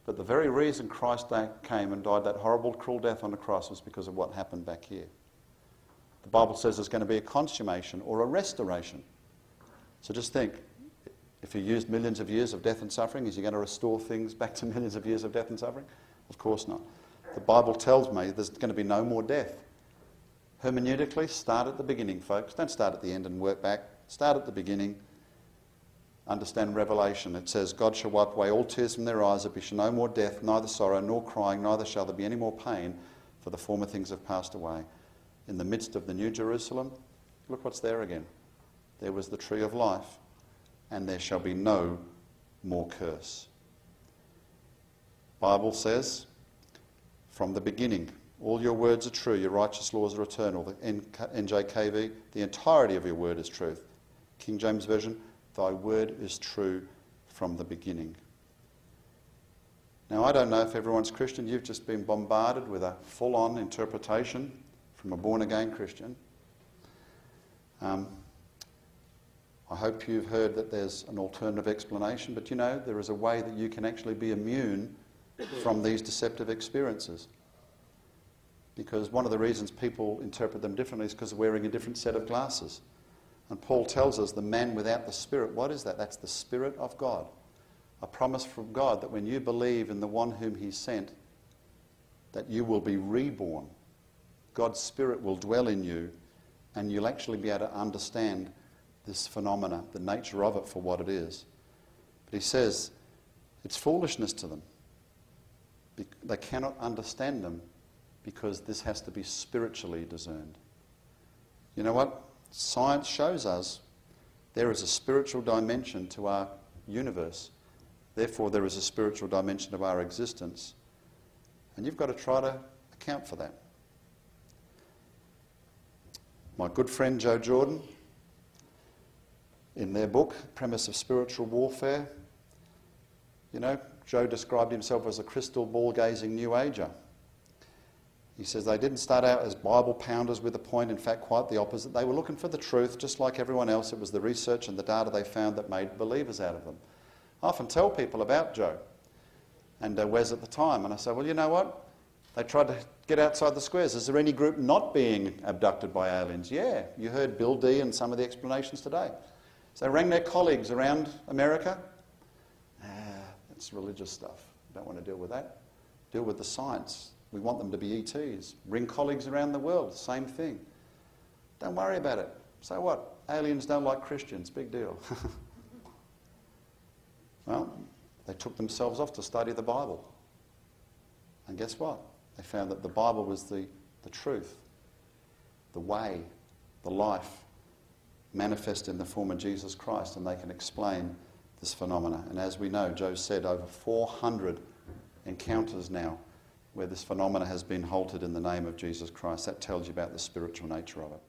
But the very reason Christ came and died that horrible, cruel death on the cross was because of what happened back here. The Bible says there's going to be a consummation or a restoration. So just think, if you used millions of years of death and suffering, is he going to restore things back to millions of years of death and suffering? Of course not. The Bible tells me there's going to be no more death. Hermeneutically, start at the beginning, folks. Don't start at the end and work back. Start at the beginning. Understand Revelation. It says, God shall wipe away all tears from their eyes. There shall be no more death, neither sorrow, nor crying, neither shall there be any more pain, for the former things have passed away. In the midst of the New Jerusalem, look what's there again. There was the tree of life. and there shall be no more curse. Bible says, from the beginning, all your words are true, your righteous laws are eternal. The NJKV, the entirety of your word is truth. King James Version, thy word is true from the beginning. Now, I don't know if everyone's Christian. You've just been bombarded with a full-on interpretation from a born-again Christian. I hope you've heard that there's an alternative explanation, but you know, there is a way that you can actually be immune from these deceptive experiences. Because one of the reasons people interpret them differently is because they're wearing a different set of glasses. And Paul tells us the man without the Spirit, what is that? That's the Spirit of God. A promise from God that when you believe in the one whom he sent, that you will be reborn. God's Spirit will dwell in you, and you'll actually be able to understand this phenomena, the nature of it for what it is. But he says it's foolishness to them. They cannot understand them because this has to be spiritually discerned. You know what? Science shows us there is a spiritual dimension to our universe. Therefore, there is a spiritual dimension of our existence. And you've got to try to account for that. My good friend Joe Jordan, in their book, Premise of Spiritual Warfare, you know, Joe described himself as a crystal ball-gazing New Ager. He says they didn't start out as Bible pounders with a point, in fact, quite the opposite. They were looking for the truth, just like everyone else. It was the research and the data they found that made believers out of them. I often tell people about Joe and Wes at the time, and I say, well, you know what? They tried to get outside the squares. Is there any group not being abducted by aliens? Yeah, you heard Bill D and some of the explanations today. So they rang their colleagues around America. That's religious stuff. Don't want to deal with that. Deal with the science. We want them to be ETs. Ring colleagues around the world, same thing. Don't worry about it. So what? Aliens don't like Christians, big deal. Well, they took themselves off to study the Bible. And guess what? They found that the Bible was the truth, the way, the life, manifest in the form of Jesus Christ, and they can explain this phenomena. And as we know, Joe said, over 400 encounters now where this phenomena has been halted in the name of Jesus Christ. That tells you about the spiritual nature of it.